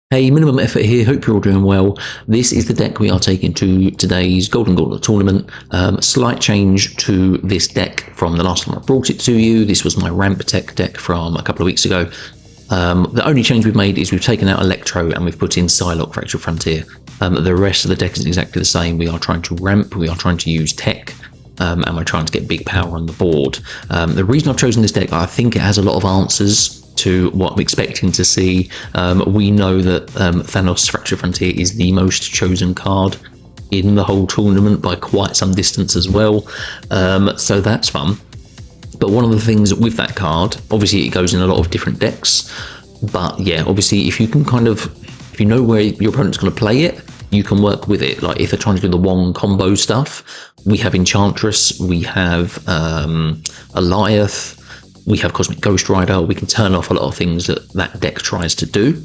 Hey, minimum effort here. Hope you're all doing well. This is the deck we are taking to today's Golden Gauntlet tournament. Slight change to this deck from the last time I brought it to you. This was my Ramp Tech deck from a couple of weeks ago. The only change we've made is we've taken out Electro and we've put in Psylocke Fractured Frontier. The rest of the deck is exactly the same. We are trying to ramp, we are trying to use tech, and we're trying to get big power on the board. The reason I've chosen this deck, I think it has a lot of answers to what I'm expecting to see. We know that Thanos Fractured Frontier is the most chosen card in the whole tournament by quite some distance as well, so that's fun. But one of the things with that card, obviously it goes in a lot of different decks, but yeah, obviously if you can if you know where your opponent's going to play it, you can work with it. Like if they're trying to do the Wong combo stuff, we have Enchantress, we have Alioth, we have Cosmic Ghost Rider. We can turn off a lot of things that deck tries to do.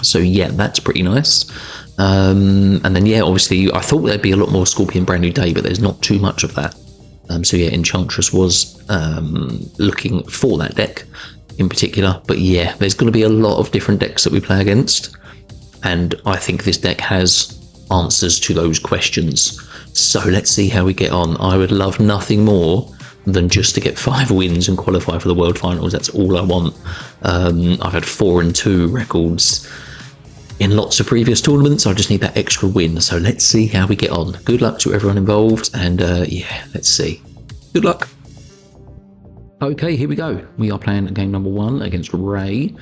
So yeah, that's pretty nice. And then yeah, obviously I thought there'd be a lot more Scorpion Brand New Day, but there's not too much of that. So yeah, Enchantress was looking for that deck in particular. But yeah, there's going to be a lot of different decks that we play against. And I think this deck has answers to those questions. So let's see how we get on. I would love nothing more than just to get 5 wins and qualify for the World Finals. That's all I want. I've had 4-2 records in lots of previous tournaments. I just need that extra win. So let's see how we get on. Good luck to everyone involved, and yeah, let's see. Good luck. Okay, here we go. We are playing game number 1 against Ray.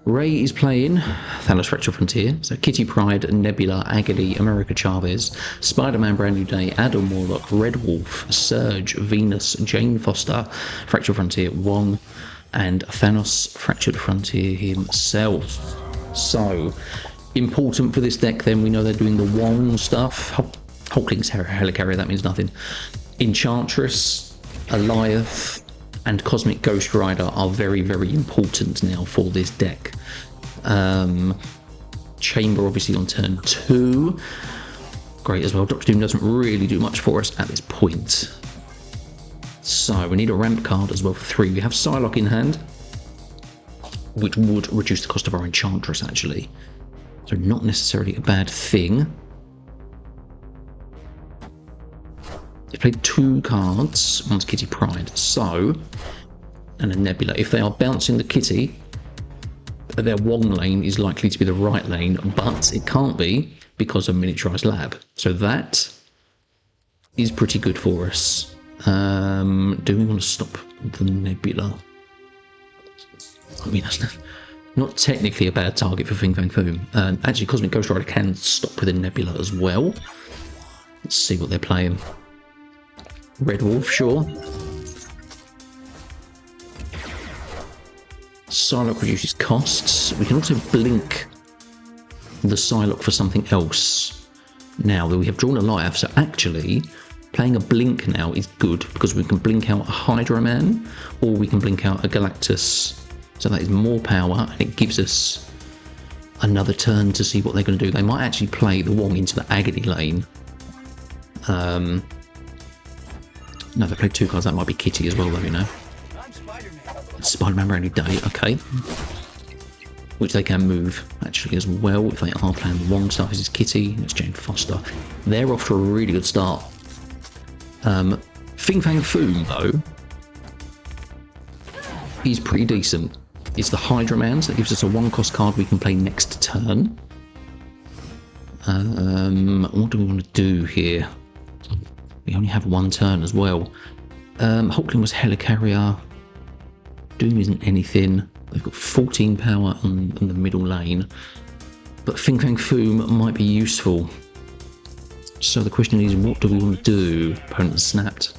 Ray is playing Thanos Fractured Frontier, so Kitty Pryde, Nebula, Agony, America Chavez, Spider-Man Brand New Day, Adam Warlock, Red Wolf, Surge, Venus, Jane Foster, Fractured Frontier, Wong, and Thanos Fractured Frontier himself. So, important for this deck then, we know they're doing the Wong stuff. Hulkling's Helicarrier, that means nothing. Enchantress, Alioth, and Cosmic Ghost Rider are very, very important now for this deck. Chamber obviously on turn 2. Great as well. Doctor Doom doesn't really do much for us at this point. So we need a ramp card as well for 3. We have Psylocke in hand, which would reduce the cost of our Enchantress actually. So not necessarily a bad thing. They played 2 cards, one's Kitty Pryde, so, and a Nebula. If they are bouncing the Kitty, their Wong lane is likely to be the right lane, but it can't be because of Miniaturized Lab. So that is pretty good for us. Do we want to stop the Nebula? I mean, that's not technically a bad target for Fang Foom. Actually, Cosmic Ghost Rider can stop with a Nebula as well. Let's see what they're playing. Red Wolf, sure. Psylocke reduces costs. We can also blink the Psylocke for something else. Now that we have drawn a life, so actually playing a blink now is good because we can blink out a Hydra Man or we can blink out a Galactus. So that is more power and it gives us another turn to see what they're going to do. They might actually play the Wong into the Agony lane. No, they played 2 cards. That might be Kitty as well, though, you know. Spider-Man Brand New Day, okay. Which they can move, actually, as well. If they are playing the Wong stuff, this is Kitty. It's Jane Foster. They're off to a really good start. Fang Foom, though, he's pretty decent. It's the Hydra Man, so that gives us a 1-cost card we can play next turn. What do we want to do here? We only have 1 turn as well. Hulkling was Helicarrier. Doom isn't anything. They've got 14 power on the middle lane. But Fang Foom might be useful. So the question is, what do we want to do? Opponent snapped.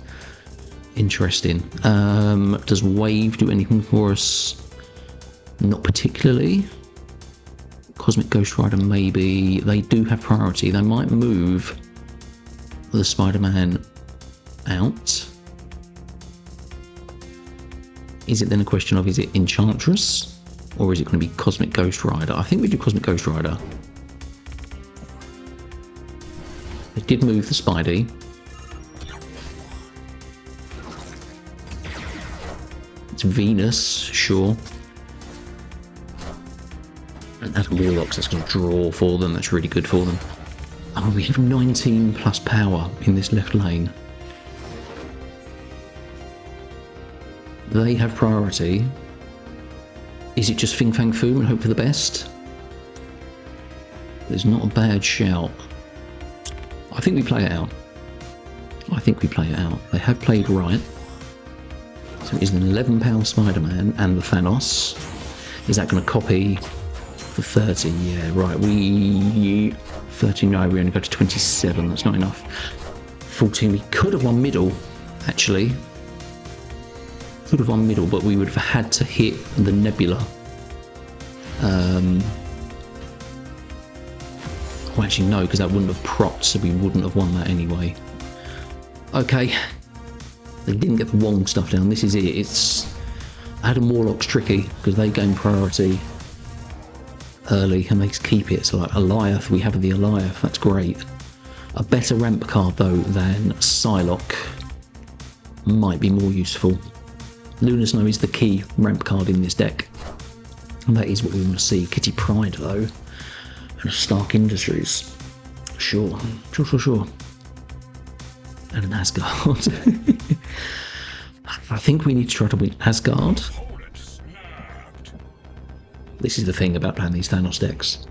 Interesting. Does Wave do anything for us? Not particularly. Cosmic Ghost Rider maybe. They do have priority. They might move the Spider-Man out. Is it then a question of, is it Enchantress or is it going to be Cosmic Ghost Rider? I think we do Cosmic Ghost Rider. They did move the Spidey. It's Venus, sure. And add Warlocks, that's going to draw for them, that's really good for them. Oh, we have 19 plus power in this left lane. They have priority. Is it just Fang Foom and hope for the best? It's not a bad shout. I think we play it out. I think we play it out. They have played right. So it is an £11 Spider-Man and the Thanos. Is that going to copy for 30? Yeah, right. 30, no, we only go to 27. That's not enough. 14, we could have won middle, actually. Could have won middle, but we would have had to hit the Nebula. Well, actually, no, because that wouldn't have propped, so we wouldn't have won that anyway. Okay. They didn't get the Wong stuff down. This is it. It's Adam Warlock's tricky, because they gain priority early, and they keep it. So, like, Alioth, we have the Alioth. That's great. A better ramp card, though, than Psylocke might be more useful. Lunar Snow is the key ramp card in this deck. And that is what we want to see. Kitty Pryde, though. And Stark Industries. Sure. And an Asgard. I think we need to try to win Asgard. This is the thing about playing these Thanos decks.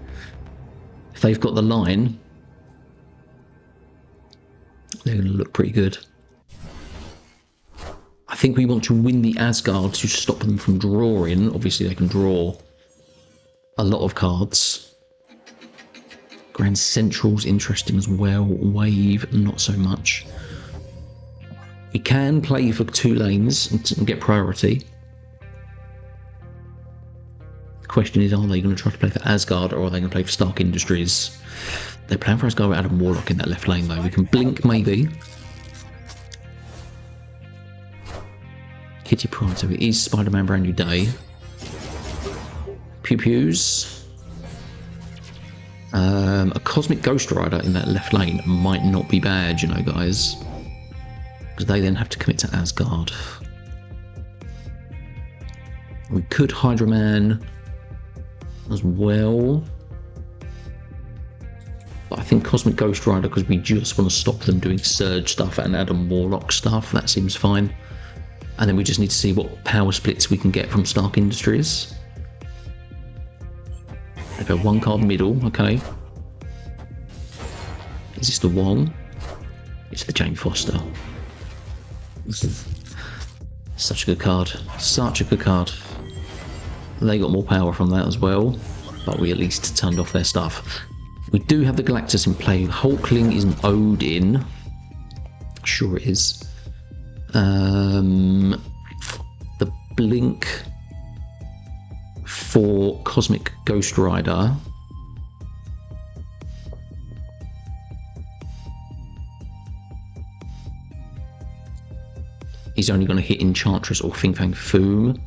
If they've got the line, they're going to look pretty good. I think we want to win the Asgard to stop them from drawing. Obviously, they can draw a lot of cards. Grand Central's interesting as well. Wave, not so much. We can play for 2 lanes and get priority. The question is, are they going to try to play for Asgard or are they going to play for Stark Industries? They're playing for Asgard with Adam Warlock in that left lane, though. We can blink, maybe. Kitty Pryde, so it is Spider-Man Brand New Day. Pew Pews. A Cosmic Ghost Rider in that left lane might not be bad, you know, guys. Because they then have to commit to Asgard. We could Hydra Man as well. But I think Cosmic Ghost Rider, because we just want to stop them doing Surge stuff and Adam Warlock stuff. That seems fine. And then we just need to see what power splits we can get from Stark Industries. They go 1 card middle, okay. Is this the Wong? It's the Jane Foster. This is such a good card. Such a good card. They got more power from that as well, but we at least turned off their stuff. We do have the Galactus in play. Hulkling is an Odin. Sure it is. The blink for Cosmic Ghost Rider is only going to hit Enchantress or Fang Foom.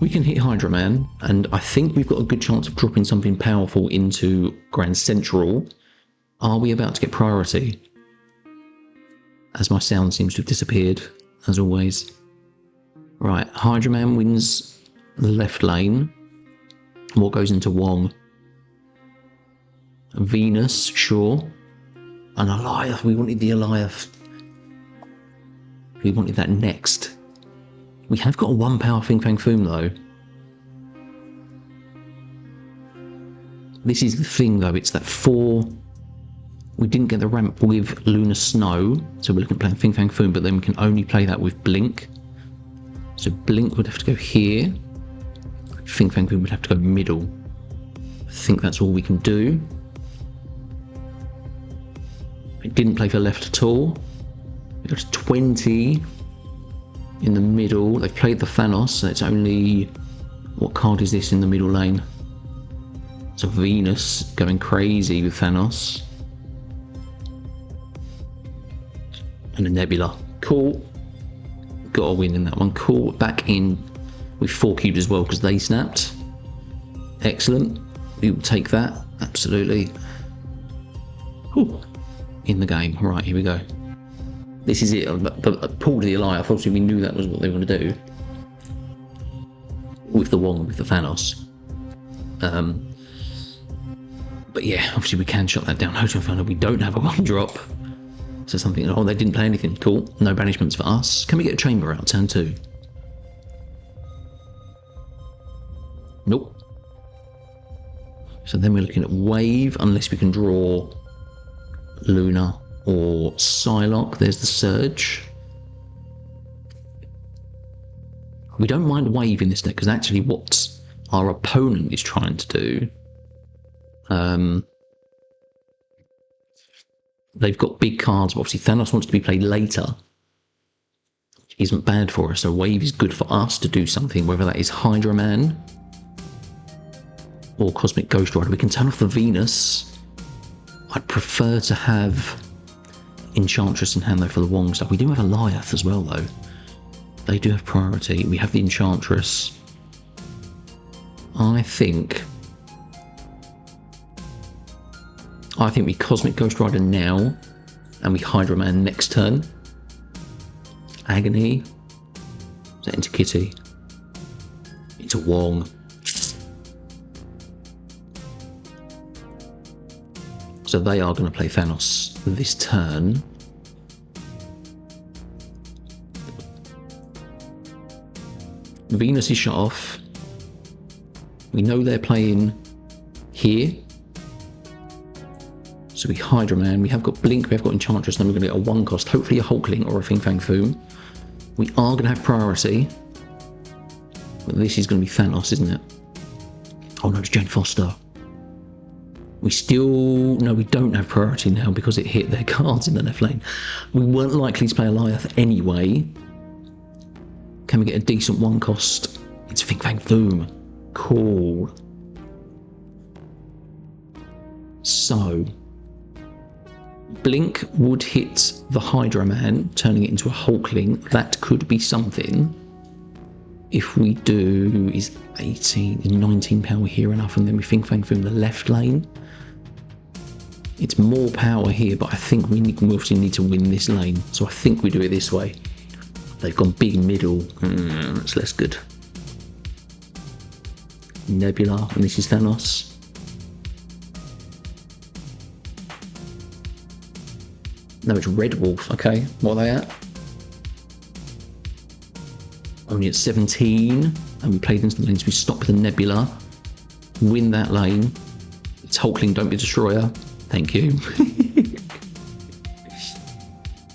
We can hit Hydra Man, and I think we've got a good chance of dropping something powerful into Grand Central. Are we about to get priority? As my sound seems to have disappeared, as always. Right, Hydra Man wins the left lane. What goes into Wong? Venus, sure. And Alioth, we wanted the Alioth. We wanted that next. We have got a 1 power Fang Foom though. This is the thing though, it's that 4. We didn't get the ramp with Lunar Snow, so we're looking at playing Fang Foom, but then we can only play that with Blink. So Blink would have to go here. Fang Foom would have to go middle. I think that's all we can do. It didn't play for left at all. We got 20 in the middle. They've played the Thanos, so it's only... What card is this in the middle lane? So Venus going crazy with Thanos. And a Nebula. Cool. Got a win in that one. Cool. Back in with 4 cubes as well because they snapped. Excellent. We will take that. Absolutely. Ooh. In the game. Right, here we go. This is it. Pulled the Alioth. Obviously, we knew that was what they were going to do. with the Wong, with the Thanos. But yeah, obviously we can shut that down. Hotel found out we don't have a 1-drop. So something, oh, they didn't play anything. Cool. No banishments for us. Can we get a chamber out turn 2? Nope. So then we're looking at wave, unless we can draw Luna or Psylocke. There's the surge. We don't mind wave in this deck, because actually what our opponent is trying to do, they've got big cards, but obviously Thanos wants to be played later, which isn't bad for us. So wave is good for us to do something, whether that is Hydra Man or Cosmic Ghost Rider. We can turn off the Venus. I'd prefer to have Enchantress in hand though for the Wong stuff. We do have Alioth as well though. They do have priority. We have the Enchantress. I think we Cosmic Ghost Rider now, and we Hydra Man next turn. Agony. Is that into Kitty? Into Wong. So they are going to play Thanos this turn. Venus is shut off. We know they're playing here. So we Hydra Man. We have got Blink, we have got Enchantress, and then we're going to get a 1-cost, hopefully a Hulkling or a Fang Foom. We are going to have priority. But this is going to be Thanos, isn't it? Oh no, it's Jane Foster. We still... No, we don't have priority now because it hit their cards in the left lane. We weren't likely to play Alioth anyway. Can we get a decent 1-cost? It's Fang Foom. Cool. So... Blink would hit the Hydra Man, turning it into a Hulkling. That could be something. If we do, is 18, is 19 power here enough? And then we Fang Foom the left lane. It's more power here, but I think we obviously need to win this lane. So I think we do it this way. They've gone big middle. That's less good. Nebula, and this is Thanos. No, it's Red Wolf. Okay, what are they at? Only at 17. And we played into the lanes. We stop with the Nebula. Win that lane. It's Hulkling, don't be a destroyer. Thank you.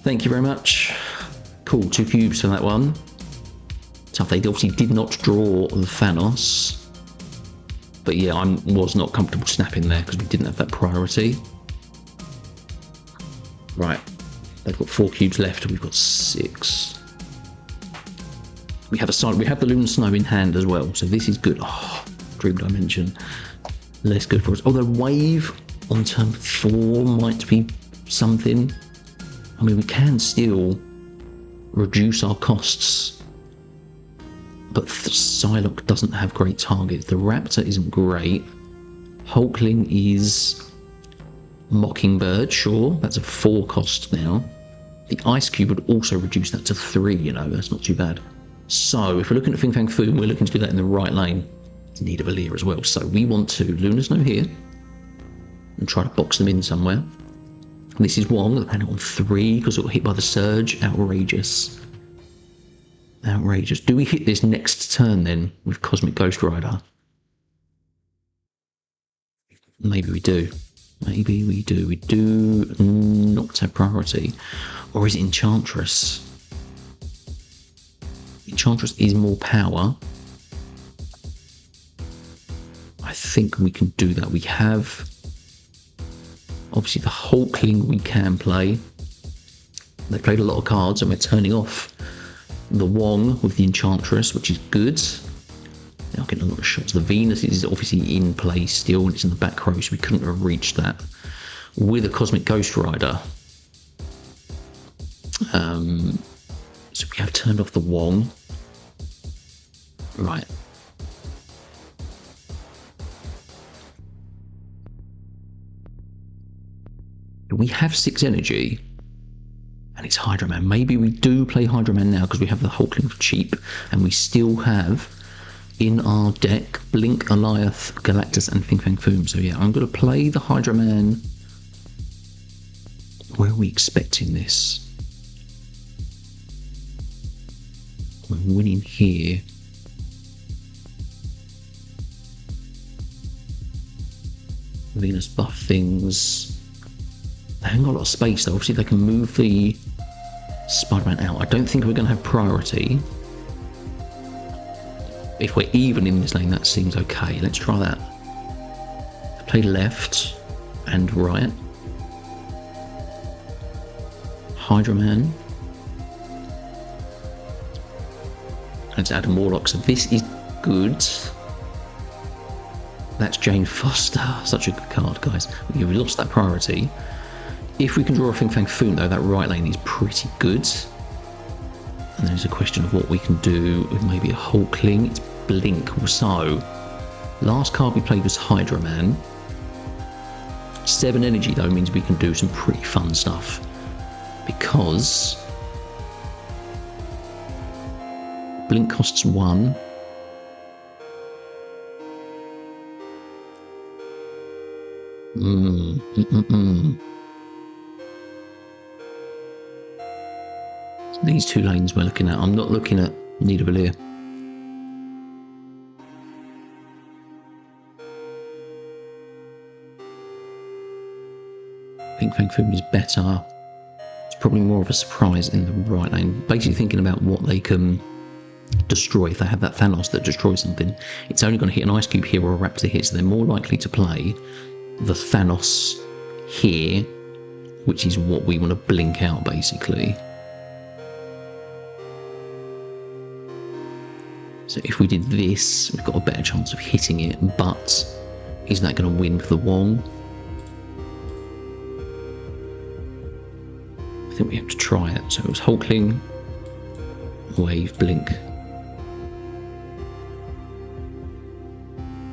Thank you very much. Cool, 2 cubes for that one. Tough. They obviously did not draw the Thanos. But yeah, I was not comfortable snapping there because we didn't have that priority. Right, they've got 4 cubes left, we've got 6. We have the Lunar Snow in hand as well, so this is good. Oh, Dream Dimension. Less good for us. Although Wave on turn 4 might be something. I mean, we can still reduce our costs. But Psylocke doesn't have great targets. The Raptor isn't great. Hulkling is... Mockingbird, sure, that's a 4-cost now. The Ice Cube would also reduce that to 3, you know, that's not too bad. So, if we're looking at Fang Foom, we're looking to do that in the right lane. Need a Valir as well. So, we want to Lunar Snow here and try to box them in somewhere. This is Wong, the panel on 3 because it will hit by the Surge. Outrageous. Outrageous. Do we hit this next turn then with Cosmic Ghost Rider? Maybe we do. Maybe we do. We do not have priority. Or is it Enchantress? Enchantress is more power. I think we can do that. We have... Obviously the Hulkling we can play. They played a lot of cards and we're turning off the Wong with the Enchantress, which is good. Now getting a lot of shots. The Venus is obviously in play still, and it's in the back row, so we couldn't have reached that with a Cosmic Ghost Rider. So we have turned off the Wong. Right. We have 6 energy, and it's Hydra Man. Maybe we do play Hydra Man now because we have the Hulkling for cheap, and we still have in our deck, Blink, Alioth, Galactus and Fang Foom. So yeah, I'm going to play the Hydra Man. Where are we expecting this? We're winning here. Venus buff things. They haven't got a lot of space though. Obviously they can move the Spider-Man out. I don't think we're going to have priority. If we're even in this lane, that seems okay. Let's try that. Play left and right. Hydra Man. Let's add a Warlock. So this is good. That's Jane Foster. Such a good card, guys. We've lost that priority. If we can draw a Fang Foom, though, that right lane is pretty good. And there's a question of what we can do with maybe a Hulkling. It's Blink. So, last card we played was Hydra Man. 7 energy, though, means we can do some pretty fun stuff. Because Blink costs 1. These 2 lanes we're looking at. I'm not looking at Nidavellir. I think Fang Foom is better. It's probably more of a surprise in the right lane. Basically thinking about what they can destroy. If they have that Thanos that destroys something, it's only going to hit an Ice Cube here or a Raptor here, so they're more likely to play the Thanos here, which is what we want to blink out basically. So if we did this, we've got a better chance of hitting it, but is that going to win for the Wong? I think we have to try it. So it was Hulkling, Wave, Blink.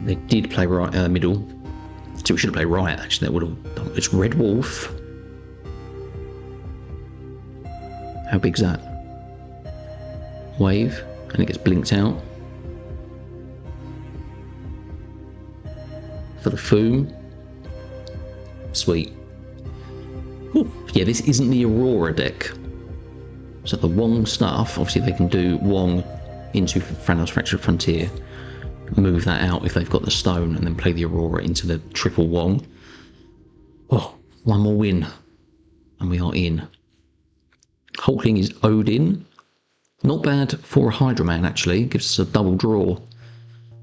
They did play right middle. So we should have played right, actually. That would have done. It's Red Wolf. How big's that? Wave, and it gets blinked out. For the Foom. Sweet. Ooh, yeah, this isn't the Aurora deck. So the Wong stuff, obviously they can do Wong into Thanos Fractured Frontier, move that out if they've got the stone, and then play the Aurora into the triple Wong. Oh, 1 more win, and we are in. Hulkling is Odin. Not bad for a Hydra Man, actually. Gives us a double draw.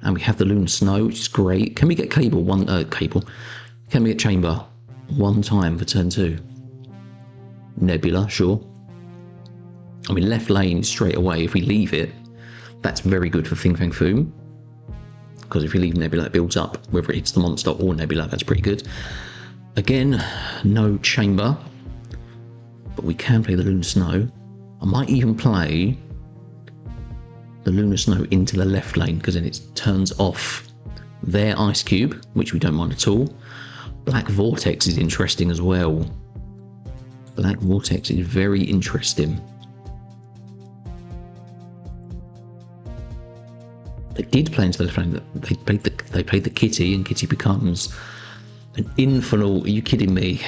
And we have the Lunar Snow, which is great. Can we get Cable? Can we get Chamber 1 time for turn 2? Nebula, sure. I mean, left lane straight away. If we leave it, that's very good for Fang Foom. Because if you leave Nebula, it builds up. Whether it's the monster or Nebula, that's pretty good. Again, no Chamber. But we can play the Lunar Snow. I might even play the Lunar Snow into the left lane, because then it turns off their Ice Cube, which we don't mind at all. Black Vortex is interesting as well. Black Vortex is very interesting. They did play into the left lane. They played the Kitty, and Kitty becomes an Infernal. Are you kidding me?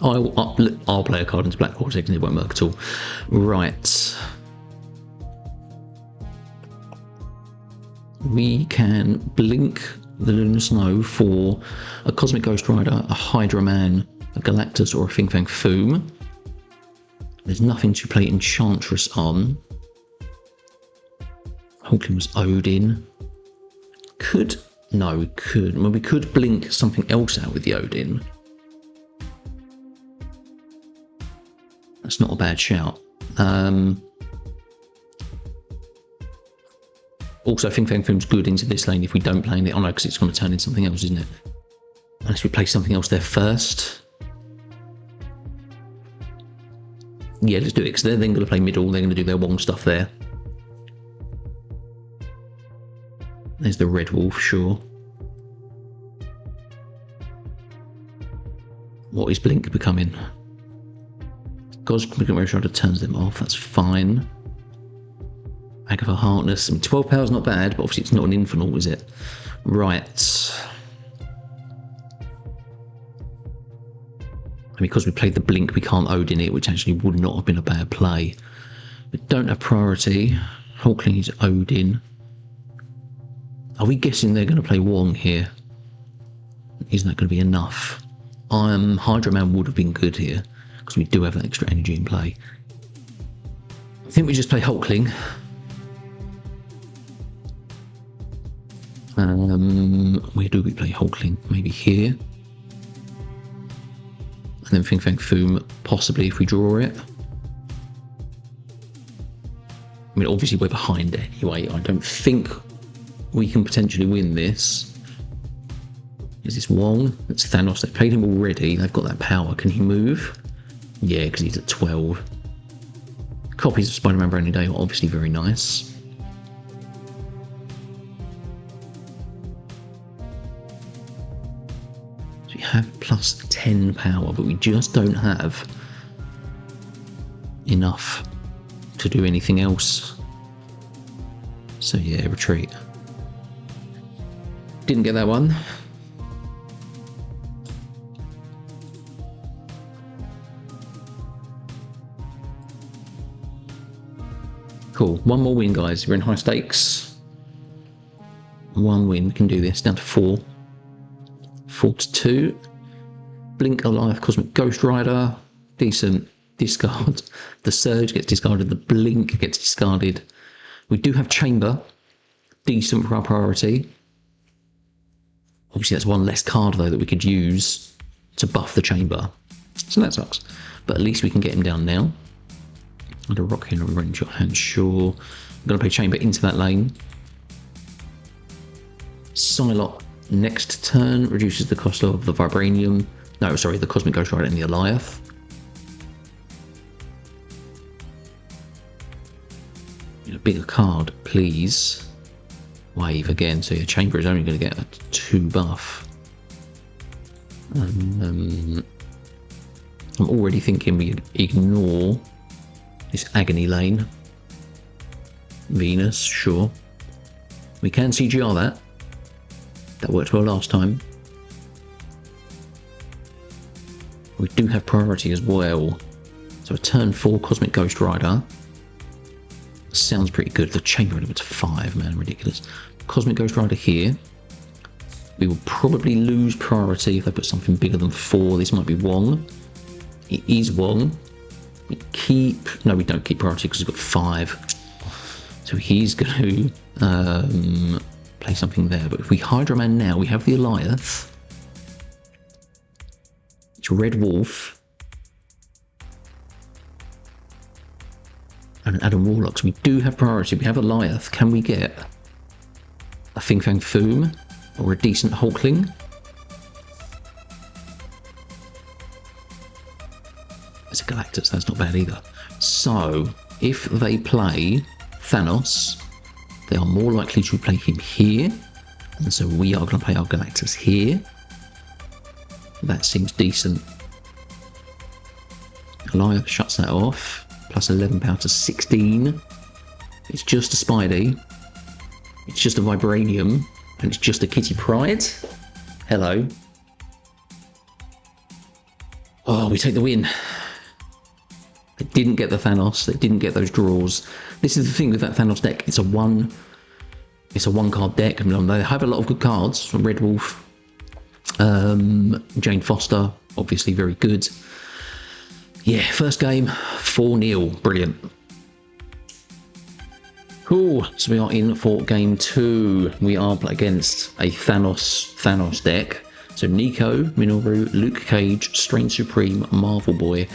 I'll play a card into Black Vortex and it won't work at all. Right. We can blink the Lunar Snow for a Cosmic Ghost Rider, a Hydra Man, a Galactus, or a Fang Foom. There's nothing to play Enchantress on. Hulkling was Odin. No, we could. Well, we could blink something else out with the Odin. That's not a bad shout. Also, I think Fang Foom's good into this lane if we don't play it. Oh no, because it's going to turn into something else, isn't it? Unless we play something else there first. Yeah, let's do it, because they're then going to play middle. They're going to do their Wong stuff there. There's the Red Wolf, sure. What is Blink becoming? Cosmic Ghost Rider turns them off, that's fine. Agatha Heartless, I mean, 12 power is not bad, but obviously it's not an infinite, is it? Right. And because we played the Blink, we can't Odin it, which actually would not have been a bad play. We don't have priority. Hulkling is Odin. Are we guessing they're going to play Wong here? Isn't that going to be enough? Hydro Man would have been good here, because we do have that extra energy in play. I think we just play Hulkling. Where do we play Hulkling? Maybe here. And then Fang Foom, possibly if we draw it. I mean, obviously we're behind anyway. I don't think we can potentially win this. Is this Wong? It's Thanos. They've played him already. They've got that power. Can he move? Yeah, because he's at 12. Copies of Spider-Man Brand New Day are obviously very nice. So we have plus 10 power, but we just don't have enough to do anything else. So yeah, retreat. Didn't get that one. Cool. One more win, guys. We're in high stakes. One win. We can do this. Down to 4. 4 to 2. Blink, Alioth, Cosmic Ghost Rider. Decent. Discard. The Surge gets discarded. The Blink gets discarded. We do have Chamber. Decent for our priority. Obviously, that's one less card, though, that we could use to buff the Chamber. So that sucks. But at least we can get him down now. And a rock here and a wrench your hand, sure. I'm going to play Chamber into that lane. Psylocke next turn reduces the cost of the Vibranium. No, sorry, the Cosmic Ghost Rider and the Alioth. Need a bigger card, please. Wave again, so your Chamber is only going to get a 2 buff. I'm already thinking we ignore this Agony lane. Venus, sure. We can CGR that. That worked well last time. We do have priority as well. So a turn 4 Cosmic Ghost Rider. Sounds pretty good. The Chamber element's 5, man, ridiculous. Cosmic Ghost Rider here. We will probably lose priority if they put something bigger than 4. This might be Wong. It is Wong. We keep... No, we don't keep priority because we've got 5. So he's going to play something there. But if we Hydro Man now, we have the Alioth. It's Red Wolf. And Adam Warlock. So we do have priority. We have Alioth. Can we get a Fang Foom or a decent Hulkling? It's a Galactus, that's not bad either. So, if they play Thanos, they are more likely to play him here. And so we are going to play our Galactus here. That seems decent. Alioth shuts that off. Plus 11 power to 16. It's just a Spidey. It's just a Vibranium. And it's just a Kitty Pryde. Hello. Oh, we take the win. They didn't get the Thanos. They didn't get those draws. This is the thing with that Thanos deck. It's a one card deck. I mean, they have a lot of good cards from Red Wolf. Jane Foster, obviously very good. Yeah, first game, 4-0. Brilliant. Cool. So we are in for game 2. We are against a Thanos deck. So Nico, Minoru, Luke Cage, Strange Supreme, Marvel Boy,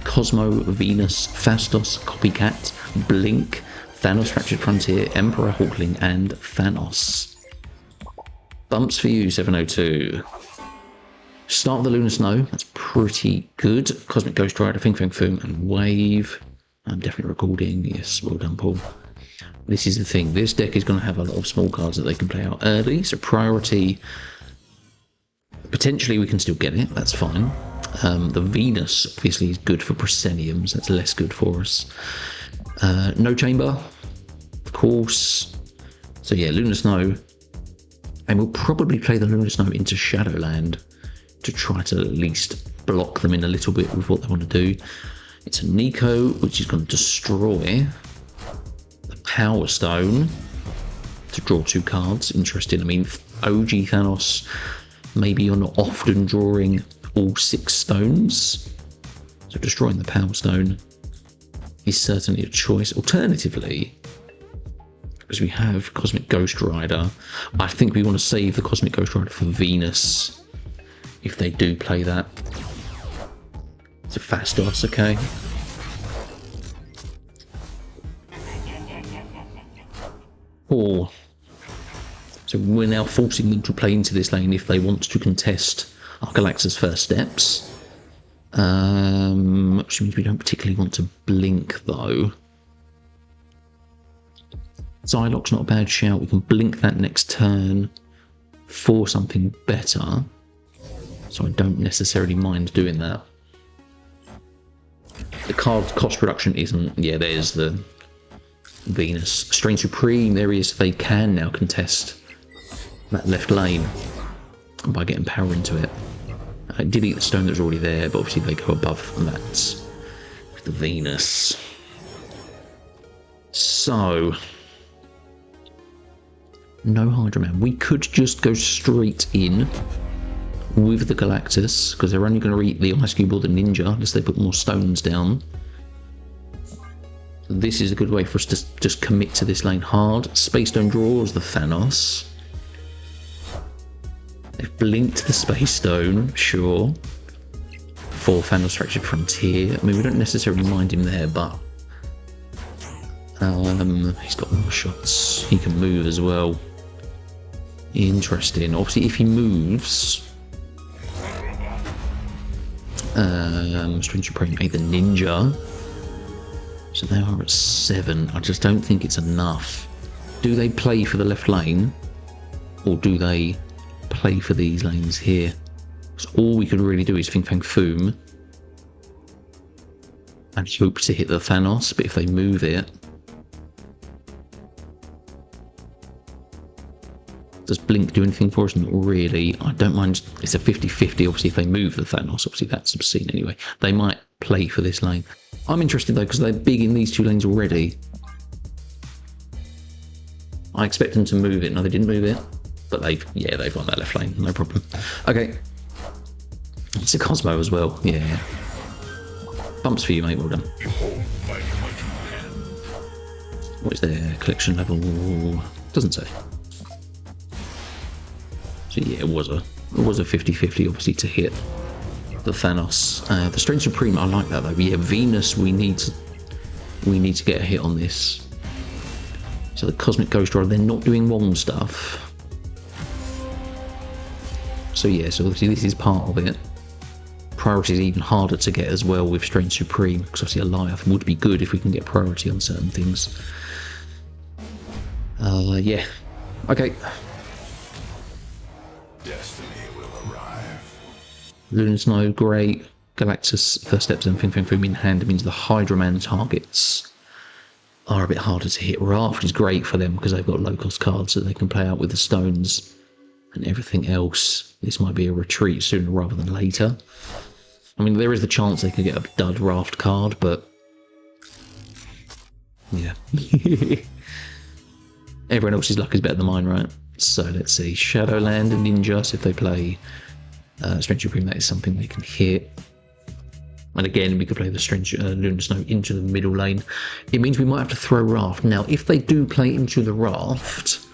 Cosmo, Venus, Fastos, Copycat, Blink, Thanos Fractured Frontier, Emperor Hulkling, and Thanos. Bumps for you, 702. Start of the Lunar Snow, that's pretty good. Cosmic Ghost Rider, Fang Foom, and Wave. I'm definitely recording, yes, well done, Paul. This is the thing, this deck is going to have a lot of small cards that they can play out early, so priority Potentially we can still get it, that's fine. The Venus obviously is good for prosceniums, that's less good for us. No chamber, of course. So yeah, Lunar Snow. And we'll probably play the Lunar Snow into Shadowland to try to at least block them in a little bit with what they want to do. It's a Nico, which is going to destroy the Power Stone to draw 2 cards. Interesting. I mean, OG Thanos, maybe you're not often drawing all 6 stones. So destroying the Power Stone is certainly a choice. Alternatively, because we have Cosmic Ghost Rider, I think we want to save the Cosmic Ghost Rider for Venus if they do play that. It's a Fastos, okay. Or so we're now forcing them to play into this lane if they want to contest our Galactus first steps. Which means we don't particularly want to blink though. Psylocke's not a bad shout. We can blink that next turn for something better. So I don't necessarily mind doing that. The card cost reduction isn't... Yeah, there's the Venus. Strain Supreme, there he is. They can now contest that left lane by getting power into it. I did eat the stone that was already there, but obviously they go above that with the Venus. So... no Hydra Man. We could just go straight in with the Galactus, because they're only going to eat the Ice Cube or the Ninja unless they put more stones down. This is a good way for us to just commit to this lane hard. Space Stone draws the Thanos. They've blinked the Space Stone, sure, for Thanos Fractured Frontier. I mean, we don't necessarily mind him there, but he's got more shots. He can move as well. Interesting. Obviously, if he moves, Strange Supreme ate the Ninja, so they are at 7. I just don't think it's enough. Do they play for the left lane, or do they play for these lanes here? So all we could really do is Fang Foom and hope to hit the Thanos, but if they move it, does Blink do anything for us? Not really. I don't mind. It's a 50-50. Obviously, if they move the Thanos, obviously that's obscene anyway. They might play for this lane. I'm interested, though, because they're big in these 2 lanes already. I expect them to move it. No, they didn't move it. But they've won that left lane. No problem. Okay. It's a Cosmo as well. Yeah. Bumps for you, mate. Well done. What is their collection level? Doesn't say. So yeah, it was a 50-50 obviously to hit the Thanos. The Strange Supreme, I like that though. But yeah, Venus, we need to get a hit on this. So the Cosmic Ghost Rider, they're not doing wrong stuff. So yeah, so obviously this is part of it. Priority is even harder to get as well with Strange Supreme, because obviously Alioth would be good if we can get priority on certain things. Yeah. Okay. Lunar Snow, great. Galactus, first steps, and Fang Foom in hand. It means the Hydra Man targets are a bit harder to hit. Raft is great for them because they've got low-cost cards that they can play out with the stones and everything else. This might be a retreat sooner rather than later. I mean, there is the chance they could get a dud Raft card, but yeah. Everyone else's luck is better than mine, right? So let's see. Shadowland and Ninja, so if they play Strange Supreme, that is something they can hit. And again, we could play the Strange Lunar Snow into the middle lane. It means we might have to throw Raft. Now, if they do play into the Raft,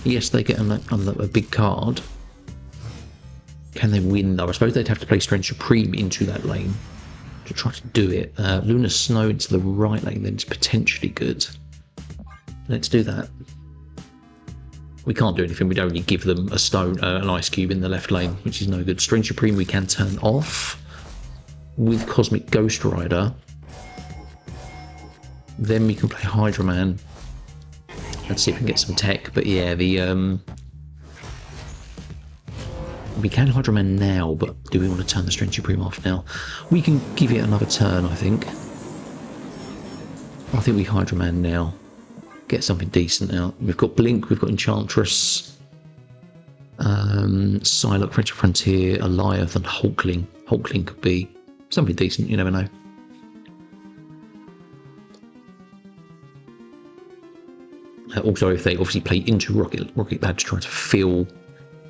yes, they get a big card. Can they win, though? I suppose they'd have to play Strange Supreme into that lane to try to do it. Lunar Snow into the right lane, then it's potentially good. Let's do that. We can't do anything. We'd only give them a stone, an ice cube in the left lane, which is no good. Strange Supreme we can turn off with Cosmic Ghost Rider. Then we can play Hydra Man. Let's see if we can get some tech. But yeah, the We can Hydro Man now, but do we want to turn the Strength Supreme off now? We can give it another turn, I think. I think we Hydro Man now. Get something decent out. We've got Blink, we've got Enchantress, Psylocke, French Frontier, Alioth, and Hulkling. Hulkling could be something decent, you never know. Also, if they obviously play into Rocket Lad to try to fill,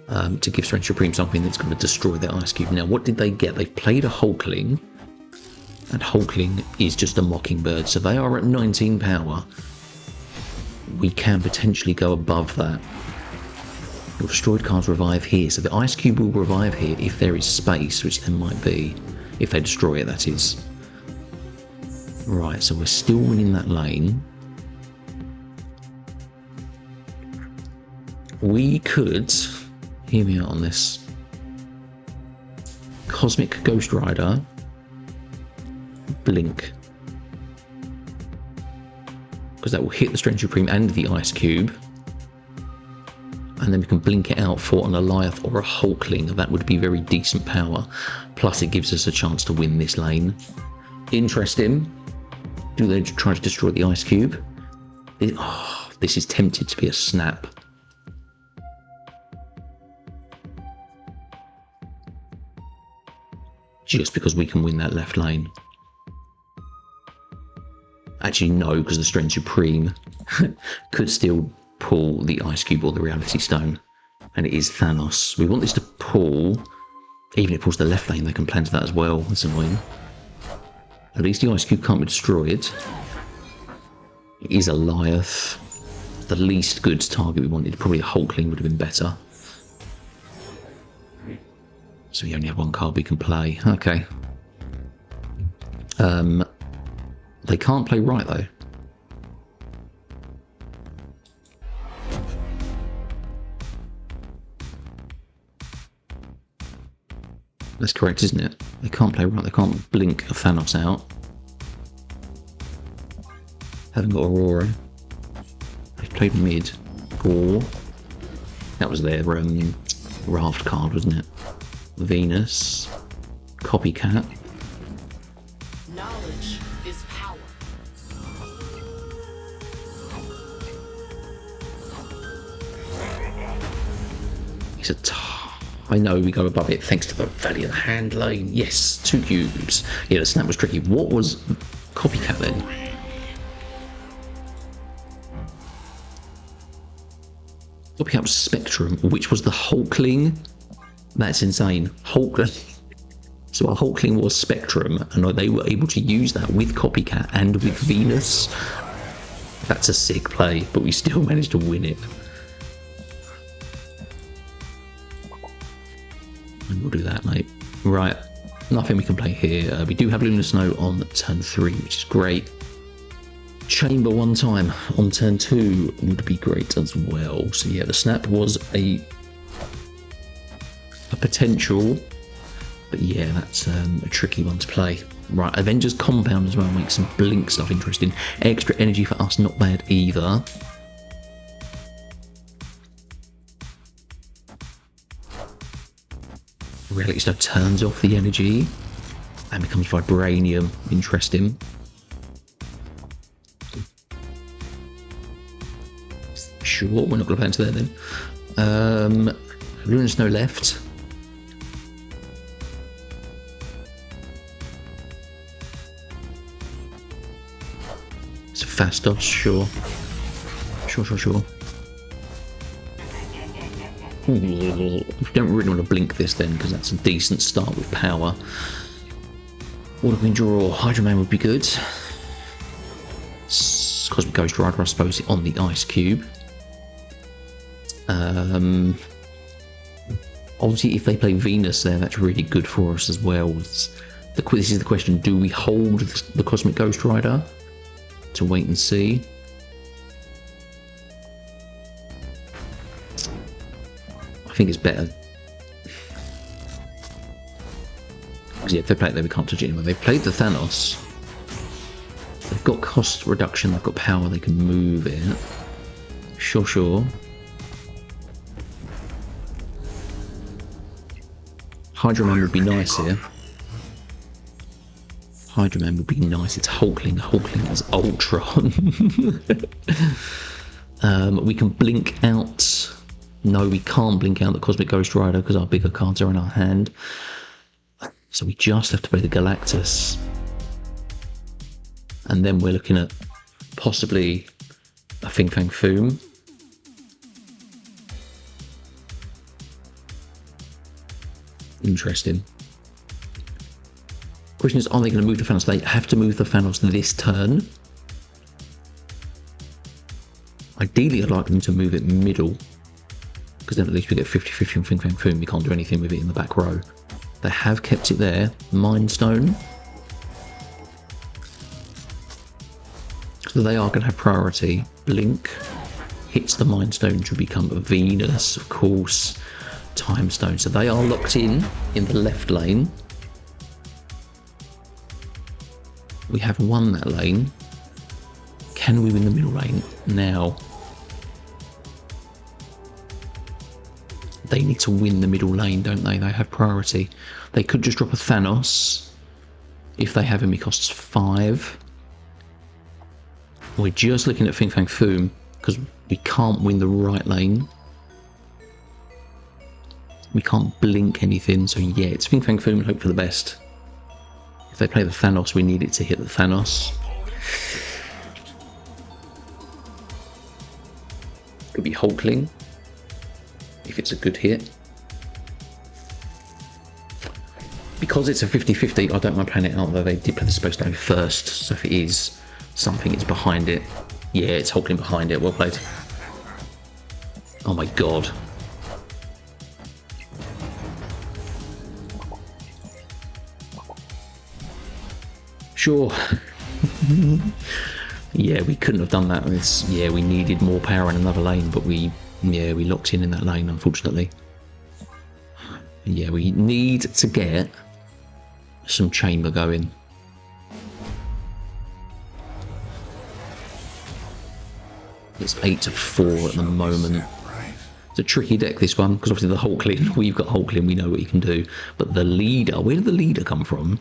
to give Strength Supreme something that's going to destroy their Ice Cube. Now, what did they get? They've played a Hulkling, and Hulkling is just a Mockingbird, so they are at 19 power. We can potentially go above that. Your destroyed cards revive here, so the Ice Cube will revive here if there is space, which there might be, if they destroy it, that is. Right, so we're still winning that lane. We could, hear me out on this, Cosmic Ghost Rider, Blink, because that will hit the Strength Supreme and the Ice Cube, and then we can blink it out for an Alioth or a Hulkling. That would be very decent power, plus it gives us a chance to win this lane. Interesting. Do they try to destroy the Ice Cube? This is tempted to be a snap. Just because we can win that left lane. Actually, no, because the Strength Supreme could still pull the Ice Cube or the Reality Stone. And it is Thanos. We want this to pull. Even if it pulls the left lane, they can plan to that as well. That's annoying. At least the Ice Cube can't be destroyed. It is Alioth. The least good target we wanted. Probably a Hulkling would have been better. So we only have one card we can play. Okay. They can't play right, though. That's correct, isn't it? They can't play right. They can't blink a Thanos out. Haven't got Aurora. They've played mid. Or that was their raft card, wasn't it? Venus, Copycat. Knowledge is power. It's a I know we go above it thanks to the Valley of the Hand lane. Yes, 2 cubes. Yeah, the snap was tricky. What was Copycat then? Copycat was Spectrum, which was the Hulkling. That's insane. Hulkling. So our Hulkling was Spectrum, and they were able to use that with Copycat and with Venus. That's a sick play, but we still managed to win it. And we'll do that, mate. Right, nothing we can play here. We do have Lunar Snow on turn 3, which is great. Chamber one time on turn 2 would be great as well. So yeah, the snap was a potential, but yeah, that's a tricky one to play. Right, Avengers Compound as well makes some blink stuff interesting. Extra energy for us, not bad either. Reality Stone turns off the energy and becomes Vibranium. Interesting. Sure, we're not going to play into there then. Lunar Snow left. It's a Fastos, sure. Sure. We don't really want to blink this then, because that's a decent start with power. What do we draw? Hydro Man would be good. Cosmic Ghost Rider, I suppose, on the Ice Cube. Obviously, if they play Venus there, that's really good for us as well. This is the question: do we hold the Cosmic Ghost Rider to wait and see? I think it's better. Because yeah, if they play it there, we can't touch it anyway. They've played the Thanos. They've got cost reduction, they've got power, they can move it. Sure. Hydro Man would be nice here. Hydro Man would be nice. It's Hulkling. Hulkling is Ultron. We can blink out. No, we can't blink out the Cosmic Ghost Rider because our bigger cards are in our hand. So we just have to play the Galactus. And then we're looking at possibly a Fang Foom. Interesting. Question is, are they going to move the Thanos? They have to move the Thanos this turn. Ideally, I'd like them to move it middle, because then at least we get 50-50 on Fang Foom. We can't do anything with it in the back row. They have kept it there. Mind Stone. So they are going to have priority. Blink hits the Mind Stone to become a Venus, of course. Time Stone. So they are locked in the left lane. We have won that lane. Can we win the middle lane? Now, they need to win the middle lane, don't they? They have priority. They could just drop a Thanos. If they have him, he costs 5. We're just looking at Fang Foom because we can't win the right lane. We can't blink anything, so yeah, it's Fang Foom and hope for the best. If they play the Thanos, we need it to hit the Thanos. Could be Hulkling, if it's a good hit. Because it's a 50-50, I don't mind playing it out, though they did play the Space Stone first, so if it is something, it's behind it. Yeah, it's Hulkling behind it, well played. Oh my god. Sure. Yeah, we couldn't have done that. Yeah, we needed more power in another lane, but we locked in that lane, unfortunately. Yeah, we need to get some chamber going. It's 8-4 at the moment. It's a tricky deck, this one, because obviously the Hulkling, we've got Hulkling, we know what he can do. But the leader, where did the leader come from?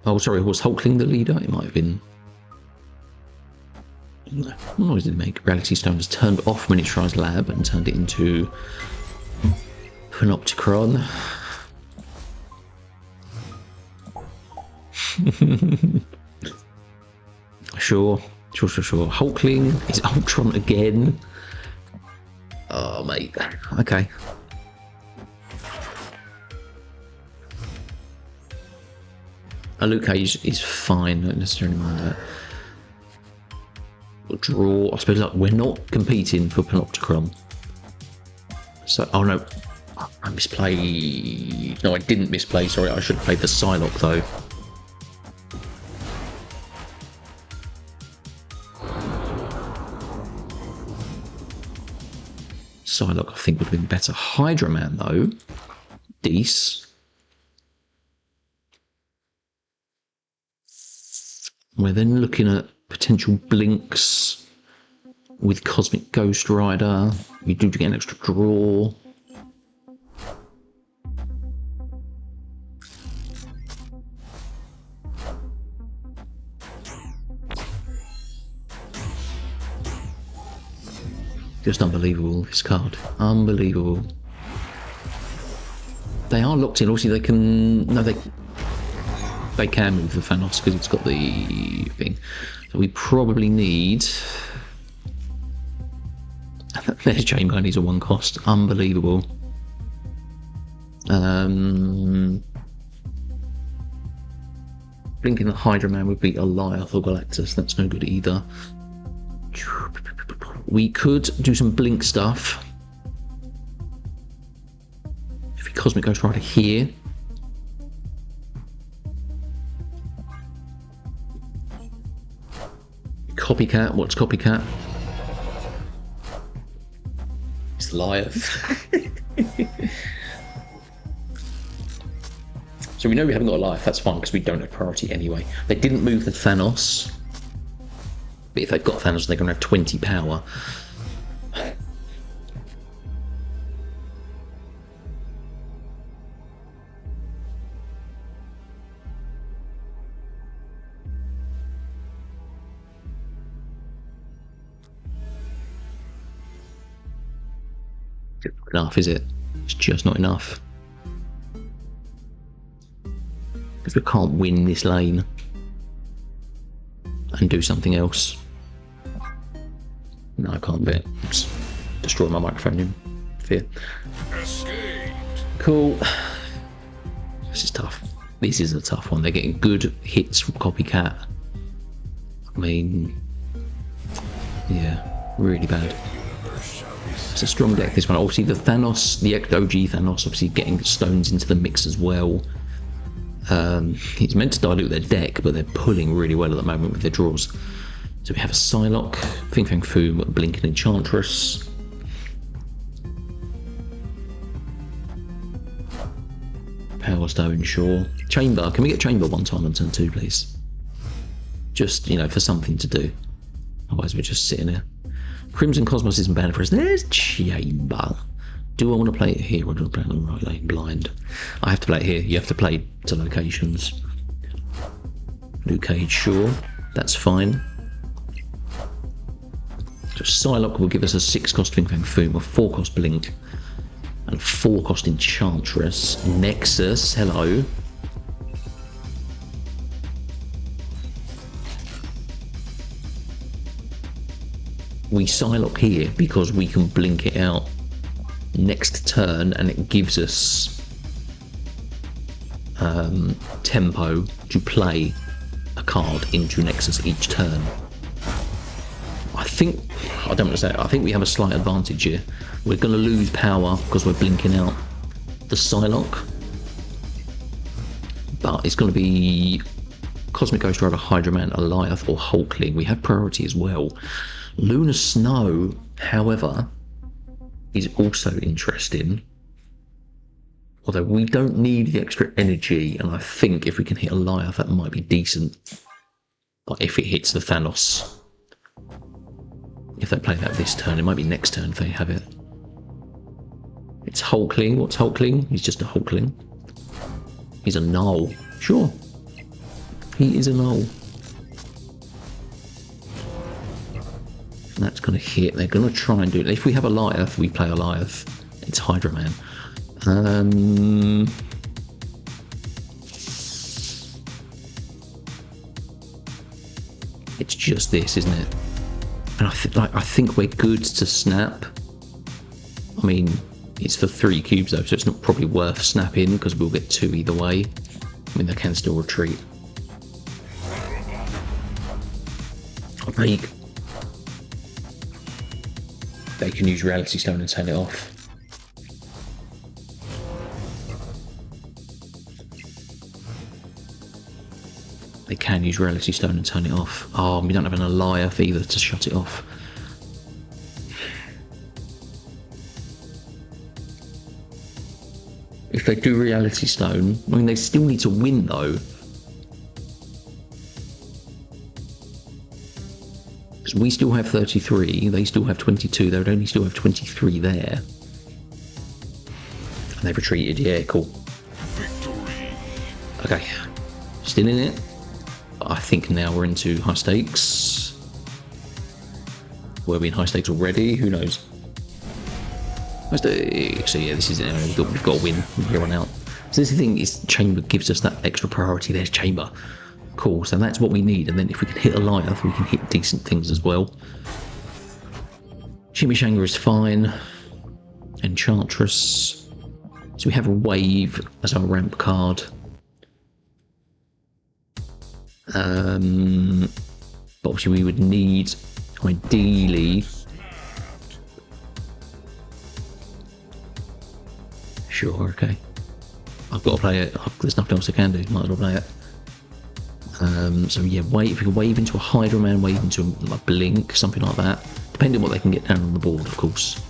Oh, sorry, was Hulkling the leader? It might have been. What noise did it make? Reality Stone has turned off Miniaturized Lab and turned it into Panopticon. Sure. Hulkling is Ultron again. Oh, mate. Okay. Luke Cage is fine, don't necessarily mind that. We'll draw, I suppose, like, we're not competing for Panopticon. So, oh no, I misplayed. No, I didn't misplay, sorry, I should have played the Psylocke though. Psylocke, I think, would have been better. Hydro Man though, Deece. We're then looking at potential blinks with Cosmic Ghost Rider. We do get an extra draw. Just unbelievable, this card. Unbelievable. They are locked in. Obviously, they can. No, they can move the Thanos because it's got the thing. So we probably need. There's Chamber, needs a 1 cost. Unbelievable. Blinking the Hydro Man would be Alioth or Galactus. That's no good either. We could do some blink stuff. If we Cosmic Ghost Rider here. Copycat, what's Copycat? It's Alioth. So we know we haven't got a life, that's fine because we don't have priority anyway. They didn't move the Thanos. But if they've got Thanos, they're going to have 20 power. It's not enough, is it? It's just not enough. Because we can't win this lane and do something else. No, I can't bet. Oops. Destroy my microphone in fear. Escaped. Cool. This is tough. This is a tough one. They're getting good hits from Copycat. I mean, yeah, really bad. It's a strong deck, this one. Obviously, the Thanos, the OG Thanos, obviously getting stones into the mix as well. It's meant to dilute their deck, but they're pulling really well at the moment with their draws. So we have a Psylocke, Fang Foom, Blink and Enchantress. Power Stone, sure. Chamber, can we get Chamber one time on turn 2, please? Just, you know, for something to do. Otherwise we're just sitting here. Crimson Cosmos isn't bad for us. There's Chamber. Do I want to play it here or do I play it on the right lane blind? I have to play it here. You have to play to locations. Luke Cage, sure. That's fine. So Psylocke will give us a 6-cost Fang Foom, a 4-cost Blink, and a 4-cost Enchantress. Nexus, hello. We Psylocke here because we can blink it out next turn and it gives us tempo to play a card into Nexus each turn. I don't want to say it, I think we have a slight advantage here. We're going to lose power because we're blinking out the Psylocke, but it's going to be Cosmic Ghost Rider, Hydra Man, Alioth or Hulkling. We have priority as well. Lunar Snow, however, is also interesting, although we don't need the extra energy, and I think if we can hit Alioth that might be decent. But if it hits the Thanos, if they play that this turn, it might be next turn if they have it. It's Hulkling. What's Hulkling? He's just a Hulkling. He's a null. Sure. He is a null. And that's going to hit. They're going to try and do it. If we have Alioth, we play Alioth. It's Hydra Man. It's just this, isn't it? And I think we're good to snap. I mean, it's for 3 cubes though, so it's not probably worth snapping because we'll get 2 either way. I mean, they can still retreat. They can use Reality Stone and turn it off. They can use Reality Stone and turn it off. Oh, we don't have an Alioth either to shut it off. If they do Reality Stone, I mean, they still need to win though. Because we still have 33, they still have 22, they would only still have 23 there. And they've retreated, yeah, cool. Victory. Okay, still in it. I think now we're into high stakes. Were we in high stakes already? Who knows? High stakes. So yeah, this is it. We've got to win from here on out. So this is the thing, is Chamber gives us that extra priority. There's Chamber. Cool, so that's what we need. And then if we can hit Alioth, we can hit decent things as well. Chimichanga is fine. Enchantress. So we have a Wave as our ramp card. But obviously we would need, ideally, sure, okay, I've got to play it. There's nothing else I can do, might as well play it. So yeah, if we can wave into a Hydra Man, wave into a Blink, something like that, depending on what they can get down on the board, of course.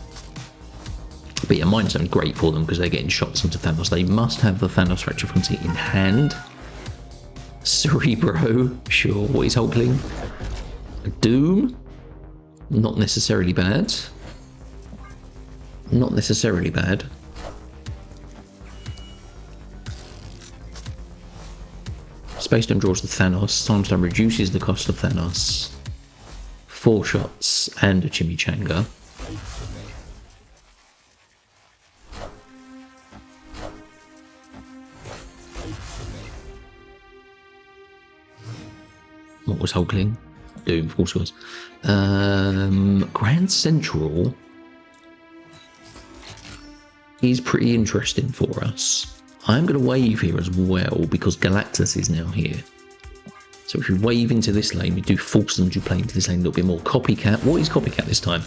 But yeah, mine's only great for them because they're getting shots into Thanos. They must have the Thanos Retrofrontier in hand. Cerebro, sure. What is Hulkling? Doom? Not necessarily bad. Not necessarily bad. Space Stone draws the Thanos. Time Stone reduces the cost of Thanos. 4 shots and a Chimichanga. What was Hulkling? Doom, of course it was. Grand Central is pretty interesting for us. I'm going to wave here as well because Galactus is now here. So if we wave into this lane, we do force them to play into this lane a little bit more. Copycat. What is Copycat this time?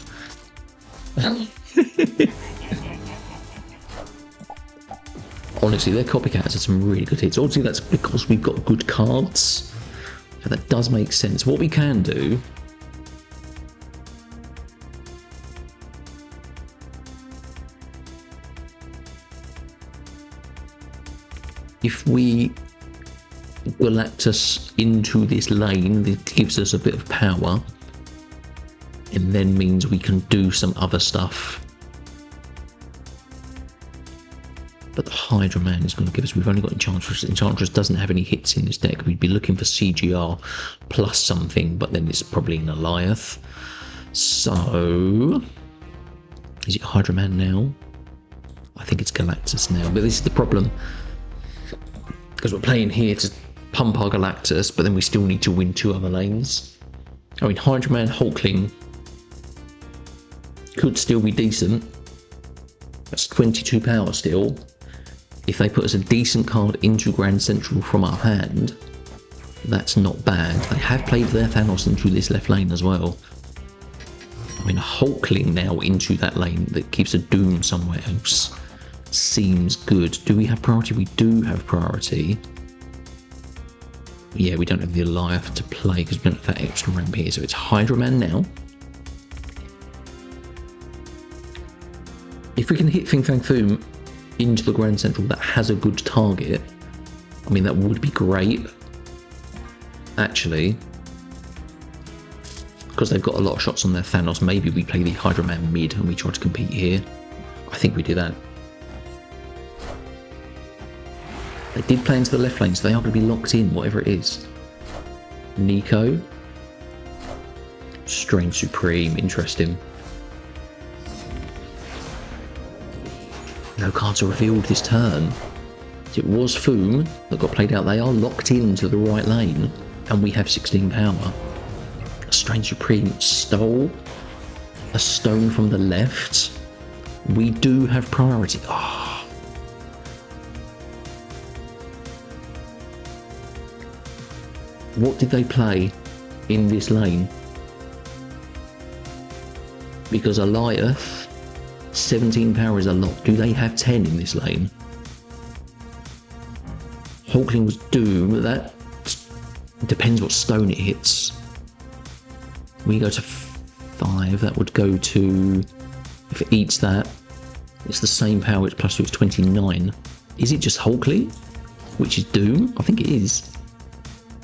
Honestly, their Copycats are some really good hits. Obviously, that's because we've got good cards. So that does make sense. What we can do... if we Galactus into this lane, it gives us a bit of power. And then means we can do some other stuff. But the Hydra Man is going to give us... we've only got Enchantress. Enchantress doesn't have any hits in this deck. We'd be looking for CGR plus something, but then it's probably an Alioth. So... is it Hydra Man now? I think it's Galactus now. But this is the problem. Because we're playing here to pump our Galactus, but then we still need to win 2 other lanes. I mean, Hydra Man, Hulkling could still be decent. That's 22 power still. If they put us a decent card into Grand Central from our hand, that's not bad. They have played their Thanos into this left lane as well. I mean, a Hulkling now into that lane that keeps a Doom somewhere else seems good. Do we have priority? We do have priority. Yeah, we don't have the Alioth to play because we don't have that extra ramp here. So it's Hydra Man now. If we can hit Fang Foom into the Grand Central that has a good target, I mean, that would be great, actually. Because they've got a lot of shots on their Thanos. Maybe we play the Hydra Man mid and we try to compete here. I think we do that. They did play into the left lane, so they are going to be locked in, whatever it is. Nico. Strange Supreme, interesting. No cards are revealed this turn. It was Foom that got played out. They are locked into the right lane, and we have 16 power. A Strange Supreme stole a stone from the left. We do have priority. Oh. What did they play in this lane? Because Alioth, 17 power is a lot. Do they have 10 in this lane? Hulkling was Doom. That depends what stone it hits. We go to 5. That would go to... if it eats that, it's the same power. It's plus 2. It's 29. Is it just Hulkling, which is Doom? I think it is.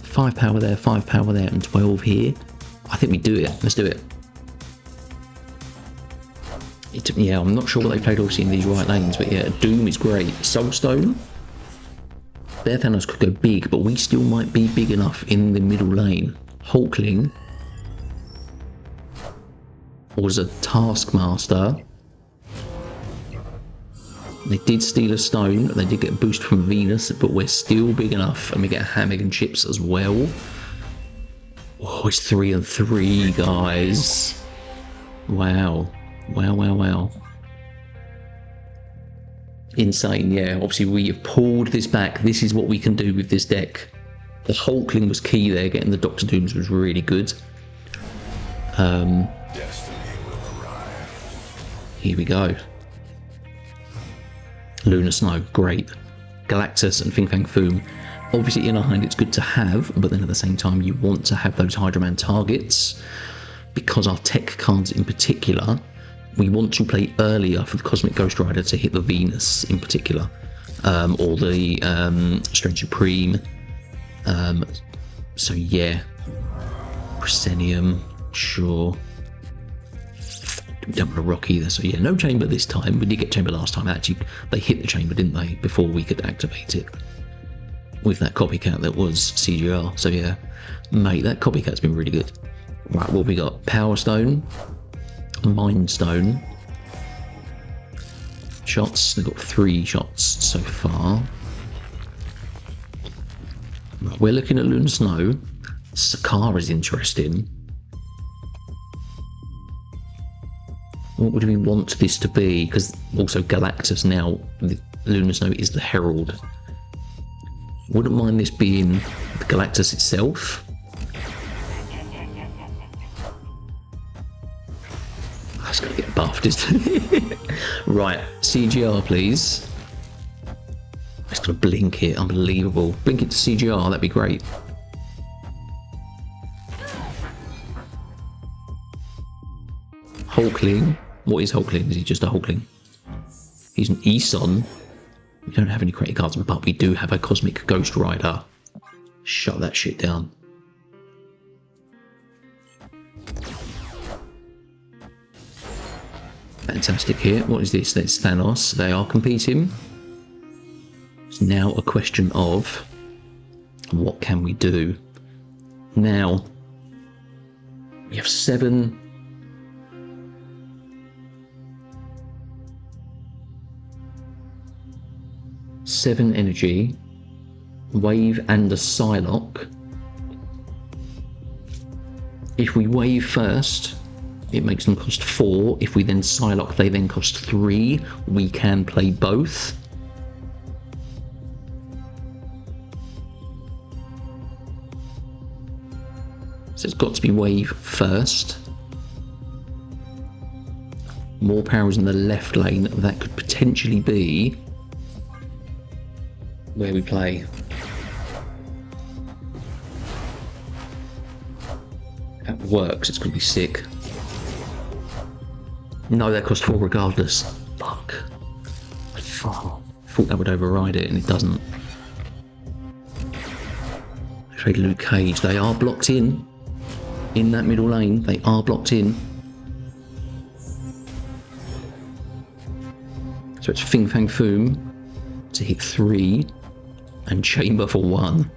5 power there, 5 power there, and 12 here. I think we do it. Let's do it. Yeah, I'm not sure what they played obviously in these right lanes, but yeah, Doom is great. Soulstone. Their Thanos could go big, but we still might be big enough in the middle lane. Hulkling was a Taskmaster. They did steal a stone, they did get a boost from Venus, but we're still big enough, and we get a Hammock and Chips as well. Oh, it's 3 and 3, guys. Wow. Wow. Insane, yeah. Obviously, we have pulled this back. This is what we can do with this deck. The Hulkling was key there. Getting the Doctor Dooms was really good. Here we go. Lunar Snow, great. Galactus and Fang Foom. Obviously in our hand it's good to have, but then at the same time you want to have those Hydra Man targets, because our tech cards in particular, we want to play earlier for the Cosmic Ghost Rider to hit the Venus in particular, or the Strange Supreme. So yeah, Proscenium, sure. We don't want to rock either, so yeah, no chamber this time. We did get chamber last time. Actually, they hit the chamber, didn't they, before we could activate it with that copycat that was CGR. So yeah, mate, that copycat's been really good. Right, what we got? Power Stone, Mind Stone, shots. They've got 3 shots so far. Right, we're looking at Lunar Snow. Sakar is interesting. What would we want this to be? Because also Galactus now, the Lunar Snow is the Herald. Wouldn't mind this being the Galactus itself. That's going to get buffed, isn't it? Right, CGR please. It's going to blink it, unbelievable. Blink it to CGR, that'd be great. Hulkling. What is Hulkling? Is he just a Hulkling? He's an Eson. We don't have any creative cards, but we do have a Cosmic Ghost Rider. Shut that shit down. Fantastic here. What is this? That's Thanos. They are competing. It's now a question of what can we do? Now, we have 7... energy, wave and a Psylocke. If we wave first, it makes them cost 4. If we then Psylocke, they then cost 3. We can play both. So it's got to be wave first. More powers in the left lane. That could potentially be where we play. That works, it's going to be sick. No, that costs 4 regardless. Fuck. I thought that would override it, and it doesn't. Trade Luke Cage. They are blocked in that middle lane. They are blocked in. So it's Fang Foom to hit 3. And Chamber for 1. And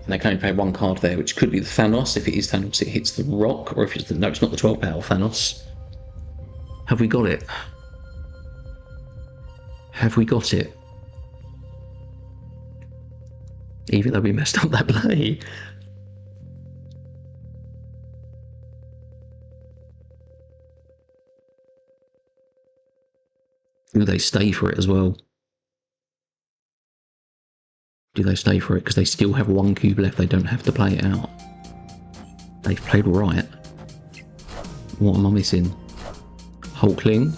they can only play 1 card there, which could be the Thanos. If it is Thanos, it hits the rock, or if it's the... No, it's not the 12 power Thanos. Have we got it? Have we got it? Even though we messed up that play. Do they stay for it as well? Do they stay for it? Because they still have 1 cube left. They don't have to play it out. They've played right. What am I missing? Hulkling.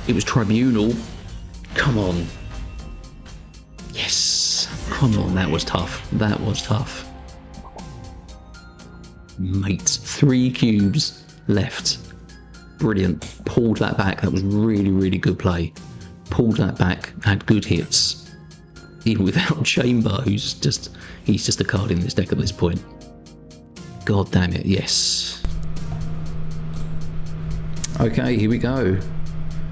It was Tribunal. Come on. Yes. Come on, that was tough. That was tough. Mate, 3 cubes left. Brilliant. Pulled that back. That was really, really good play. Pulled that back. Had good hits. Even without Chamber, he's just a card in this deck at this point. God damn it, yes. Okay, here we go.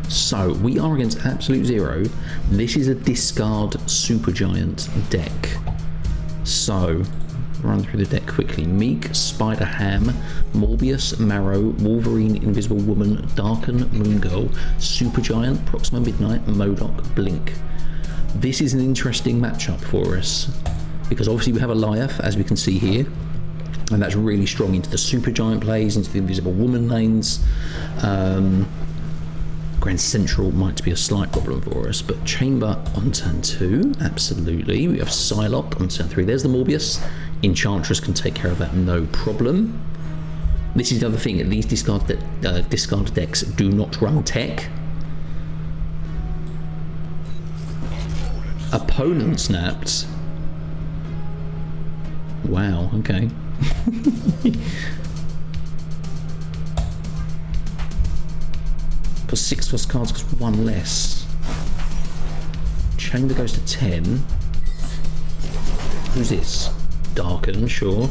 So, we are against Absolute Zero. This is a discard Supergiant deck. So, run through the deck quickly. Meek, Spider Ham, Morbius, Marrow, Wolverine, Invisible Woman, Darken, Moon Girl, Supergiant, Proxima Midnight, MODOK, Blink. This is an interesting matchup for us, because obviously we have Alioth, as we can see here, and that's really strong into the Supergiant plays, into the Invisible Woman lanes. Grand Central might be a slight problem for us, but Chamber on turn 2, absolutely. We have Psylocke on turn 3. There's the Morbius. Enchantress can take care of that, no problem. This is the other thing, these discard decks do not run tech. Opponent snapped. Wow, okay. Because 6 plus cards cost 1 less. Chamber goes to 10. Who's this? Darken, sure.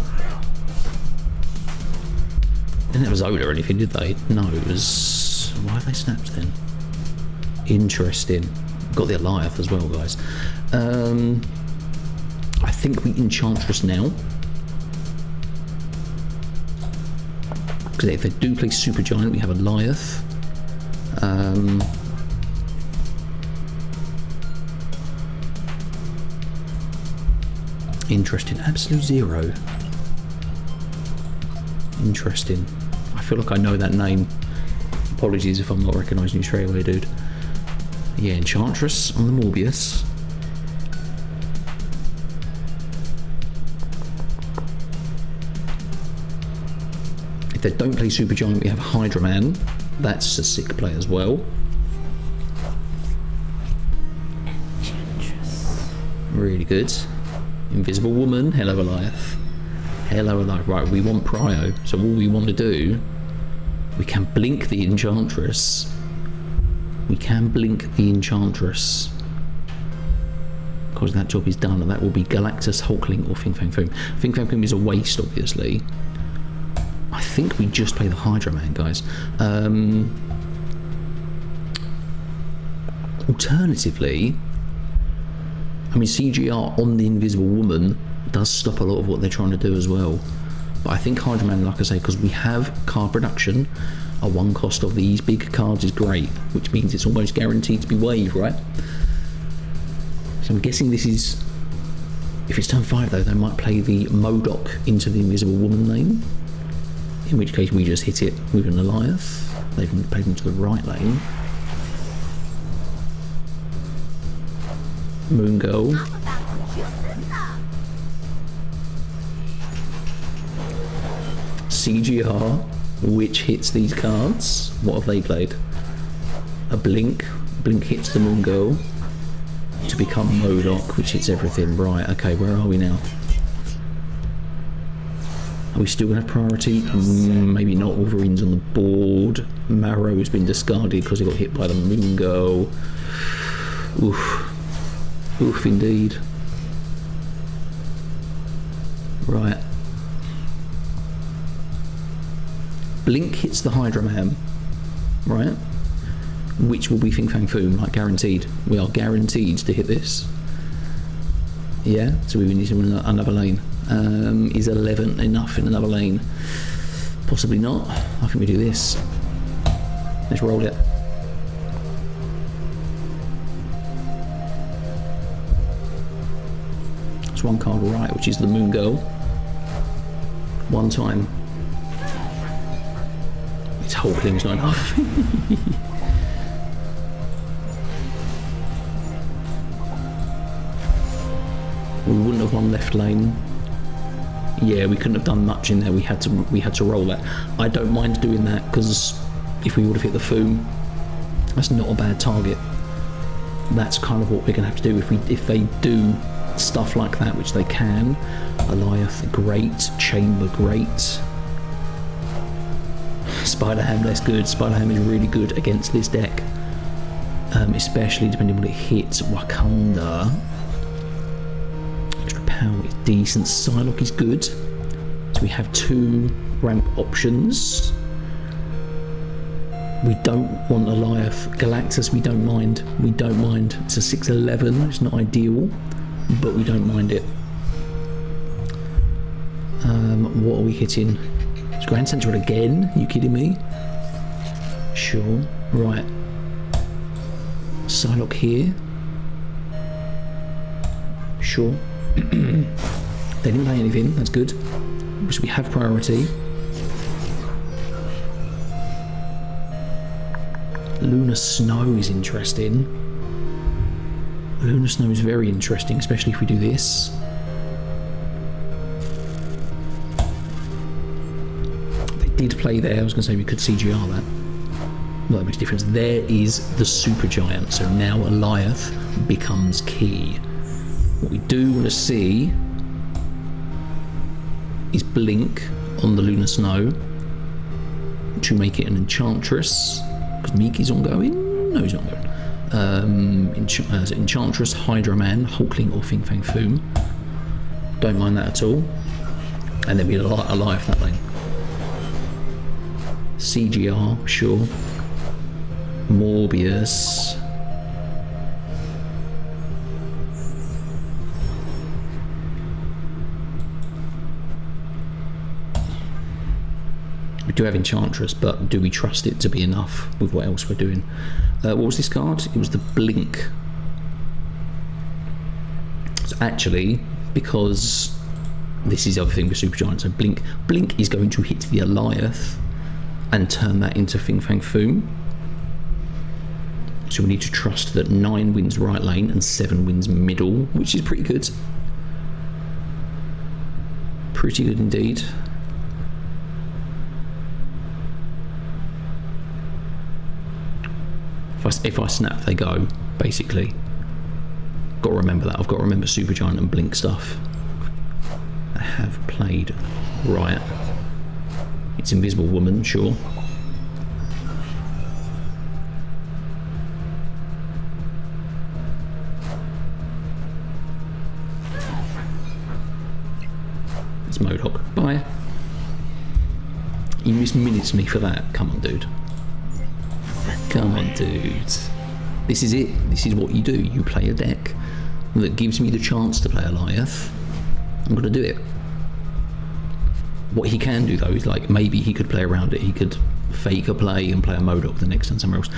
Didn't have Zola or anything, did they? No, it was... Why have they snapped then? Interesting. Got the Alioth as well, guys. I think we Enchantress now. Because if they do play Supergiant, we have Alioth. Interesting. Absolute Zero. Interesting. I feel like I know that name. Apologies if I'm not recognising you straight away, dude. Yeah, Enchantress on the Morbius. If they don't play Supergiant, we have Hydra Man. That's a sick play as well. Enchantress. Really good. Invisible Woman. Hello, Alioth. Hello, Alioth. Right, we want Prio. So all we want to do, we can blink the Enchantress. We can blink the Enchantress. Because that job is done, and that will be Galactus, Hulkling, or Fang Foom. Fang Foom is a waste, obviously. I think we just play the Hydra Man, guys. Alternatively, I mean, CGR on the Invisible Woman does stop a lot of what they're trying to do as well. But I think Hydra Man, like I say, because we have card production, a one cost of these big cards is great, which means it's almost guaranteed to be wave, right? So I'm guessing this is, if it's turn 5 though, they might play the Modok into the Invisible Woman lane, in which case we just hit it with an Alioth. They've played into the right lane. Moon Girl. CGR, which hits these cards. What have they played? A Blink. Blink hits the Moon Girl to become Modok, which hits everything. Right, okay, where are we now? Are we still going to have priority? Maybe not. Wolverine's on the board. Marrow's been discarded because he got hit by the Moon Girl. Oof. Oof, indeed. Right. Blink hits the Hydra Man, right? Which will be Fang Foom, like guaranteed. We are guaranteed to hit this. Yeah, so we need to win another lane. Is 11 enough in another lane? Possibly not. I think we do this. Let's roll it. It's one card right, which is the Moon Girl. One time. It's Hulkling's not enough. We wouldn't have won left lane. Yeah, we couldn't have done much in there. We had to roll that. I don't mind doing that because if we would have hit the Foom, that's not a bad target. That's kind of what we're gonna have to do if they do stuff like that, which they can. Alioth, great. Chamber, great. Spider-Ham, that's good. Spider-Ham is really good against this deck, especially depending on what it hits. Wakanda. Extra power is decent. Psylocke is good. So we have 2 ramp options. We don't want Alioth. Galactus, we don't mind. We don't mind. It's a 6/11. It's not ideal, but we don't mind it. What are we hitting? It's Grand Central again? Are you kidding me? Sure. Right. Psylocke here. Sure. They didn't play anything. That's good. So we have priority. Lunar Snow is interesting. Lunar Snow is very interesting, especially if we do this. They did play there. I was going to say we could CGR that. Not that much difference. There is the Supergiant. So now Alioth becomes key. What we do want to see is Blink on the Lunar Snow to make it an Enchantress. Because Miki's ongoing? No, he's not ongoing. Enchantress, Hydra Man, Hulkling, or Fang Foom. Don't mind that at all. And then we're alive that lane. CGR, sure. Morbius. We do have Enchantress, but do we trust it to be enough with what else we're doing? What was this card? It was the Blink. So actually, because this is the other thing with Supergiant. So Blink is going to hit the Alioth and turn that into Fang Foom. So we need to trust that 9 wins right lane and 7 wins middle, which is pretty good. Pretty good indeed. If I snap, they go, basically. Got to remember that. I've got to remember Supergiant and Blink stuff. I have played right. It's Invisible Woman, sure. It's Modok. Bye. You misminutes me for that. Come on, dude. Come on, dude. This is it. This is what you do. You play a deck that gives me the chance to play Alioth. I'm going to do it. What he can do, though, is like maybe he could play around it. He could fake a play and play a Modok the next turn somewhere else.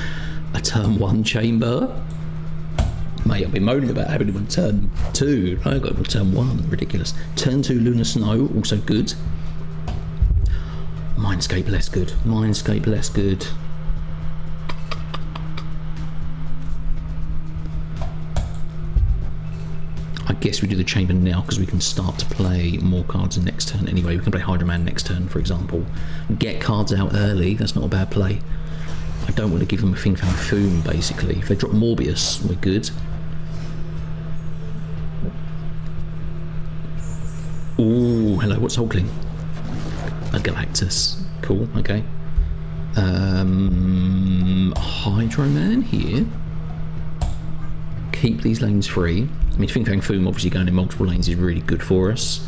A turn 1 chamber? Mate, I've been moaning about having him on turn 2. I got him on turn 1. Ridiculous. Turn 2 Lunar Snow, also good. Mindscape, less good. Mindscape, less good. I guess we do the chamber now because we can start to play more cards in next turn anyway. We can play Hydra Man next turn, for example. Get cards out early, that's not a bad play. I don't want to give them a Fang Foom, basically. If they drop Morbius, we're good. Ooh, hello, what's Hulkling? A Galactus. Cool, okay. Hydro Man here. Keep these lanes free. I mean, Fang Foom obviously going in multiple lanes is really good for us,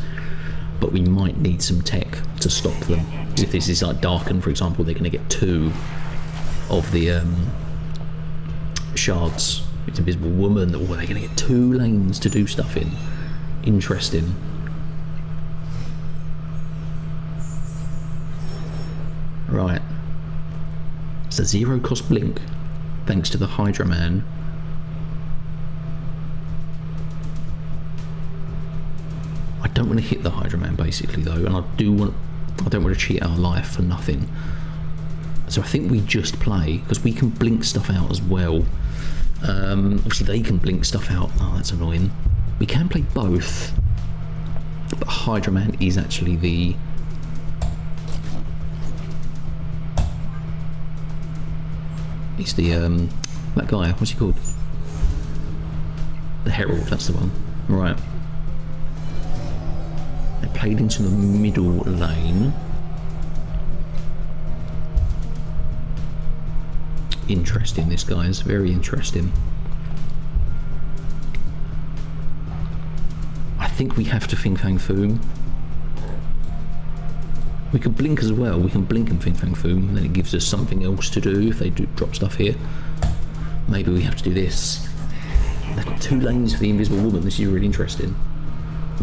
but we might need some tech to stop them. Because if this is like Darken, for example, they're going to get 2 of the shards. It's Invisible Woman, or they're going to get 2 lanes to do stuff in. Interesting. Right. It's a 0 cost Blink, thanks to the Hydra Man. I don't want to hit the Hydra Man, basically, though, and I don't want to cheat our life for nothing. So I think we just play, because we can blink stuff out as well. Obviously they can blink stuff out. Oh, that's annoying. We can play both, but Hydra Man is actually the... He's the, that guy, what's he called? The Herald, that's the one. Right. They played into the middle lane. Interesting, this guy is very interesting. I think we have to Fang Foom. We could blink as well. We can blink and Fang Foom, and then it gives us something else to do if they do drop stuff here. Maybe we have to do this. They've got 2 lanes for the Invisible Woman. This is really interesting.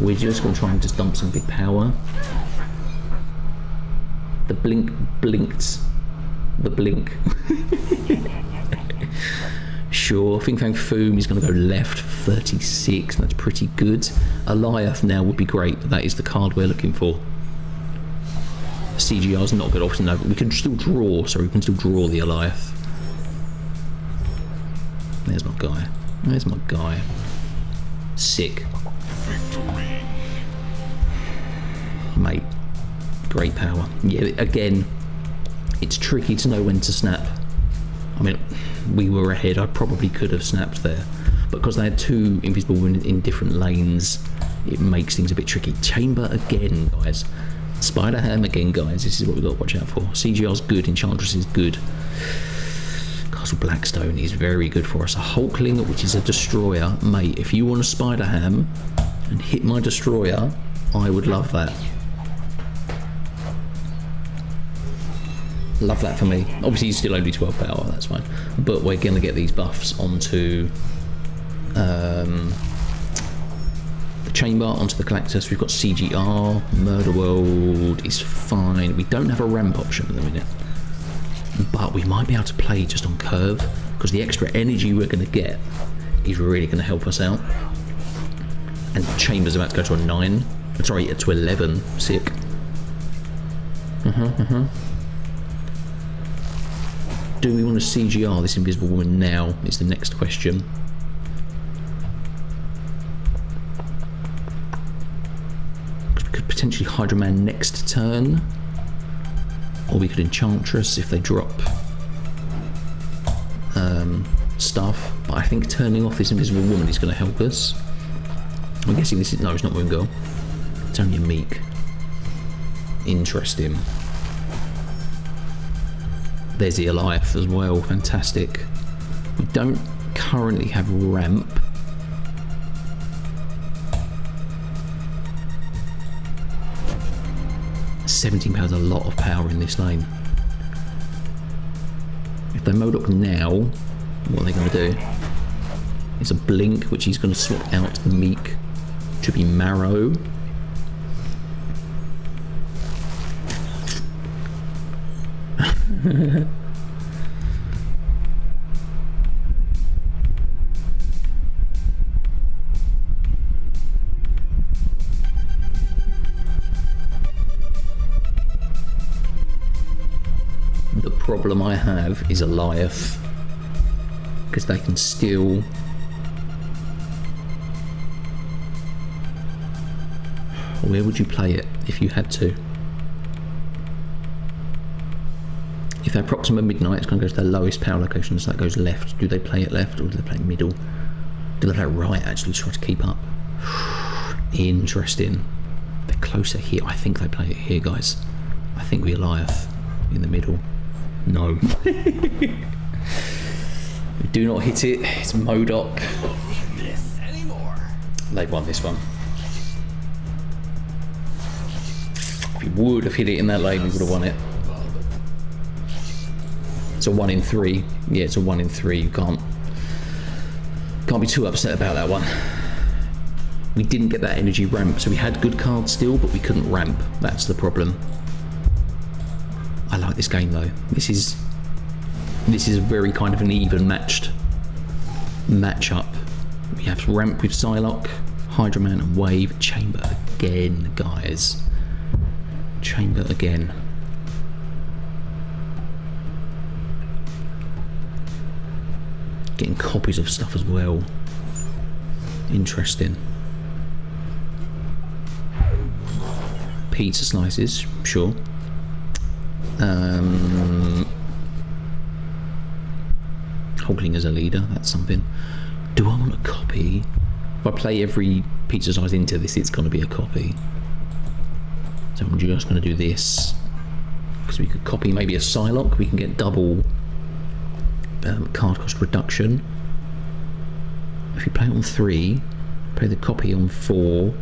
We're just going to try and just dump some big power. The Blink blinked. The Blink. Sure, Fang Foom is going to go left 36. That's pretty good. Alioth now would be great, but that is the card we're looking for. CGR is not good option though, but we can still draw, so we can still draw the Alioth. There's my guy. There's my guy. Sick. Victory. Mate, great power. Yeah, again, it's tricky to know when to snap. I mean, we were ahead. I probably could have snapped there, but because they had 2 invisible women in different lanes, it makes things a bit tricky. Chamber again, guys. Spider Ham again, guys. This is what we've got to watch out for. CGR's good. Enchantress is good. Castle Blackstone is very good for us. A Hulkling, which is a destroyer. Mate, if you want a Spider Ham and hit my destroyer, I would love that. Love that for me. Obviously, he's still only 12 power. That's fine. But we're going to get these buffs onto... the chamber, onto the Galactus. We've got CGR, Murder World is fine. We don't have a ramp option at the minute, but we might be able to play just on curve, because the extra energy we're going to get is really going to help us out. And Chamber's about to go to a 9. Sorry, to 11. Sick. Do we want to CGR this Invisible Woman now, is the next question. Because we could potentially Hydro Man next turn. Or we could Enchantress if they drop stuff. But I think turning off this Invisible Woman is going to help us. I'm guessing this is... No, it's not Moon Girl. It's only a Meek. Interesting. There's the Alioth as well. Fantastic. We don't currently have ramp. £17 is a lot of power in this lane. If they Modok now, what are they going to do? It's a Blink, which he's going to swap out the Meek to be Marrow. The problem I have is Alioth, because they can still where would you play it if you had to? If they Proxima Midnight, it's going to go to their lowest power location, so that goes left. Do they play it left, or do they play it middle? Do they play it right, actually, to try to keep up? Interesting. They're closer here. I think they play it here, guys. I think we Alioth in the middle. No. We do not hit it. It's Modok. They've won this one. If we would have hit it in that lane, we would have won it. It's a 1 in 3. Yeah, it's a 1 in 3. You can't be too upset about that one. We didn't get that energy ramp, so we had good cards still, but we couldn't ramp. That's the problem. I like this game though. This is a very kind of an even matchup. We have ramp with Psylocke, Hydro Man and Wave. Chamber again, guys. Chamber again. Getting copies of stuff as well. Interesting. Pizza slices, sure. Hulkling as a leader, that's something. Do I want a copy? If I play every pizza size into this, it's going to be a copy. So I'm just going to do this. Because we could copy maybe a Psylocke, we can get double card cost reduction. If you play it on 3, play the copy on 4,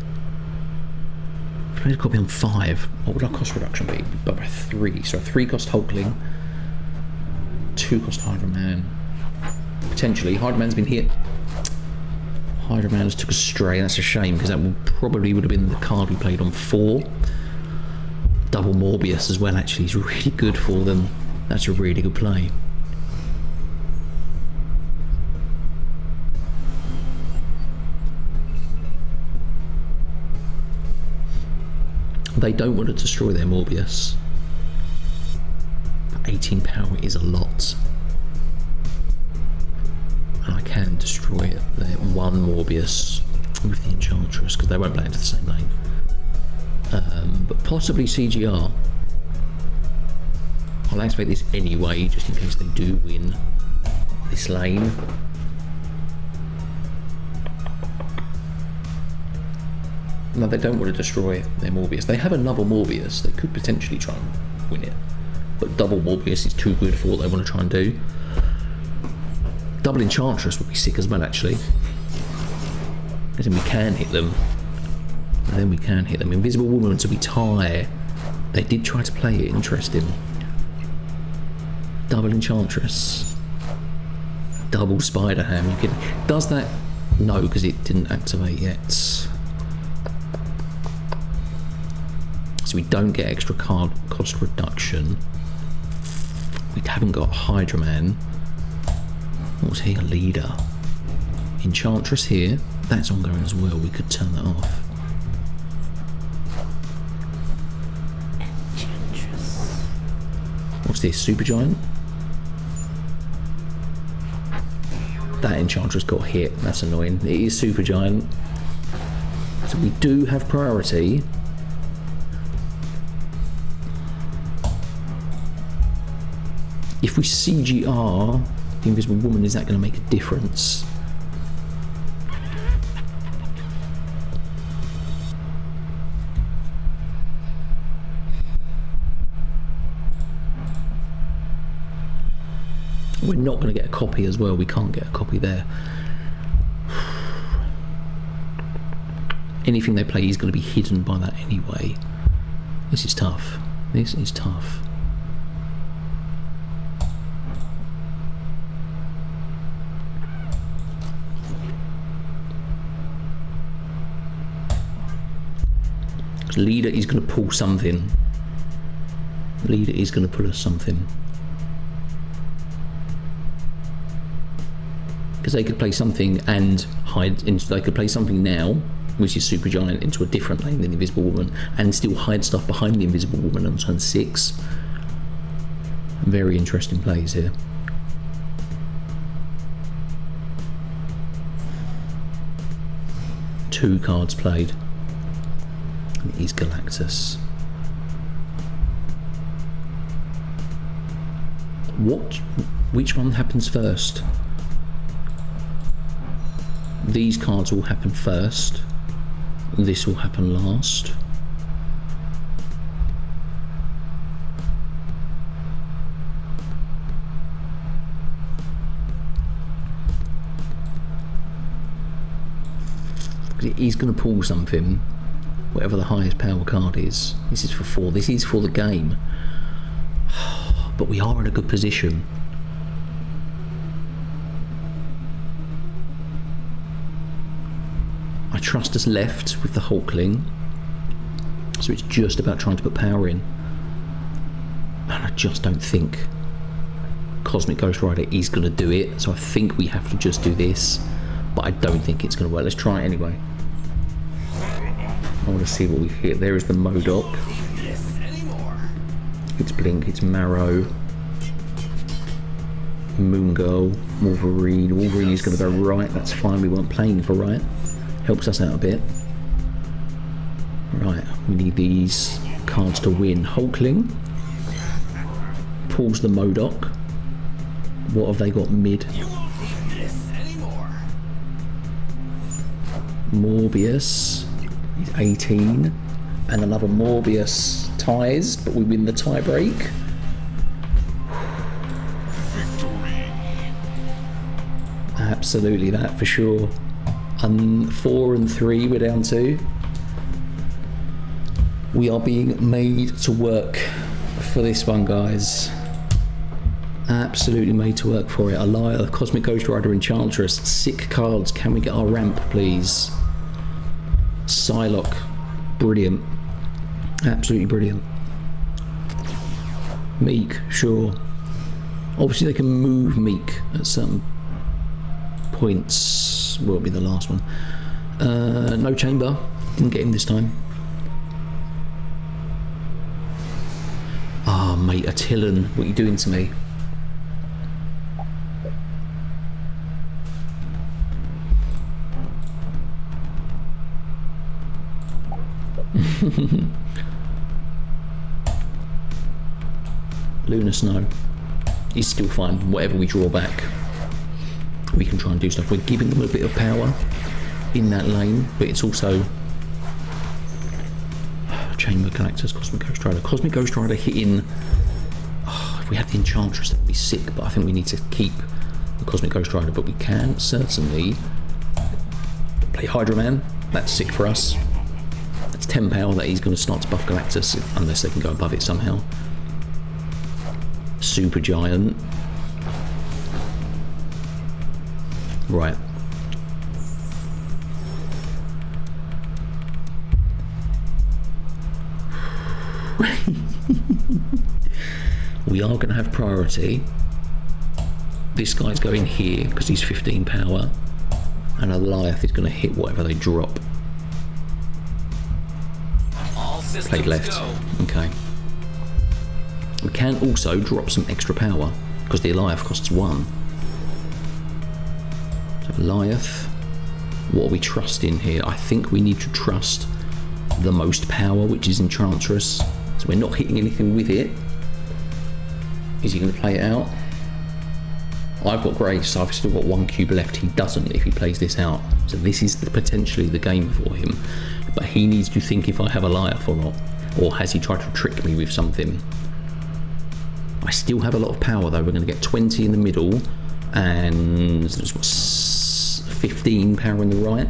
play the copy on 5, what would our cost reduction be? But by 3, so a 3 cost Hulkling, 2 cost Hydro Man. Potentially, Hydro Man's been hit. Hydro Man just took a stray, that's a shame, because that probably would have been the card we played on 4. Double Morbius as well, actually, is really good for them. That's a really good play. They don't want to destroy their Morbius. But 18 power is a lot. And I can destroy their 1 Morbius with the Enchantress, because they won't play into the same lane. But possibly CGR. I'll activate this anyway, just in case they do win this lane. No, they don't want to destroy their Morbius. They have another Morbius. They could potentially try and win it. But double Morbius is too good for what they want to try and do. Double Enchantress would be sick as well, actually. Because then we can hit them. And then we can hit them. Invisible Woman, so we tie. They did try to play it. Interesting. Double Enchantress. Double Spider Ham. You can... Does that... No, because it didn't activate yet. So we don't get extra card cost reduction. We haven't got Hydro Man. What was he, a leader? Enchantress here. That's ongoing as well. We could turn that off. Enchantress. What's this? Supergiant? That Enchantress got hit. That's annoying. It is Supergiant. So we do have priority. If we CGR the Invisible Woman, is that going to make a difference? We're not going to get a copy as well. We can't get a copy there. Anything they play is going to be hidden by that anyway. This is tough. This is tough. Leader is going to pull something. Leader is going to pull us something. Because they could play something and hide into. They could play something now, which is Supergiant, into a different lane than the Invisible Woman, and still hide stuff behind the Invisible Woman on turn 6. Very interesting plays here. Two cards played. It is Galactus. Which one happens first? These cards will happen first. This will happen last. He's going to pull something. Whatever the highest power card is. This is for 4. This is for the game. But we are in a good position. I trust us left with the Hulkling. So it's just about trying to put power in. And I just don't think Cosmic Ghost Rider is going to do it. So I think we have to just do this. But I don't think it's going to work. Let's try it anyway. I want to see what we hit. There is the Modok. It's Blink, it's Marrow. Moon Girl, Wolverine. Wolverine is going to go right, that's fine. We weren't playing for right. Helps us out a bit. Right, we need these cards to win. Hulkling. Pulls the Modok. What have they got mid? Morbius. He's 18, and another Morbius ties, but we win the tie break. Victory. Absolutely, that for sure. 4 and 3 we're down to. We are being made to work for this one, guys. Absolutely made to work for it. Alioth, Cosmic Ghost Rider, Enchantress. Sick cards. Can we get our ramp, please? Psylocke, brilliant, absolutely brilliant. Meek, sure. Obviously they can move Meek at certain points. Will be the last one. No chamber, didn't get him this time. Ah, mate, Attilan, what are you doing to me? Lunar Snow is still fine. Whatever we draw back, we can try and do stuff. We're giving them a bit of power in that lane, but it's also Chamber, Galactus, Cosmic Ghost Rider. Cosmic Ghost Rider hitting. Oh, if we had the Enchantress, that would be sick, but I think we need to keep the Cosmic Ghost Rider. But we can certainly play Hydra Man. That's sick for us. That's 10 power that he's going to start to buff Galactus, unless they can go above it somehow. Supergiant. Right. We are going to have priority. This guy's going here because he's 15 power. And Alioth is going to hit whatever they drop. Played left. Okay. We can also drop some extra power because the Alioth costs 1. So Alioth, what are we trusting here? I think we need to trust the most power, which is Enchantress. So we're not hitting anything with it. Is he going to play it out? I've got Grace, so I've still got 1 cube left. He doesn't if he plays this out. So this is potentially the game for him. But he needs to think if I have Alioth or not. Or has he tried to trick me with something? I still have a lot of power though. We're going to get 20 in the middle and 15 power in the right.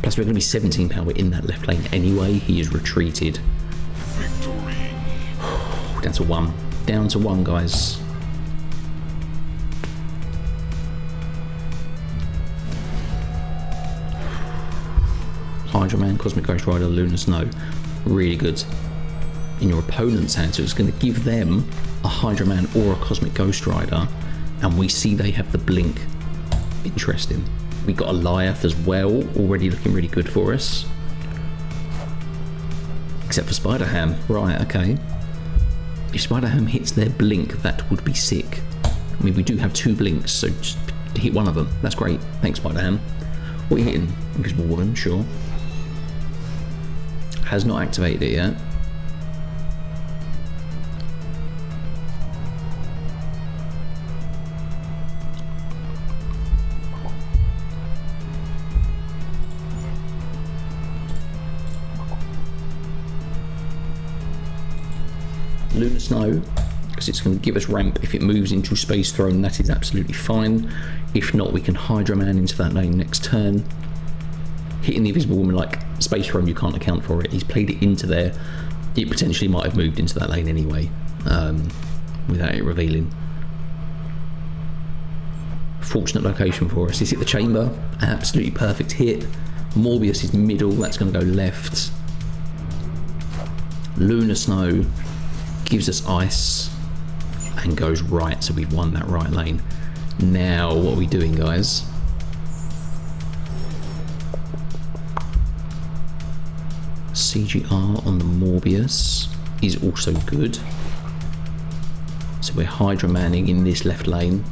Plus we're going to be 17 power in that left lane anyway. He is retreated. Victory. Down to 1. Down to 1, guys. Hydra Man, Cosmic Ghost Rider, Lunar Snow. Really good. In your opponent's hand, so it's going to give them a Hydra Man or a Cosmic Ghost Rider, and we see they have the blink. Interesting. We got Alioth as well, already looking really good for us. Except for Spider-Ham. Right, okay. If Spider-Ham hits their blink, that would be sick. I mean, we do have 2 blinks, so just hit one of them. That's great. Thanks, Spider-Ham. What are you hitting? Invisible Woman, sure. Has not activated it yet. Lunar Snow, because it's going to give us ramp. If it moves into Space Throne, that is absolutely fine. If not, we can Hydra Man into that lane next turn. Hitting the Invisible Woman, like Space Throne, you can't account for it. He's played it into there. It potentially might have moved into that lane anyway, without it revealing. Fortunate location for us. Is it the chamber? Absolutely perfect hit. Morbius is middle, that's going to go left. Lunar Snow gives us ice and goes right, so we've won that right lane. Now what are we doing, guys? CGR on the Morbius is also good, so we're Hydra Manning in this left lane,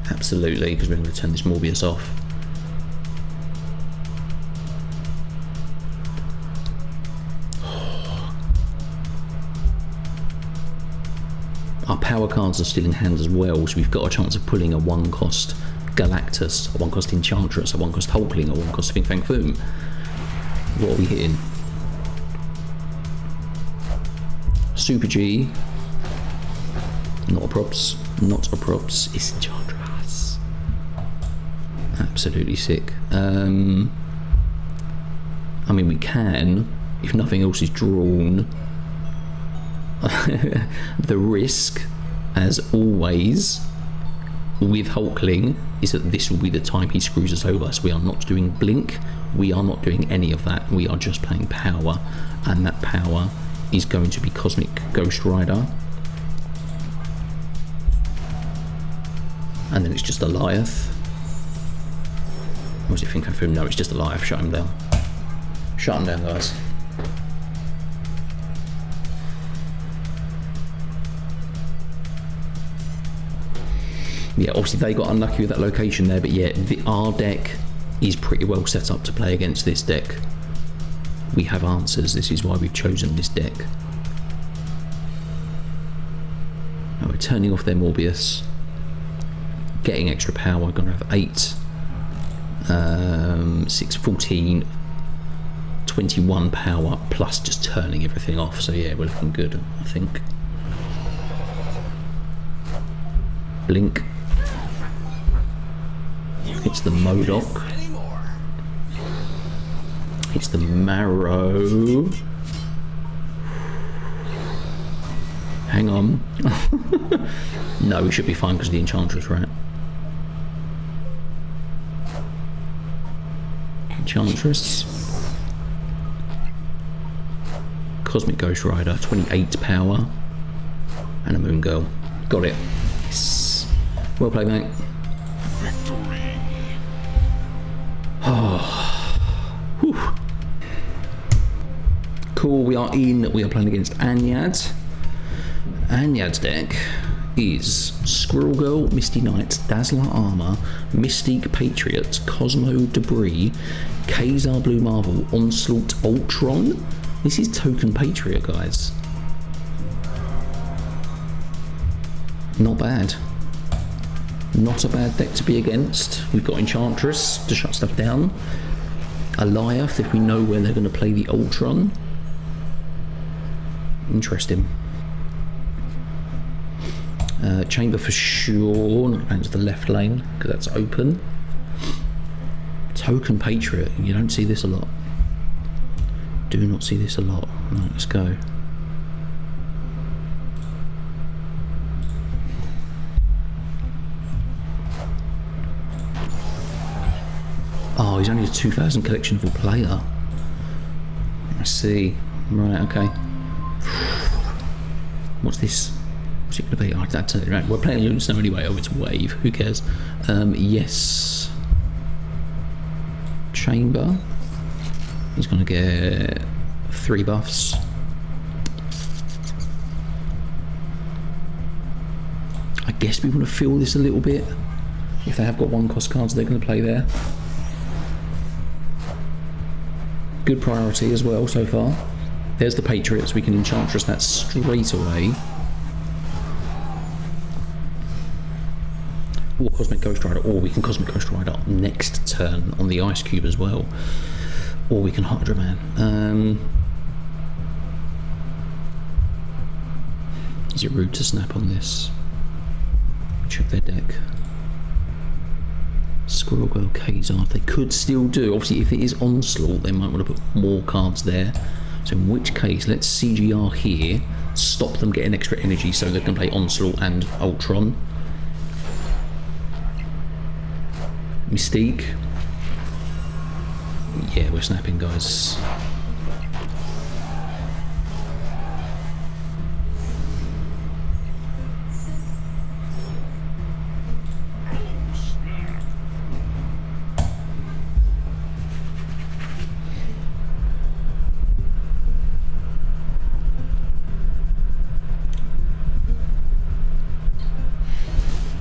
absolutely, because we're going to turn this Morbius off. Our power cards are still in hand as well, so we've got a chance of pulling a 1-cost Galactus, a 1-cost Enchantress, a 1-cost Hulkling, a 1-cost Fang Foom. What are we hitting? Super G. Not a props. Not a props. It's Enchantress. Absolutely sick. I mean, we can, if nothing else is drawn. The risk, as always, with Hulkling, is that this will be the time he screws us over. So we are not doing blink, we are not doing any of that, we are just playing power, and that power is going to be Cosmic Ghost Rider. And then it's just Alioth. Or was it Fang Foom? No, it's just Alioth. Shut him down. Shut him down, guys. Yeah, obviously they got unlucky with that location there, but yeah, our deck is pretty well set up to play against this deck. We have answers, this is why we've chosen this deck. Now we're turning off their Morbius, getting extra power. We're going to have 8, 6, 14, 21 power, plus just turning everything off, so yeah, we're looking good, I think. Blink. It's the Modok. It's the Marrow. Hang on. No, we should be fine because of the Enchantress, right? Enchantress. Cosmic Ghost Rider, 28 power. And a Moon Girl. Got it. Yes. Well played, mate. Whew. Cool, we are playing against Anyad. Anyad's deck is Squirrel Girl, Misty Knight, Dazzler Armor, Mystique Patriot, Cosmo Debris, Kazar Blue Marvel, Onslaught Ultron. This is Token Patriot, guys. Not bad. Not a bad deck to be against. We've got Enchantress to shut stuff down. Alioth if we know where they're going to play the Ultron. Interesting. Chamber for sure, not going to the left lane because that's open. Token Patriot, you don't see this a lot. Do not see this a lot. Right, let's go. Oh, he's only a 2000 collectionable player. I see. Right, okay. What's this? What's it going to be? Oh, that's it, right. We're playing Lunar Snow anyway. Oh, it's a wave. Who cares? Yes. Chamber. He's going to get 3 buffs. I guess we want to fill this a little bit. If they have got 1-cost cards, they're going to play there. Good priority as well so far. There's the Patriots. We can Enchantress that straight away. Or Cosmic Ghost Rider, or we can Cosmic Ghost Rider next turn on the Ice Cube as well. Or we can Hydra Man. Is it rude to snap on this? Check their deck. Squirrel Girl, Kazar, they could still do. Obviously, if it is Onslaught, they might want to put more cards there. So in which case, let's CGR here, stop them getting extra energy so they can play Onslaught and Ultron. Mystique. Yeah, we're snapping, guys.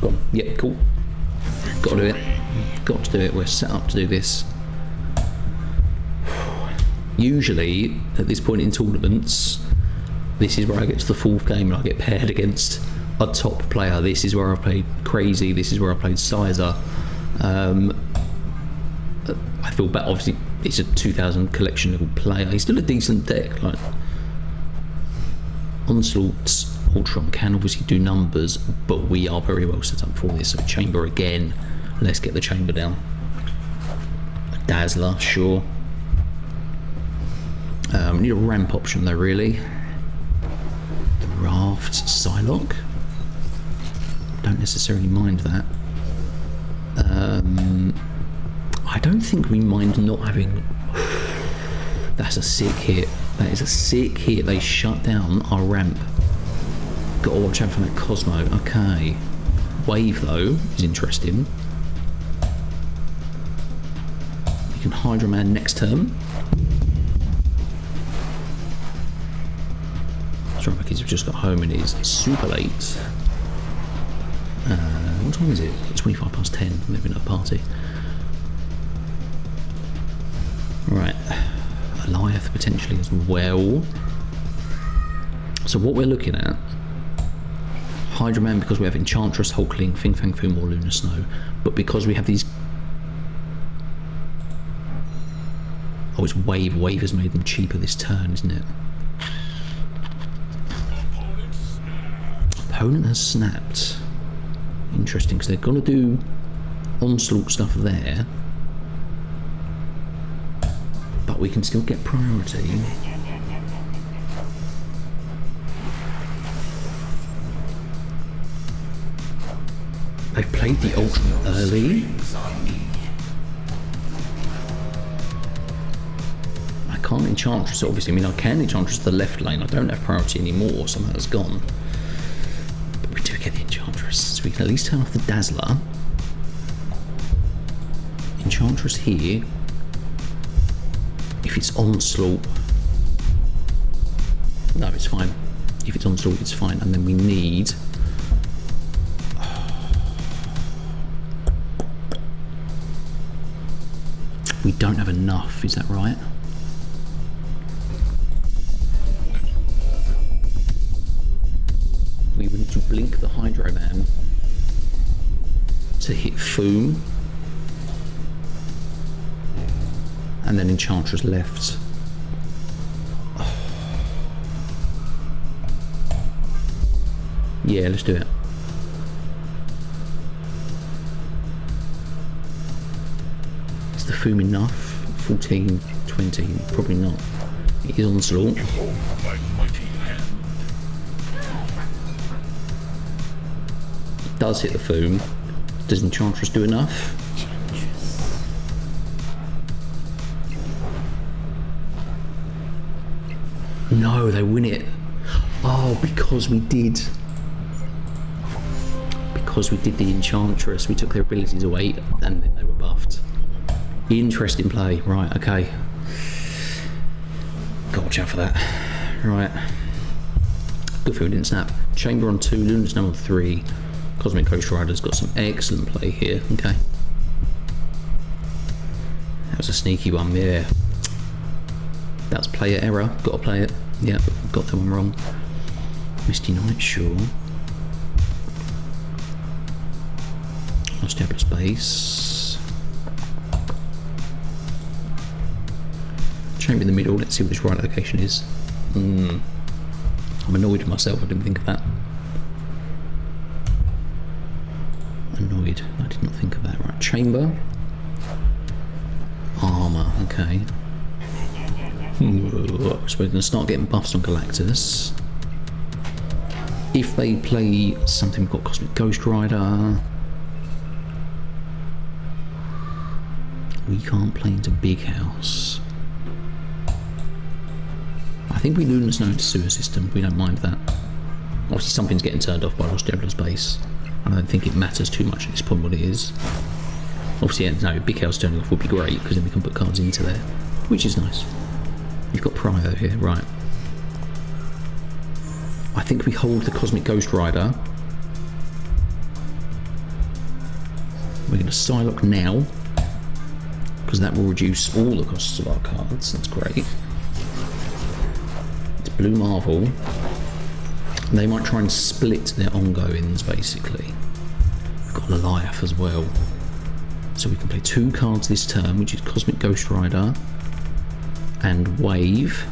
Go on. Yeah, cool. Got to do it. Got to do it. We're set up to do this. Usually, at this point in tournaments, this is where I get to the 4th game and I get paired against a top player. This is where I played Crazy. This is where I played Sizer. I feel bad. Obviously, it's a 2000 collection level player. He's still a decent deck. Like Onslaught's Ultron can obviously do numbers, but we are very well set up for this. So Chamber again. Let's get the Chamber down. A Dazzler, sure. We need a ramp option though, really. The Raft, Psylocke. Don't necessarily mind that. I don't think we mind not having... That's a sick hit. That is a sick hit. They shut down our ramp. Got to watch out for that Cosmo. Okay. Wave though is interesting. We can Hydra Man next turn. Sorry, my kids have just got home and it's super late. What time is it? It's 25 past 10. Maybe another party. Right. Alioth potentially as well. So what we're looking at, Hydra Man because we have Enchantress, Hulkling, Fang Foom or Lunar Snow, but because we have these... Oh, it's Wave. Wave has made them cheaper this turn, isn't it? Opponent has snapped. Interesting, because they're going to do Onslaught stuff there. But we can still get priority. They've played the Ultron early. I can't Enchantress, obviously. I mean, I can Enchantress the left lane. I don't have priority anymore, so that's gone. But we do get the Enchantress, so we can at least turn off the Dazzler. Enchantress here. it's Onslaught, no, it's fine. If it's Onslaught, it's fine. And then we need... we don't have enough, is that right? We would need to blink the Hydro Man to hit Foom. And then Enchantress left. Yeah, let's do it. Is the Foom enough? 14, 20, probably not. It is Onslaught. It does hit the Foom. Does Enchantress do enough? No, they win it. Oh, because we did the Enchantress, we took their abilities away and then they were buffed. Interesting play. Right, okay. Gotta watch out for that. Right. Good thing we didn't snap. Chamber on 2, Lunar Snow on 3. Cosmic Ghost Rider's got some excellent play here. Okay. That was a sneaky one, yeah. That's player error. Gotta play it. Yeah, got that one wrong. Misty Knight, sure. Lost Tablet Space. Chamber in the middle. Let's see what this right location is. I'm annoyed with myself. I didn't think of that. Annoyed. I did not think of that. Right, chamber. Armour. Okay. So we're going to start getting buffs on Galactus. If they play something, we've got Cosmic Ghost Rider. We can't play into Big House. I think we Lunar Snow into Sewer System. We don't mind that. Obviously something's getting turned off by Lost Devil's Base. I don't think it matters too much at this point what it is. Obviously, yeah, no, Big House turning off would be great because then we can put cards into there, which is nice. You've got Prio here, right. I think we hold the Cosmic Ghost Rider. We're going to Psylocke now, because that will reduce all the costs of our cards. That's great. It's Blue Marvel. They might try and split their ongoings, basically. We've got Alioth as well. So we can play 2 cards this turn, which is Cosmic Ghost Rider and Wave.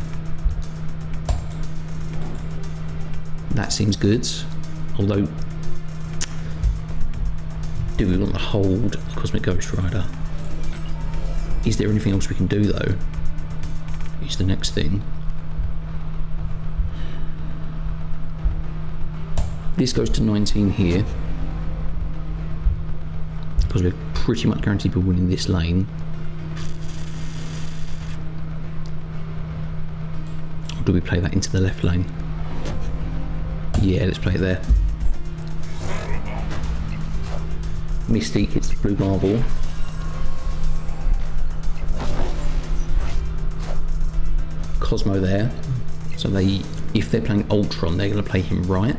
That seems good. Although, do we want to hold the Cosmic Ghost Rider? Is there anything else we can do though? Is the next thing. This goes to 19 here. Because we're pretty much guaranteed we're winning this lane. Or do we play that into the left lane? Yeah, let's play it there. Mystique hits the Blue Marble. Cosmo there. So they, if they're playing Ultron, they're going to play him right.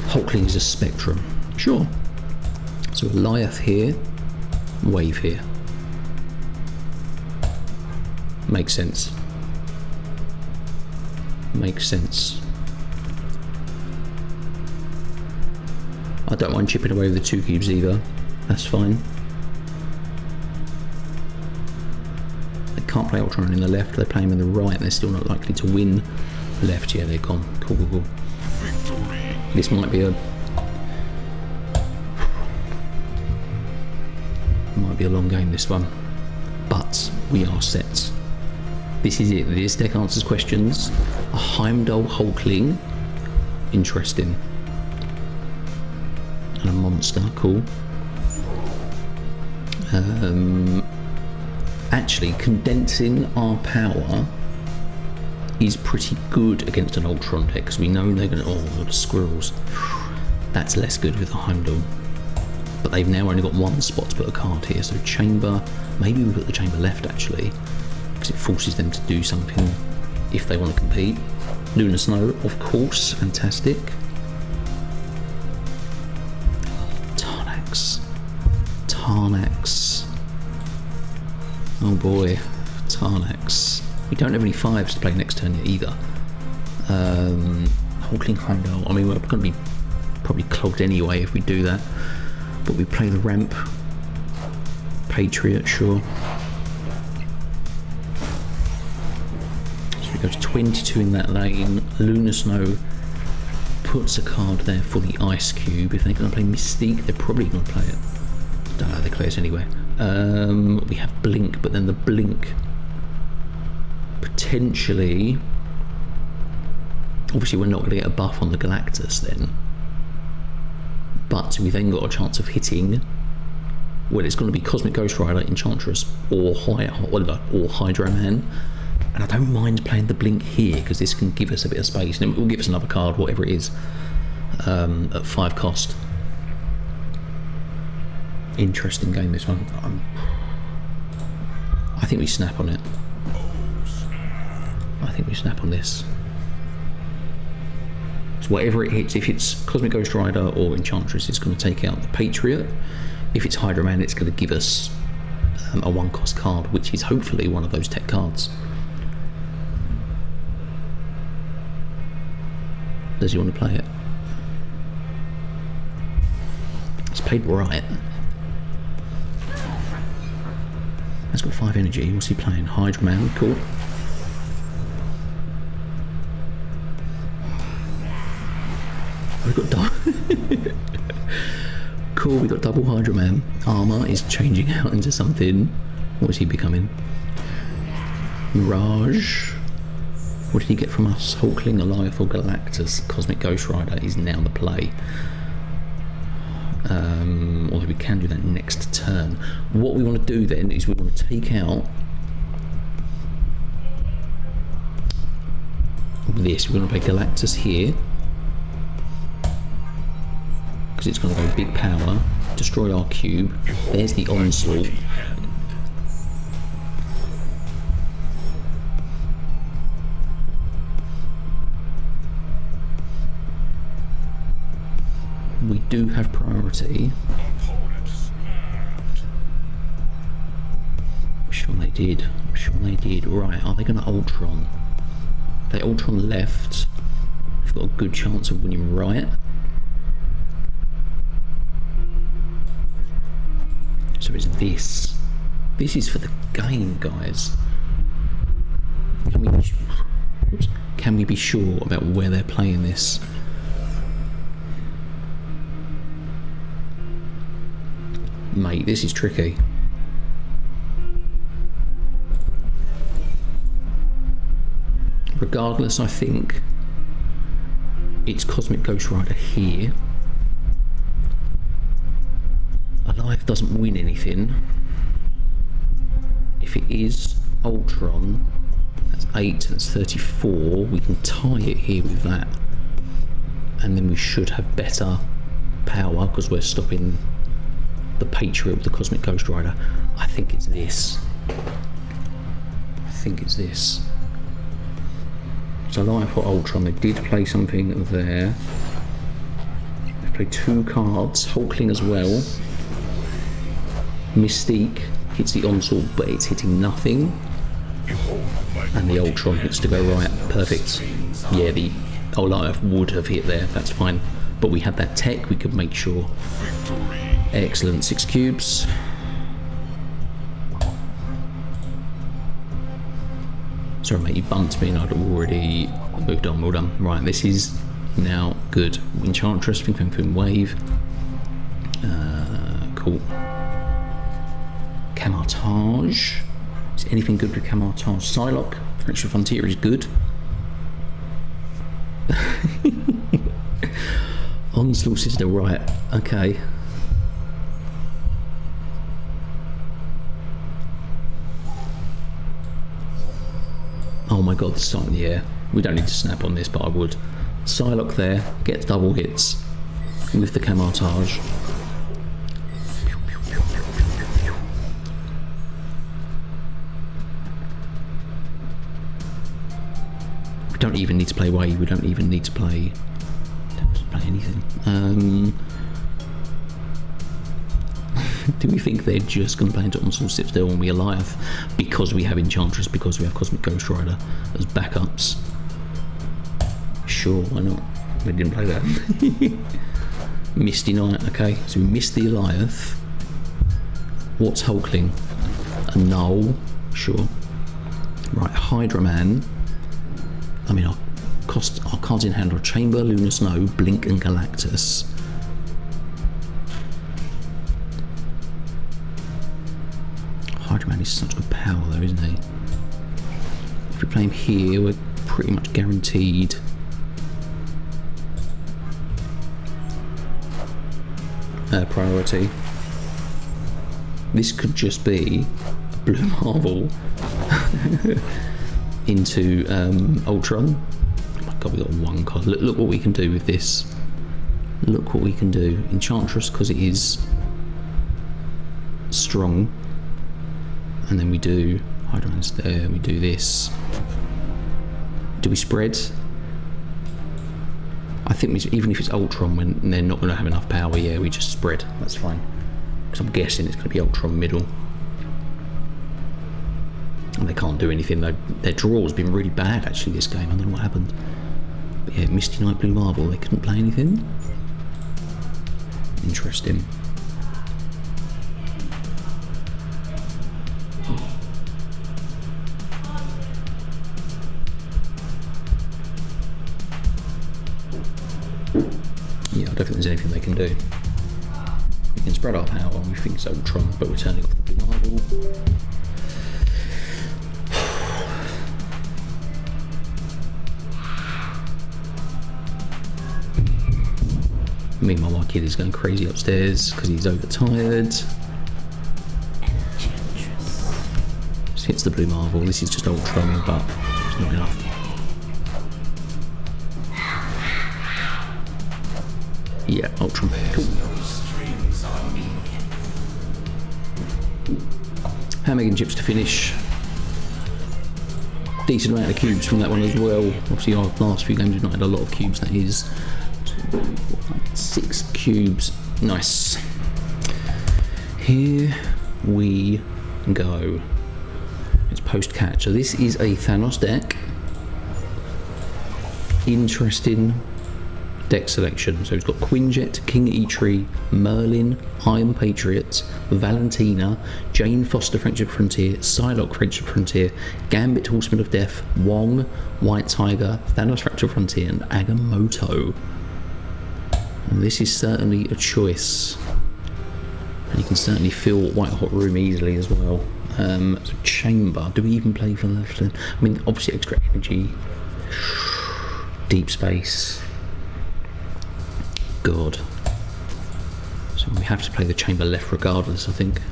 Hulkling is a Spectrum. Sure. So Alioth here, Wave here. Makes sense. Makes sense. I don't mind chipping away with the 2 cubes either. That's fine. They can't play Ultron in the left, they play him in the right, and they're still not likely to win left. Yeah, they're gone. Cool, cool, cool. This might be a long game, this one, but we are set. This is it. This deck answers questions. A Heimdall Hulkling, interesting, and a monster, cool. Actually, condensing our power is pretty good against an Ultron deck because we know they're going to. Oh, the squirrels. That's less good with a Heimdall. but they've now only got one spot to put a card here. So chamber, maybe we put the chamber left actually, because it forces them to do something if they want to compete. Lunar Snow, of course, fantastic. Tarnax. Oh boy, Tarnax. We don't have any 5s to play next turn yet either. Hulkling Heimdall. I mean, we're going to be probably clogged anyway if we do that. But we play the ramp. Patriot, sure. So we go to 22 in that lane. Lunar Snow puts a card there for the Ice Cube. If they're going to play Mystique, they're probably going to play it. Don't know how they play it anyway. We have Blink, but then the Blink potentially... Obviously we're not going to get a buff on the Galactus then. But we then got a chance of hitting... Well, it's going to be Cosmic Ghost Rider, Enchantress, or Hydra Man. And I don't mind playing the Blink here, because this can give us a bit of space. And it will give us another card, whatever it is, at 5 cost. Interesting game, this one. I think we snap on it. I think we snap on this. So whatever it hits, if it's Cosmic Ghost Rider or Enchantress, it's going to take out the Patriot. If it's Hydra Man, it's going to give us a 1-cost card, which is hopefully one of those tech cards. Does he want to play it? He's played right. That's got 5 energy. What's he playing? Hydra Man, cool. We've got cool, we got double Hydra Man. Armor is changing out into something. What is he becoming? Mirage. What did he get from us? Hulkling, Alioth or Galactus? Cosmic Ghost Rider is now the play. Although we can do that next turn. What we want to do then is we want to take out this. We're going to play Galactus here, because it's going to go big power, destroy our cube. There's the onslaught. We do have priority. I'm sure they did. I'm sure they did. Right, are they going to Ultron? If they Ultron left, we've got a good chance of winning right. So it's this. This is for the game, guys. Can we be sure about where they're playing this? Mate, this is tricky. Regardless, I think it's Cosmic Ghost Rider here. Alioth doesn't win anything. If it is Ultron, that's 8, that's 34. We can tie it here with that. And then we should have better power, because we're stopping the Patriot with the Cosmic Ghost Rider. I think it's this. I think it's this. So Alioth or Ultron, they did play something there. They played 2 cards, Hulkling as well. Mystique hits the onslaught, but it's hitting nothing. And the Ultron hits to go right. Perfect. Yeah, the Alioth would have hit there, that's fine. But we had that tech, we could make sure. Excellent, 6 cubes. Sorry mate, you bumped me and I'd already moved on. Well done. Right, this is now good. Enchantress, Fang Foom wave. Cool. Camartage. Is anything good with Camartage? Psylocke, French Frontier is good. Onslaught Sister, right, okay. Oh my god, yeah, we don't need to snap on this, but I would. Psylocke there, gets double hits with the Camartage. play Wave, we don't even need to play, anything. Do we think they're just going to play into Onslaught, Sit Still, and we Alioth because we have Enchantress, because we have Cosmic Ghost Rider as backups? Sure, why not? We didn't play that. Misty Knight, okay, so we missed the Alioth. What's Hulkling? A Null, sure. Right, Hydra Man. I mean, our cards in hand are Chamber, Lunar Snow, Blink, and Galactus. Hydra Man is such good power though, isn't he? If we play him here, we're pretty much guaranteed. Priority. This could just be a blue Marvel into Ultron. Oh my god, we got one card. Look what we can do with this. Look what we can do. Enchantress, because it is strong. And then we do Hydra Man's there, we do this. Do we spread? I think even if it's Ultron, when they're not going to have enough power, yeah, we just spread. That's fine. Because I'm guessing it's going to be Ultron middle. And they can't do anything. Their draw's been really bad, actually, this game. I don't know what happened. But yeah, Misty Knight, Blue Marvel, they couldn't play anything. Interesting. Yeah, I don't think there's anything they can do. We can spread our power, we think it's Ultron, but we're turning off the Blue Marvel. Meanwhile, my kid is going crazy upstairs because he's overtired. Just hits the Blue Marvel. This is just Ultron, but it's not enough. Yeah, Ultron. Cool. Hammer and chips to finish. Decent amount of cubes from that one as well. Obviously, our last few games we've not had a lot of cubes. That is 6 cubes. Nice. Here we go. It's post catch. So this is a Thanos deck. Interesting deck selection. So it's got Quinjet, King Eitri, Merlin, Iron Patriot, Valentina, Jane Foster, Friendship Frontier, Psylocke, Friendship Frontier, Gambit, Horseman of Death, Wong, White Tiger, Thanos, Fractal Frontier, and Agamotto. And this is certainly a choice. And you can certainly fill White Hot Room easily as well. So Chamber, do we even play for left? I mean, obviously extra energy. Deep Space. God. So we have to play the Chamber left regardless, I think.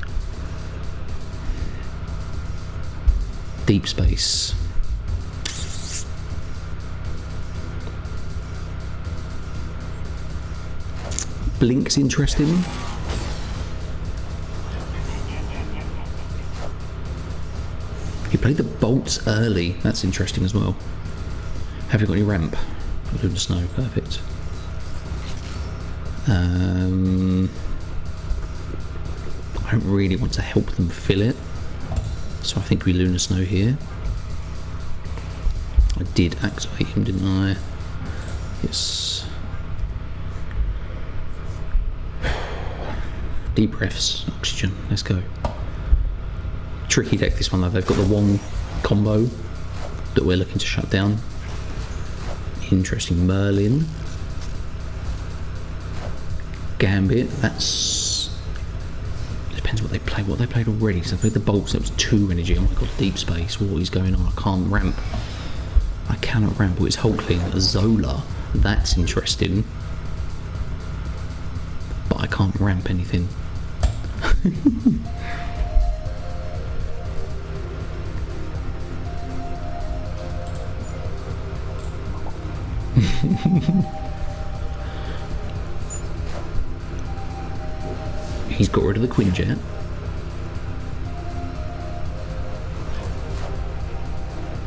Deep Space. Blink's interesting. You played the bolts early. That's interesting as well. Have you got any ramp? Lunar Snow, perfect. I don't really want to help them fill it, so I think we Lunar Snow here. I did activate him, didn't I? Yes. Deep breaths, oxygen, let's go. Tricky deck this one though, they've got the Wong combo that we're looking to shut down. Interesting. Merlin. Gambit, that's... depends what they play. What they played already, so they played the bolts, that was 2 energy. Oh my god, Deep Space, what is going on? I can't ramp. I cannot ramp. Oh, it's Hulkling, Zola, that's interesting. But I can't ramp anything. He's got rid of the Quinjet.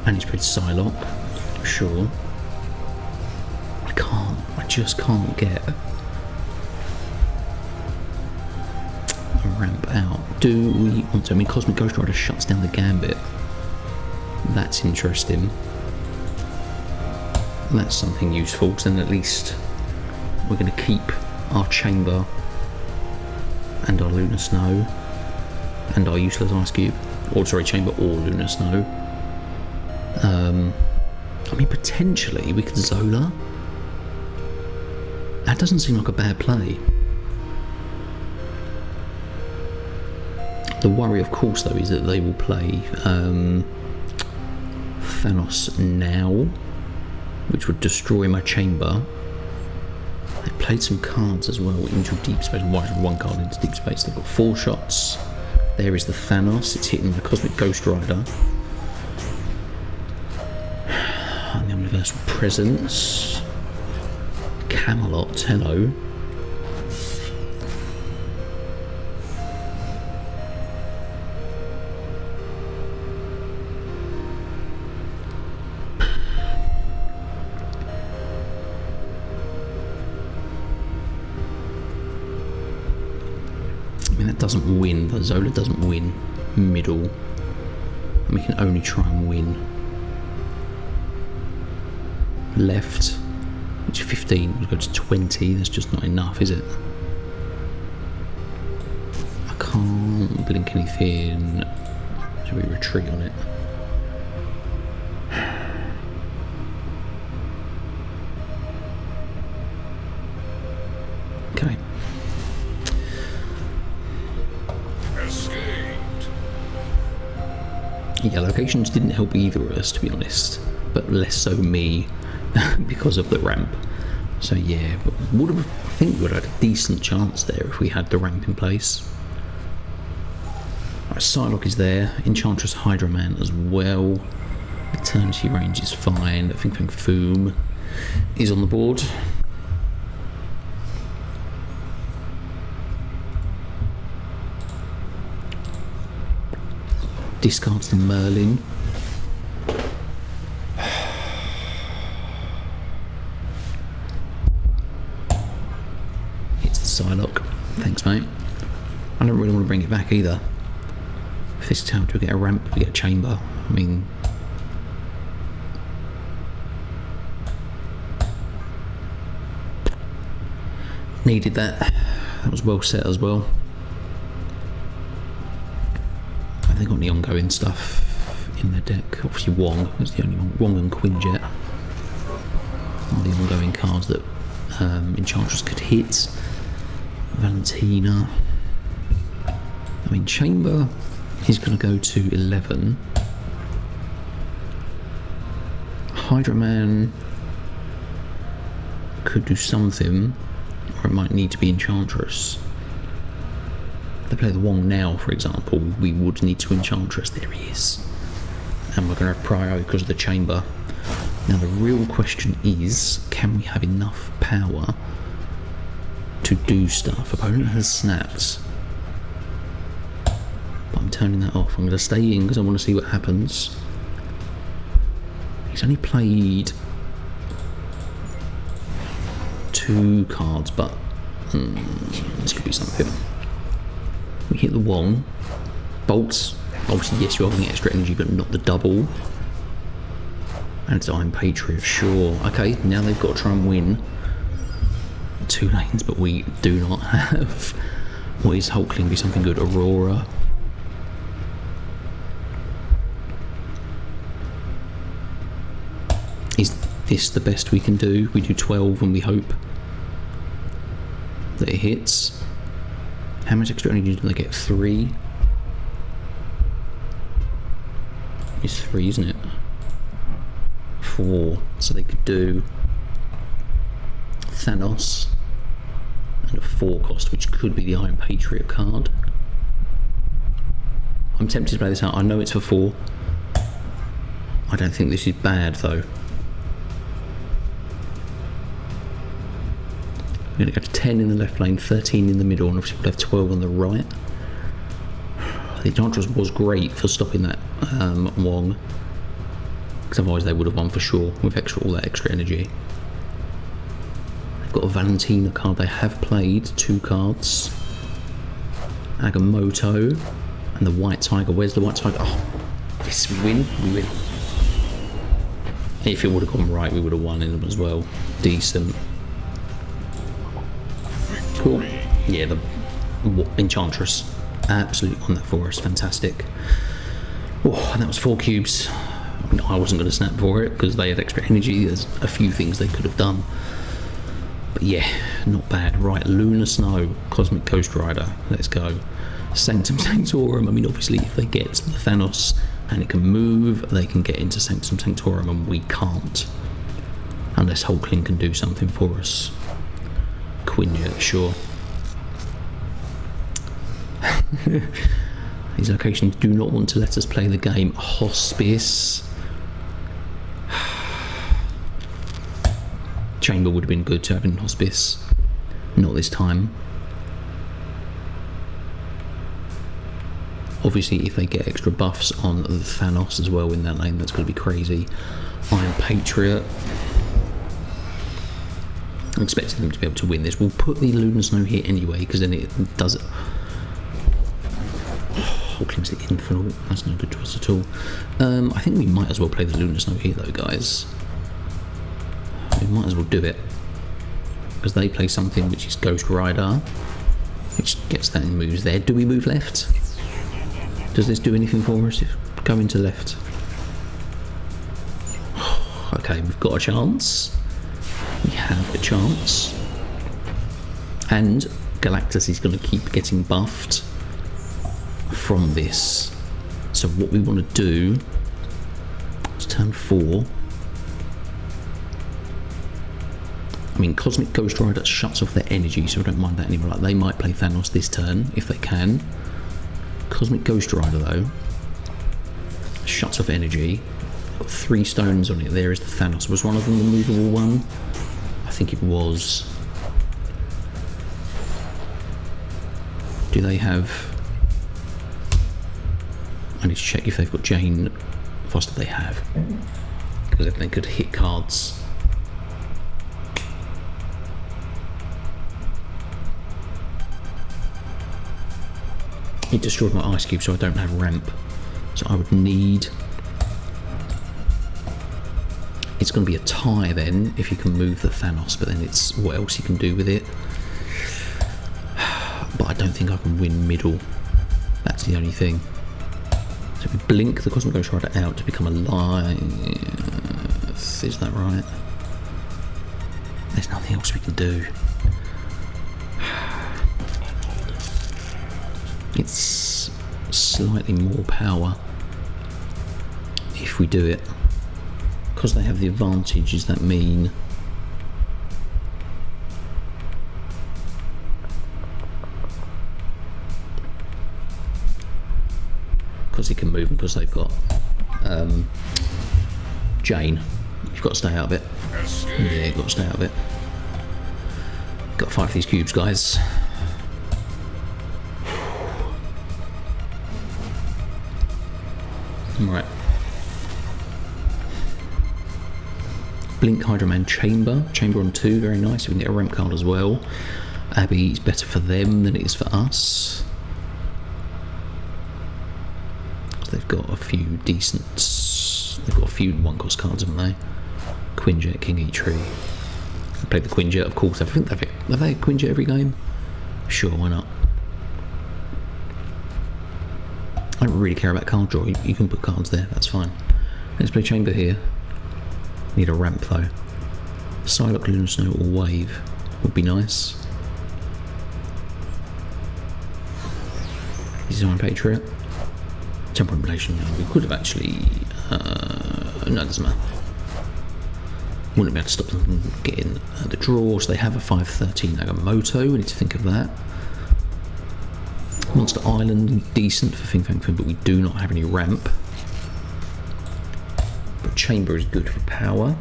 And he's played Psylocke, sure. I just can't get a ramp out. Do we want to? I mean, Cosmic Ghost Rider shuts down the Gambit. That's interesting. That's something useful, because then at least we're going to keep our Chamber and our Lunar Snow and our useless Ice Cube. Or sorry, Chamber or Lunar Snow. I mean, potentially we could Zola. That doesn't seem like a bad play. The worry, of course, though, is that they will play Thanos now, which would destroy my Chamber. They played some cards as well into Deep Space. Why should one card into Deep Space? They've got 4 shots. There is the Thanos. It's hitting the Cosmic Ghost Rider. And the Universal Presence. Camelot. Hello. Doesn't win, the Zola doesn't win middle, and we can only try and win left, which 15 will go to 20. That's just not enough, is it? I can't blink anything. Should we retreat on it? Okay. Yeah, locations didn't help either of us, to be honest, but less so me because of the ramp. So yeah, but I think we would have had a decent chance there if we had the ramp in place. Right, Psylocke is there, Enchantress, Hydra Man as well. Eternity Range is fine. I think Fang Foom is on the board. Discards the Merlin. Hits the Psylocke. Thanks, mate. I don't really want to bring it back either. If this is how to get a ramp, we get a Chamber. I mean, needed that. That was well set as well. They got any ongoing stuff in their deck. Obviously Wong is the only one. Wong and Quinjet are the ongoing cards that Enchantress could hit. Valentina. I mean, Chamber is going to go to 11. Hydra Man could do something, or it might need to be Enchantress. They play the Wong now, for example, we would need to Enchantress. There he is. And we're going to have Prio because of the Chamber. Now the real question is, can we have enough power to do stuff? Opponent has snapped. But I'm turning that off. I'm going to stay in because I want to see what happens. He's only played 2 cards, but this could be something. We hit the Wong. Bolts. Obviously, yes, you're having extra energy, but not the double. And it's Iron Patriot, sure. Okay, now they've got to try and win 2 lanes, but we do not have. What is Hulkling? Be something good. Aurora. Is this the best we can do? We do 12 and we hope that it hits. How much extra energy do they get? 3? It's 3, isn't it? 4. So they could do Thanos and a 4 cost, which could be the Iron Patriot card. I'm tempted to play this out. I know it's for 4. I don't think this is bad though. We're going to go to 10 in the left lane, 13 in the middle, and obviously we'll have 12 on the right. The Enchantress was great for stopping that Wong, because otherwise they would have won for sure with all that extra energy. They've got a Valentina card. They have played 2 cards. Agamotto and the White Tiger. Where's the White Tiger? Oh, yes, we win. We win. If it would have gone right, we would have won in them as well. Decent. Cool. Yeah, the Enchantress. Absolutely on that for us. Fantastic. Oh, and that was 4 cubes. I mean, I wasn't going to snap for it because they had extra energy. There's a few things they could have done. But yeah, not bad. Right, Lunar Snow, Cosmic Ghost Rider. Let's go. Sanctum Sanctorum. I mean, obviously, if they get the Thanos and it can move, they can get into Sanctum Sanctorum, and we can't. Unless Hulkling can do something for us. Quinjet, sure. These locations do not want to let us play the game. Hospice. Chamber would have been good to have in Hospice. Not this time. Obviously, if they get extra buffs on the Thanos as well in that lane, that's going to be crazy. Iron Patriot. I'm expecting them to be able to win this. We'll put the Lunar Snow here anyway, because then it does it. Hulkling's the Infinite. That's no good to us at all. I think we might as well play the Lunar Snow here, though, guys. We might as well do it, because they play something which is Ghost Rider, which gets that and moves there. Do we move left? Does this do anything for us? Go into left. Okay, we've got a chance. We have a chance. And Galactus is going to keep getting buffed from this. So what we want to do is turn 4. I mean, Cosmic Ghost Rider shuts off their energy, so I don't mind that anymore. Like, they might play Thanos this turn if they can. Cosmic Ghost Rider, though, shuts off energy. Got 3 stones on it. There is the Thanos. Was one of them the movable one? I think it was. Do they have... I need to check if they've got Jane Foster. They have. Because if they could hit cards. It destroyed my ice cube, so I don't have ramp. So I would need... It's going to be a tie then, if you can move the Thanos, but then it's what else you can do with it. But I don't think I can win middle. That's the only thing. So we blink the Cosmic Ghost Rider out to become alive. Is that right? There's nothing else we can do. It's slightly more power if we do it. Because they have the advantage, does that mean... Because he can move, because they've got Jane. You've got to stay out of it. Yeah, you've got to stay out of it. Got to fight for these cubes, guys. Right. Blink Hydra Man Chamber. Chamber on 2, very nice. We can get a ramp card as well. Abby is better for them than it is for us. They've got a few decent... They've got a few one-cost cards, haven't they? Quinjet, King Tree. I played the Quinjet, of course. I think have they Quinjet every game? Sure, why not? I don't really care about card draw. You can put cards there, that's fine. Let's play Chamber here. Need a ramp though. Psylocke, Lunar Snow or Wave would be nice. Design Patriot. Temporal Implantation. We could have actually... no, it doesn't matter. Wouldn't be able to stop them from getting the draw. So they have a 5/13 Agamotto. We need to think of that. Monster Island, decent for Fang Foom, but we do not have any ramp. But Chamber is good for power.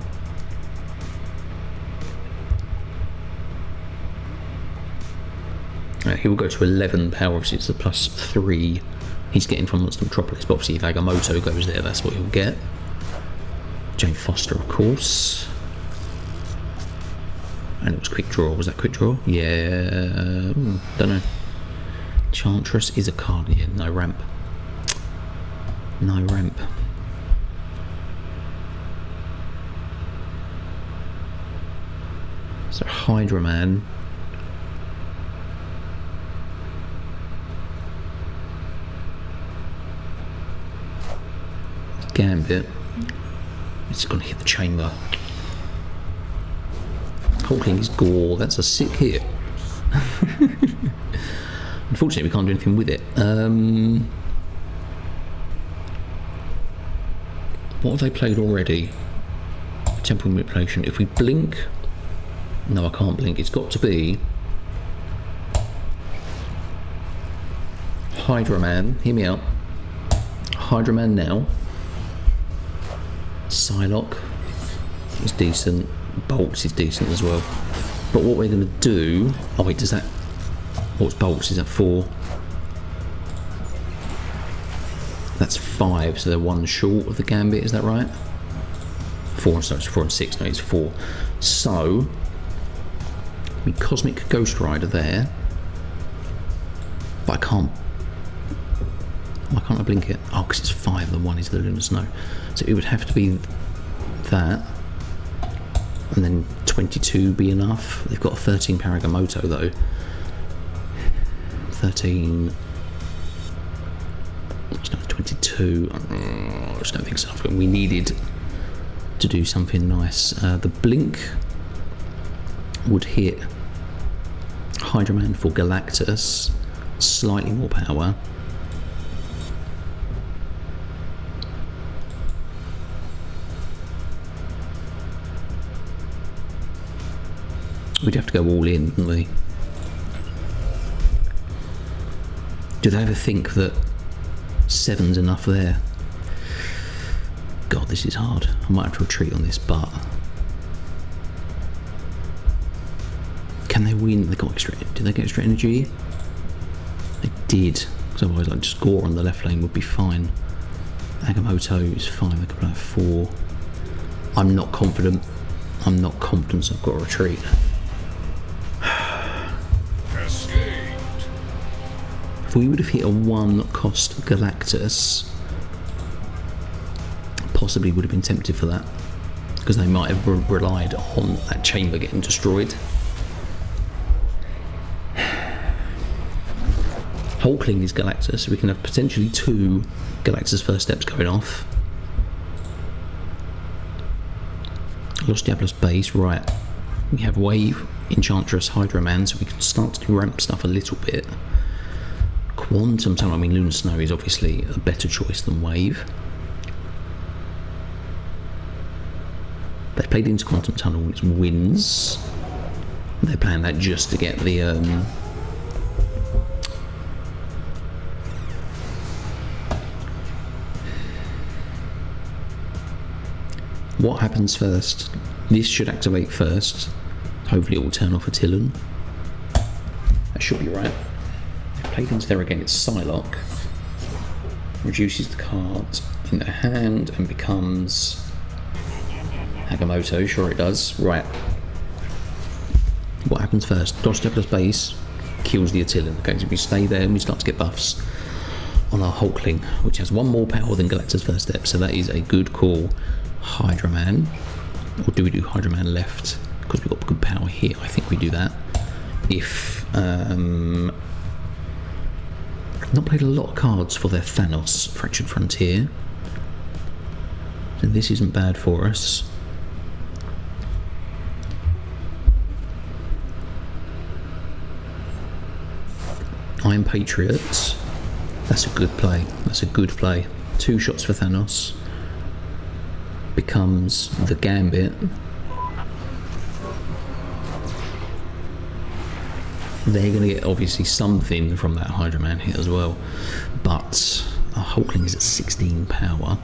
He will go to 11 power, obviously it's a +3 he's getting from Monster Metropolis, but obviously if Agamotto goes there, that's what he'll get. Jane Foster, of course. And it was quick draw. Was that quick draw? Yeah. Don't know. Enchantress is a card. Yeah, no ramp. No ramp. So Hydra Man. Gambit. It's going to hit the chamber. Hulkling is gore. That's a sick hit. Unfortunately, we can't do anything with it. What have they played already? Temporal manipulation. If we blink... No, I can't blink. It's got to be... Hydra Man. Hear me out. Hydra Man now. Psylocke is decent. Bolts is decent as well. But what we're going to do... Oh wait, does that... What's bolts? Is that 4? That's 5, so they're 1 short of the gambit, is that right? 4, so it's 4 and 6, no, it's 4. So, I mean, Cosmic Ghost Rider there. But I can't... Why can't I blink it? Oh, because it's 5 and the 1 is the Lunar Snow. So it would have to be that. And then 22 be enough. They've got a 13 Paragomoto though. 13... 22. I just don't think so. We needed to do something nice. The blink would hit Hydra Man for Galactus. Slightly more power. We'd have to go all in, wouldn't we? Do they ever think that 7's enough there? God, this is hard. I might have to retreat on this, but... Can they win? They got extra... Did they get extra energy? They did. Because otherwise, like, just Gore on the left lane would be fine. Agamotto is fine. They could play 4. I'm not confident. I'm not confident, so I've got to retreat. If we would have hit a 1-cost Galactus, possibly would have been tempted for that, because they might have relied on that chamber getting destroyed. Hulkling is Galactus, so we can have potentially 2 Galactus first steps going off. Lost Diablos base, right. We have Wave, Enchantress, Hydra Man, so we can start to ramp stuff a little bit. Quantum Tunnel, I mean Lunar Snow is obviously a better choice than Wave. They played into Quantum Tunnel, which wins. They're playing that just to get the... What happens first? This should activate first. Hopefully it will turn off a Tillon. That should be right. Played into there again, it's Psylocke. Reduces the cards in their hand and becomes Agamotto, sure it does. Right. What happens first? Dodge Diablos base kills the Attilian. Okay, so we stay there and we start to get buffs on our Hulkling, which has 1 more power than Galactus first step, so that is a good call. Hydra Man. Or do we do Hydra Man left? Because we've got good power here, I think we do that. If not played a lot of cards for their Thanos Fractured Frontier, so this isn't bad for us. Iron Patriots, that's a good play. That's a good play. 2 shots for Thanos. Becomes the Gambit. They're going to get obviously something from that Hydra Man hit as well, but our Hulkling is at 16 power,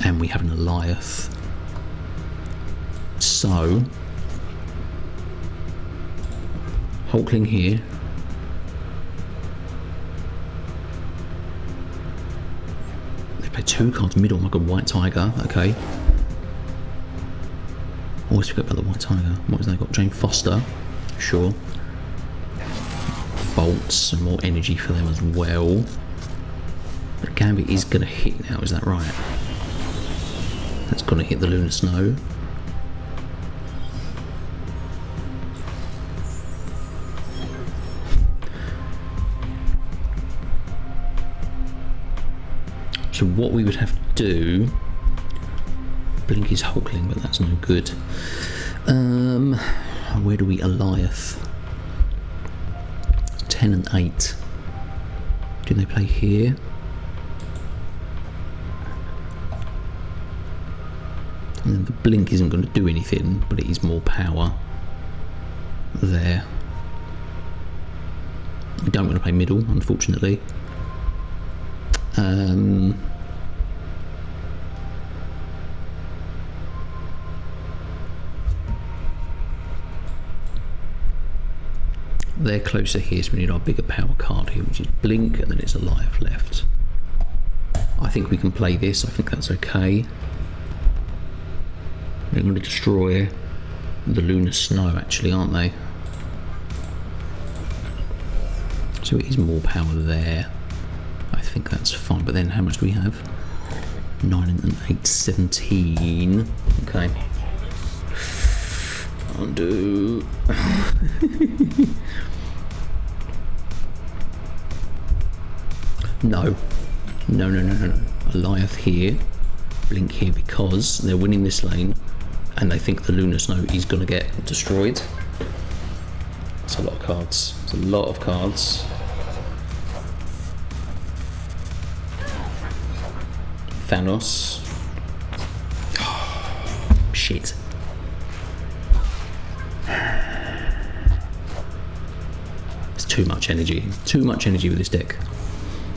and we have an Alioth. So Hulkling here. They play 2 cards middle. Oh my god, White Tiger. Okay. Always forget about the White Tiger. What has they got? Jane Foster. Sure. Bolts and more energy for them as well. But Gambit is going to hit now, is that right? That's going to hit the Lunar Snow. So what we would have to do... Blink is Hulkling, but that's no good. Where do we Alioth? 10 and 8. Do they play here? And then the blink isn't going to do anything, but it is more power there. We don't want to play middle, unfortunately. They're closer here, so we need our bigger power card here, which is Blink, and then it's Alioth left. I think we can play this, I think that's okay. They're going to destroy the Lunar Snow, actually, aren't they? So it is more power there. I think that's fine, but then how much do we have? 9 and 8, 17. Okay. Undo. No. Alioth here, Blink here, because they're winning this lane and they think the Lunar Snow is going to get destroyed. It's a lot of cards. It's a lot of cards. Thanos. Shit. It's too much energy. Too much energy with this deck.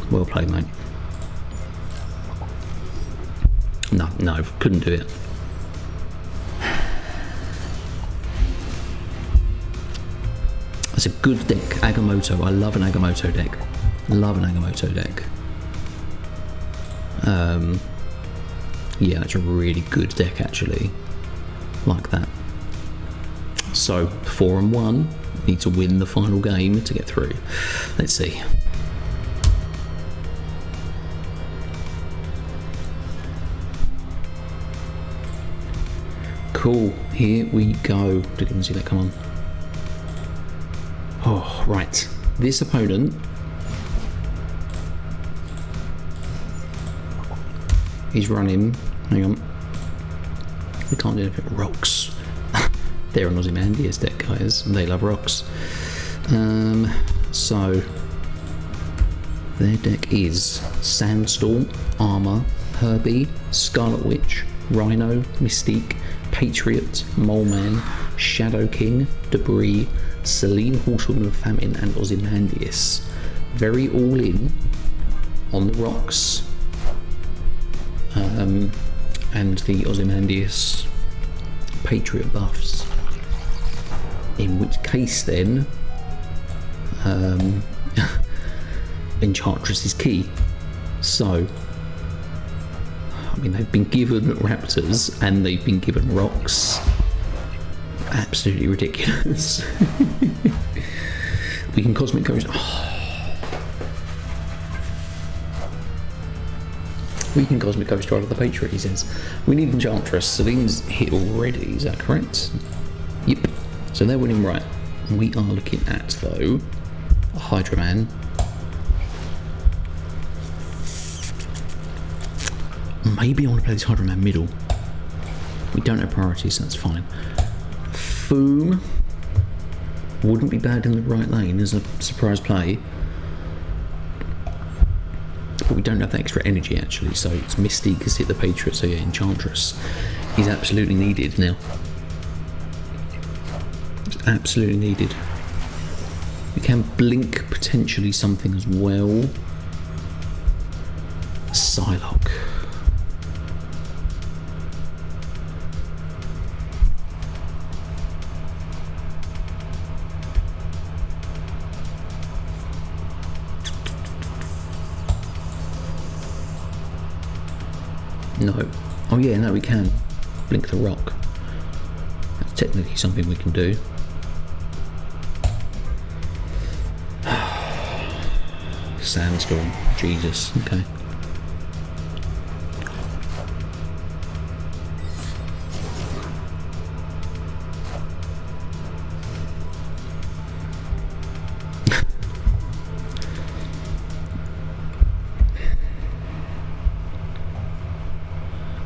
Well played, mate. No, couldn't do it. That's a good deck, Agamotto. I love an Agamotto deck. Yeah, that's a really good deck, actually. Like that. So, 4 and 1. Need to win the final game to get through. Let's see. Cool, here we go. Didn't see that come on. Oh, right. This opponent he's running. Hang on. We can't do anything. Rocks. They're an Ozymandias deck, guys. They love rocks. So their deck is Sandstorm, Armour, Herbie, Scarlet Witch, Rhino, Mystique, Patriot, Mole Man, Shadow King, Debris, Selene, Horsewoman of Famine, and Ozymandias. Very all in on the rocks. And the Ozymandias Patriot buffs. In which case then Enchantress is key. So I mean, they've been given raptors and they've been given rocks. Absolutely ridiculous. We can Cosmic Ghost. We can Cosmic Ghost out of the Patriot, he says. We need Enchantress. Selene's hit already, is that correct? Yep. So they're winning right. We are looking at, though, a Hydra Man. Maybe I want to play this Hydra Man middle. We don't have priorities, so that's fine. Foom wouldn't be bad in the right lane as a surprise play. But we don't have that extra energy actually, so it's Mystique has hit the Patriot, so yeah, Enchantress is absolutely needed now. It's absolutely needed. We can blink potentially something as well. Psylocke. No. Oh yeah, no, we can. Blink the rock. technically something we can do. Sandstorm, Jesus, okay.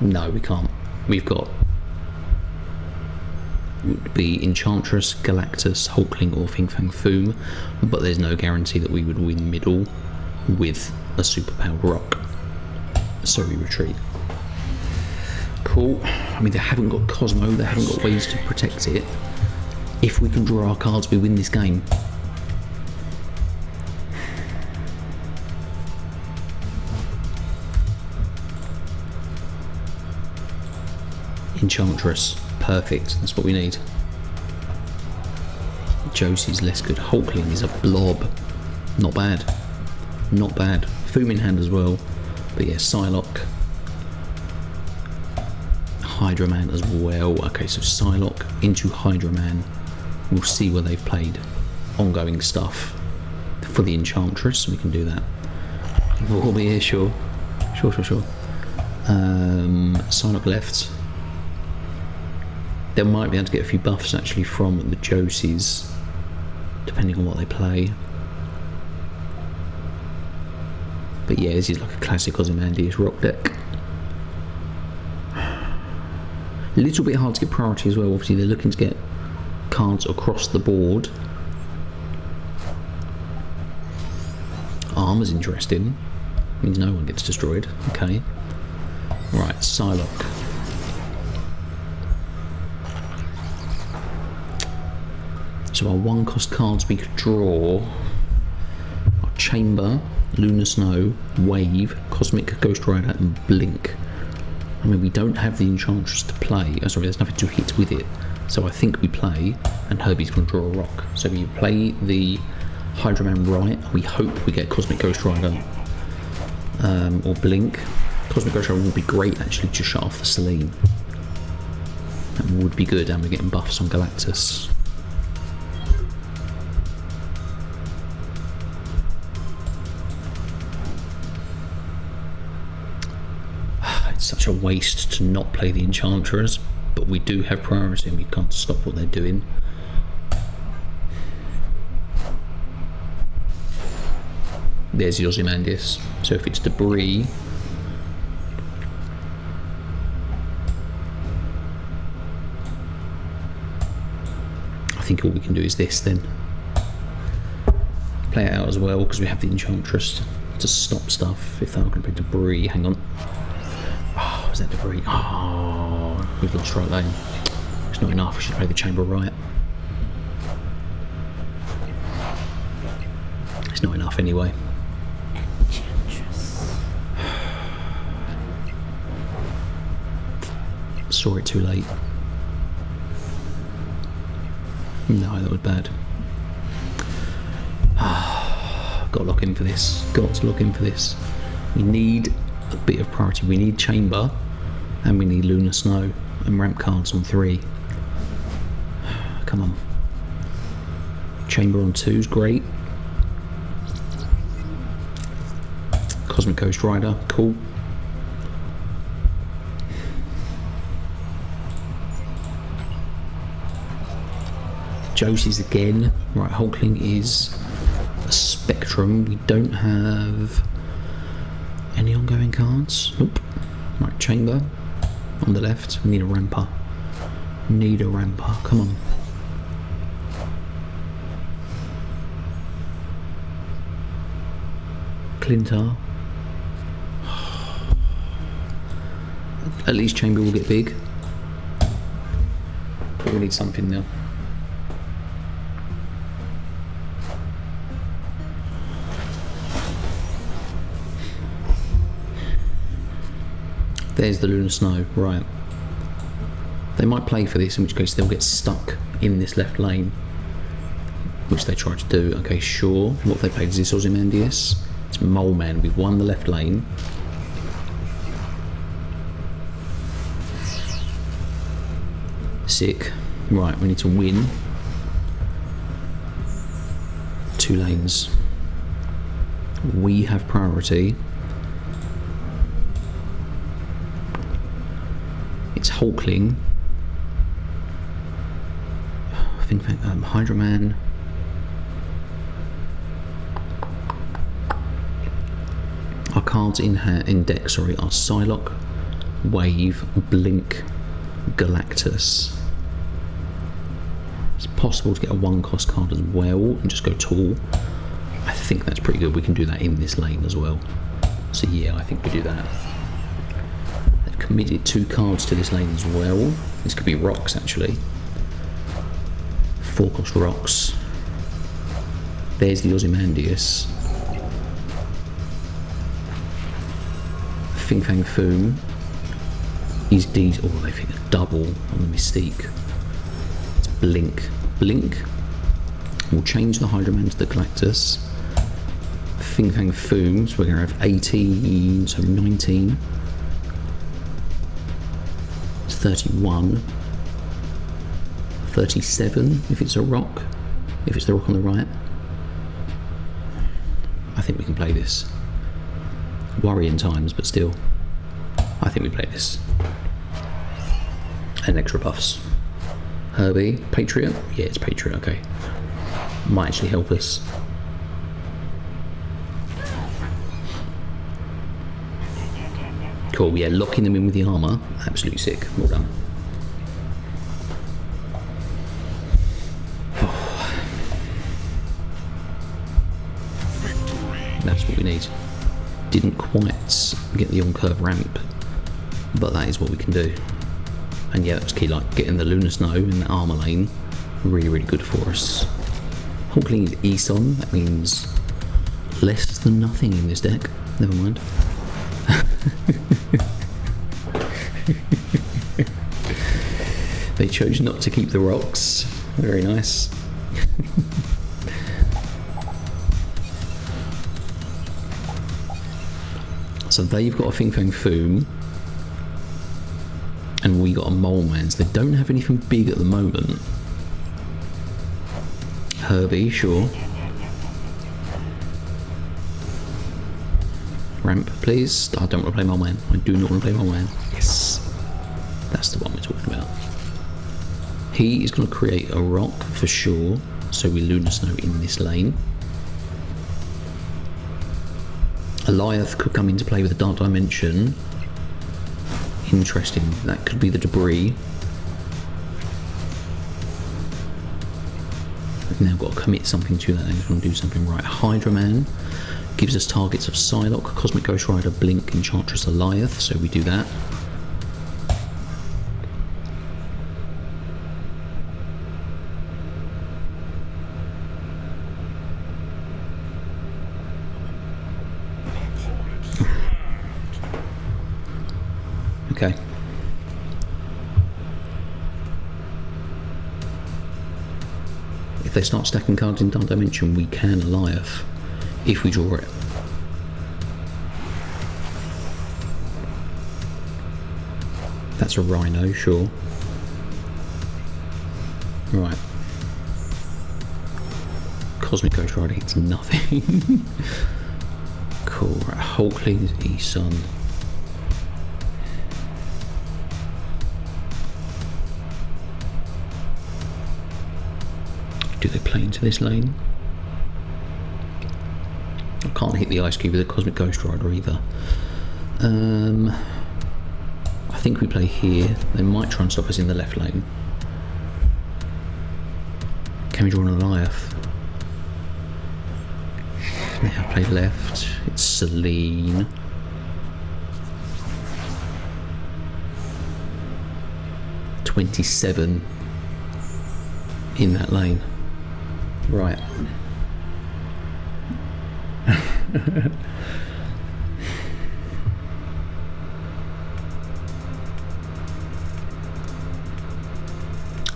No, we can't. We've got would be Enchantress, Galactus, Hulkling or Fang Foom, but there's no guarantee that we would win middle with a superpowered rock. So we retreat. Cool. I mean, they haven't got Cosmo, they haven't got ways to protect it. If we can draw our cards, we win this game. Enchantress, perfect, that's what we need. Josie's less good. Hulkling is a blob. Not bad. Not bad. Foom in hand as well. But yeah, Psylocke. Hydra Man as well. Okay, so Psylocke into Hydra Man. We'll see where they've played ongoing stuff for the Enchantress. We can do that. We'll be here, sure. Sure. Psylocke left. They might be able to get a few buffs actually from the Josies, depending on what they play. But yeah, this is like a classic Ozymandias rock deck. A little bit hard to get priority as well. Obviously, they're looking to get cards across the board. Armor's interesting. Means no one gets destroyed. Okay. Right, Psylocke. So our 1-cost cards we could draw are Chamber, Lunar Snow, Wave, Cosmic Ghost Rider and Blink. I mean, we don't have the Enchantress to play. Oh, sorry, there's nothing to hit with it. So I think we play, and Herbie's going to draw a rock. So we play the Hydra Man right. We hope we get Cosmic Ghost Rider or Blink. Cosmic Ghost Rider would be great actually to shut off the Selene. That would be good, and we're getting buffs on Galactus. Such a waste to not play the Enchantress, but we do have priority and we can't stop what they're doing. There's the Ozymandias. So if it's debris, I think all we can do is this then. Play it out as well because we have the Enchantress to stop stuff if they're not going to be debris. Hang on. Oh, is that debris? Oh, we've lost right lane. It's not enough, we should play the Chamber right. It's not enough anyway. Saw it too late. No, that was bad. Got to lock in for this. Got to lock in for this. We need a bit of priority. We need Chamber and we need Lunar Snow and ramp cards on 3. Come on. Chamber on 2 is great. Cosmic Ghost Rider, cool. Josie's again. Right, Hulkling is a Spectrum. We don't have any ongoing cards? Nope. Right, Chamber on the left. We need a ramper. Need a ramper. Come on. Clintar. At least Chamber will get big. But we need something now. There's the Lunar Snow, right. They might play for this, in which case they'll get stuck in this left lane, which they try to do. Okay, sure. What have they played? Is this Ozymandias? It's Mole Man. We've won the left lane. Sick. Right, we need to win 2 lanes. We have priority. It's Hulkling. I think Hydra Man. Our cards in deck, sorry, are Psylocke, Wave, Blink, Galactus. It's possible to get a 1-cost card as well and just go tall. I think that's pretty good. We can do that in this lane as well. So yeah, I think we do that. They've committed 2 cards to this lane as well. This could be rocks actually. 4-cost rocks. There's the Ozymandias. Fang Foom. He's oh, they think a double on the Mystique. It's Blink. Blink. We'll change the Hydra Man to the Galactus. Fang Foom, so we're going to have 18, so 19. It's 31. 37 if it's a rock. If it's the rock on the right. I think we can play this. Worrying times, but still. I think we play this. And extra buffs. Herbie, Patriot? Yeah, it's Patriot, okay. Might actually help us. Cool, yeah, locking them in with the armour. Absolutely sick. Well done. Oh. That's what we need. Didn't quite get the on-curve ramp, but that is what we can do. And yeah, that was key, like getting the Lunar Snow in the armour lane. Really, really good for us. Hulkling is ESON, that means less than nothing in this deck. Never mind. They chose not to keep the rocks. Very nice. So they've got a Fang Foom, and we got a Mole Mans. They don't have anything big at the moment. Herbie, sure. Ramp, please. I don't want to play Mole Man. I do not want to play Mole Man. Yes. That's the one we're talking about. He is going to create a rock for sure, so we Lunar Snow in this lane. Alioth could come into play with a Dark Dimension. Interesting, that could be the debris. We've now got to commit something to that, and we're going to do something right. Hydra Man gives us targets of Psylocke, Cosmic Ghost Rider, Blink, Enchantress, Alioth, so we do that. Okay. If they start stacking cards in Dark Dimension, we can Alioth if we draw it. That's a Rhino, sure. Right. Cosmic Ghost Rider hits nothing. Cool. Right. Hulkling's ESON. Do they play into this lane? I can't hit the Ice Cube with a Cosmic Ghost Rider either. I think we play here. They might try and stop us in the left lane. Can we draw an Alioth? Yeah, I played left. It's Celine. $27 in that lane. Right.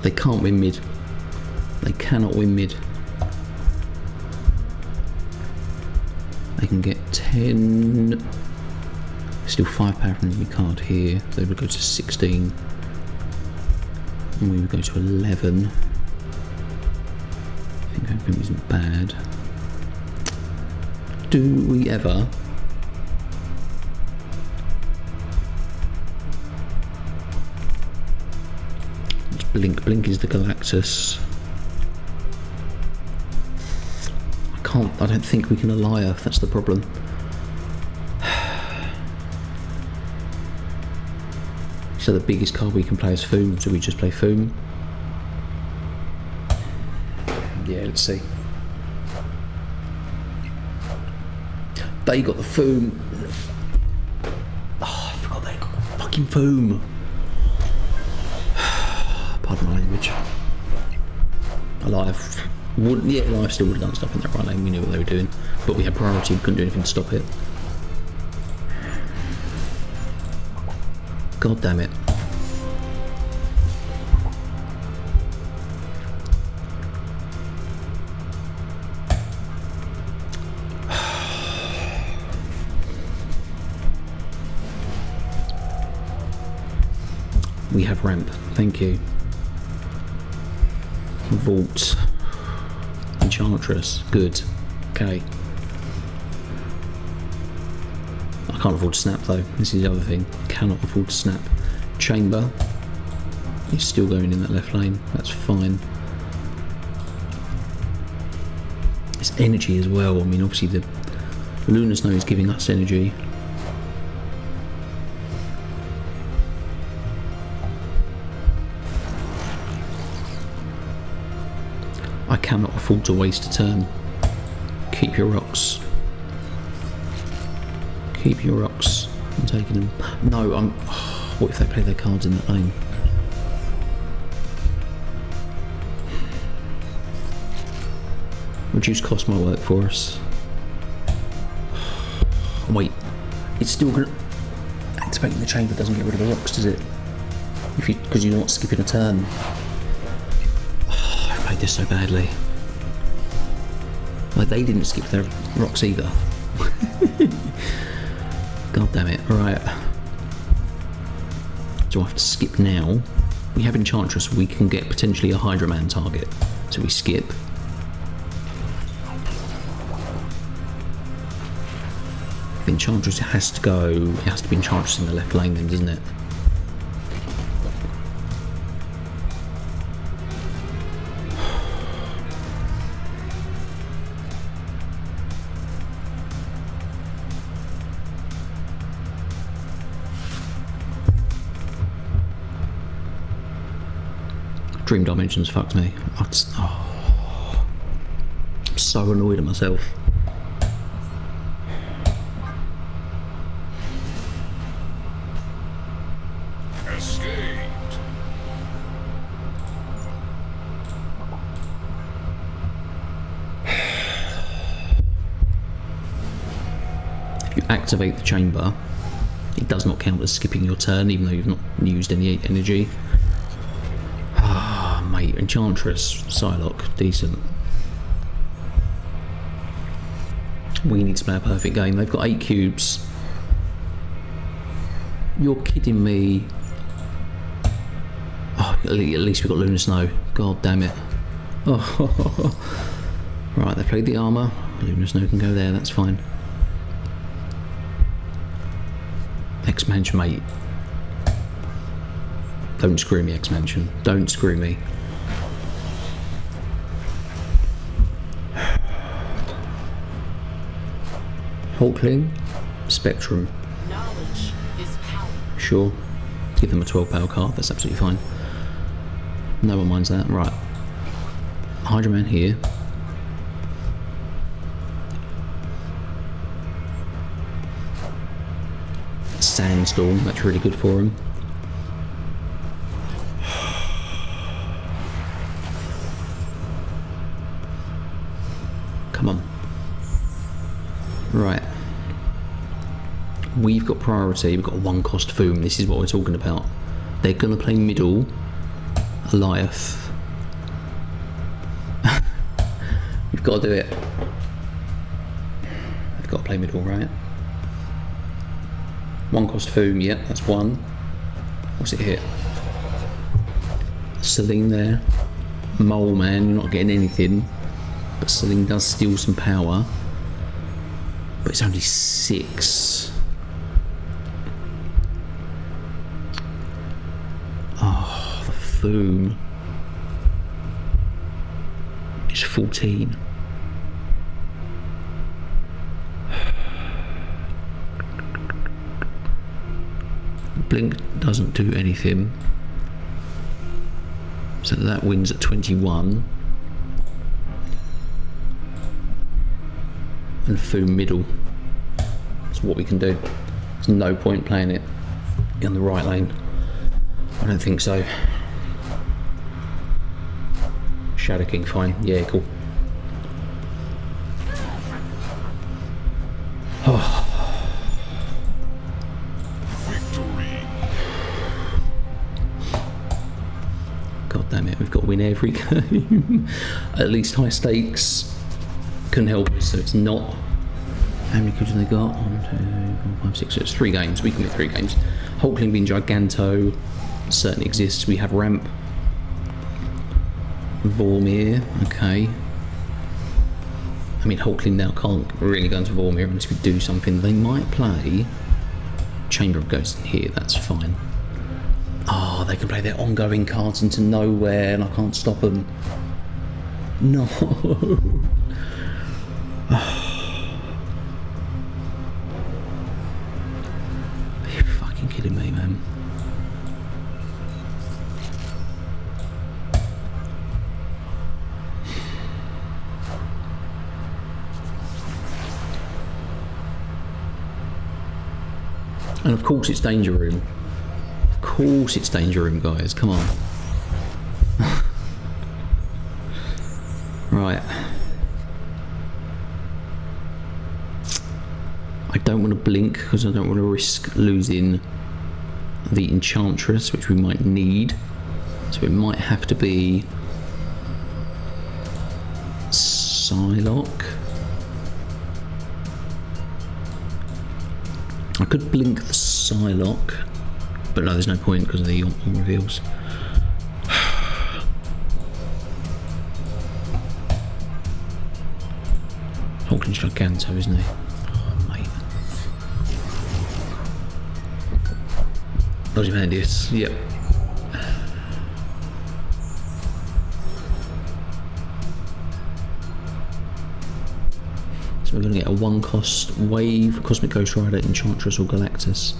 They can't win mid. They cannot win mid. They can get 10. Still 5 power from the card here. So they would go to 16. And we would go to 11. I think Fang Foom isn't bad. Do we ever? It's Blink. Blink is the Galactus. I don't think we can Alioth, that's the problem. So the biggest card we can play is Foom, so we just play Foom. Yeah, let's see. They got the Foom. Oh, I forgot they got the fucking Foom. Pardon my language. Alioth wouldn't, yeah, Alioth still would have done stuff in that right lane, we knew what they were doing. But we had priority, we couldn't do anything to stop it. God damn it. We have ramp, thank you. Vault. Enchantress, good. Okay. I can't afford to snap though, this is the other thing. Cannot afford to snap. Chamber. He's still going in that left lane, that's fine. It's energy as well, I mean obviously the Lunar Snow is giving us energy. I cannot afford to waste a turn. Keep your rocks. Keep your rocks. I'm taking them. No, I'm... Oh, what if they play their cards in that lane? Reduce cost might work for us. Wait, it's still gonna... Activating the chamber doesn't get rid of the rocks, does it? If you, because you're not skipping a turn. Oh, I played this so badly. Like they didn't skip their rocks either. God damn it. Alright. So I have to skip now. We have Enchantress, we can get potentially a Hydra Man target. So we skip. Enchantress has to go. It has to be Enchantress in the left lane then, doesn't it? Dream Dimensions fucked me. I'm so annoyed at myself. Escaped. If you activate the chamber, it does not count as skipping your turn, even though you've not used any energy. Mate, Enchantress, Psylocke, decent. We need to play a perfect game. They've got 8 cubes. You're kidding me. Oh, at least we've got Lunar Snow. God damn it. Oh. Right, they played the armour. Lunar Snow can go there, that's fine. X-Mansion, mate. Don't screw me, X-Mansion. Don't screw me. Hulkling, Spectrum. Knowledge is power. Sure. Give them a 12 power card, that's absolutely fine. No one minds that. Right. Hydra Man here. Sandstorm, that's really good for him. Come on. Right. We've got priority, we've got a 1-cost Foom, this is what we're talking about. They're going to play middle, Alioth. We've got to do it. They've got to play middle, right? 1-cost Foom, yep, that's 1. What's it hit? Celine there. Mole Man, you're not getting anything. But Celine does steal some power. But it's only 6. Oh, the Foom. It's 14. Blink doesn't do anything. So that wins at 21. And Foom middle. That's what we can do. There's no point playing it in the right lane. I don't think so. Shadow King, fine. Yeah, cool. Oh. God damn it, we've got to win every game. At least high stakes can help us, so it's not. How many codes have they got? 1, 2, 4, 5, 6. So it's 3 games. We can win 3 games. Hulkling being Giganto certainly exists. We have Ramp. Vormir, okay. I mean, Hulkling now can't really go into Vormir unless we do something. They might play Chamber of Ghosts here, that's fine. Oh, they can play their ongoing cards into nowhere and I can't stop them. No. You're fucking kidding me, man. And of course it's Danger Room. Of course it's Danger Room, guys. Come on. Right. I don't want to blink because I don't want to risk losing the Enchantress, which we might need. So it might have to be Psylocke. I could blink the Psylocke, but no, there's no point because of the on reveals. Hulkling's Giganto, isn't he? Oh, mate. Ozymandias, yep. So we're going to get a 1-cost Wave, Cosmic Ghost Rider, Enchantress or Galactus.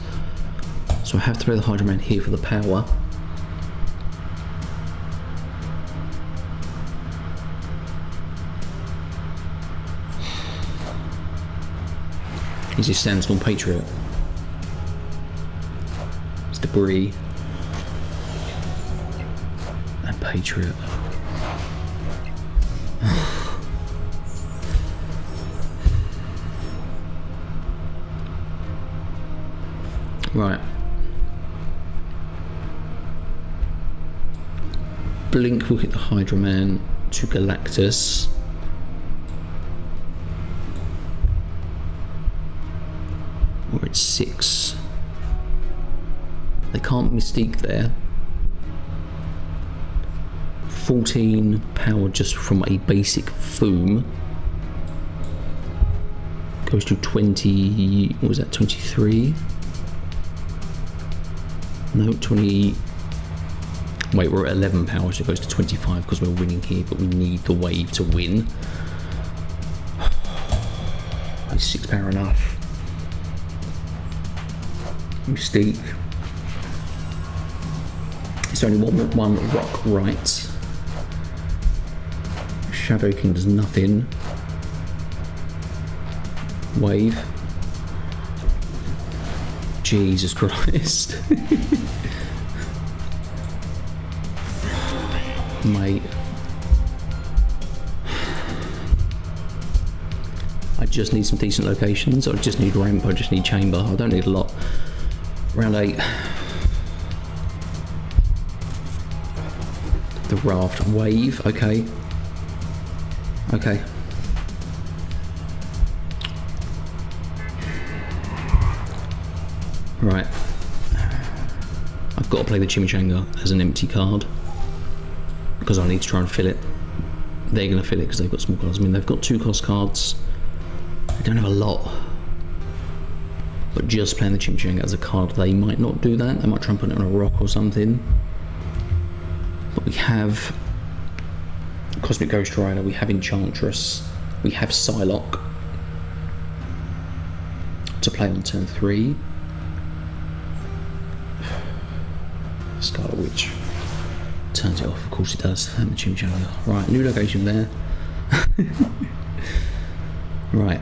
So I have to play the Hydra Man here for the power. Is this Sandstorm Patriot? It's Debris. And Patriot. Right. Blink will hit the Hydra Man to Galactus. Or it's 6. They can't Mystique there. 14 power just from a basic Foom. Goes to 20, what was that, 23? No, 20. Wait, we're at 11 power, so it goes to 25 because we're winning here, but we need the wave to win. Is 6 power enough? Mystique. It's only one rock right. Shadow King does nothing. Wave. Jesus Christ. Mate. I just need some decent locations. I just need ramp, I just need chamber. I don't need a lot. Round 8. The raft. Wave. Okay. Okay. Right. I've got to play the Chimichanga as an empty card. because I need to try and fill it. They're going to fill it because they've got small cards. I mean, they've got 2 cost cards. They don't have a lot. But just playing the Chimchanga as a card, they might not do that. They might try and put it on a rock or something. But we have Cosmic Ghost Rider, we have Enchantress, we have Psylocke to play on turn 3. Scarlet Witch turns it off, of course it does, and the Chimchanga. Right, new location there. Right.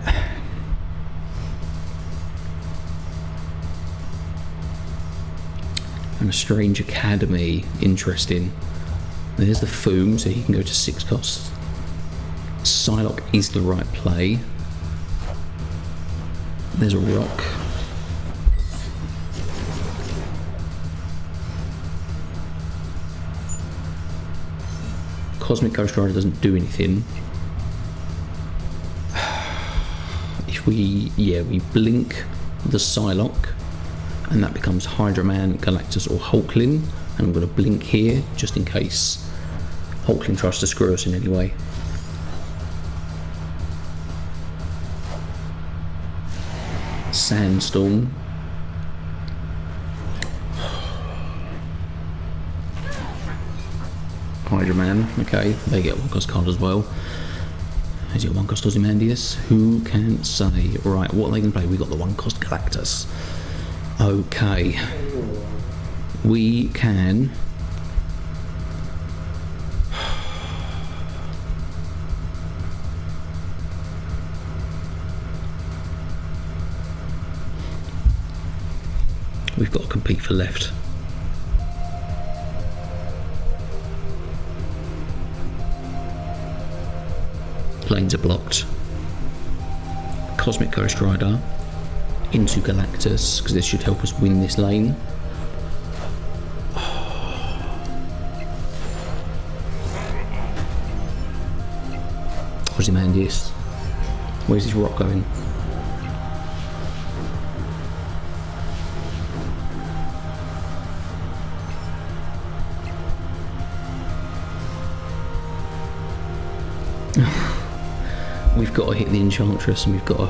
And a Strange Academy, interesting. There's the Foom, so he can go to 6 costs. Psylocke is the right play. There's a rock. Cosmic Ghost Rider doesn't do anything. If we blink the Psylocke, and that becomes Hydra Man, Galactus or Hulkling, and I'm going to blink here just in case Hulkling tries to screw us in any way. Sandstorm. Hydra Man, okay, they get a 1-cost card as well. Is it a 1-cost Ozymandias? Who can say? Right, what are they going to play? We got the 1-cost Galactus. Okay. We can... We've got to compete for left. Lanes are blocked. Cosmic Ghost Rider into Galactus, because this should help us win this lane. Ozymandias. Where's his rock going? We've got to hit the Enchantress, and we've got to...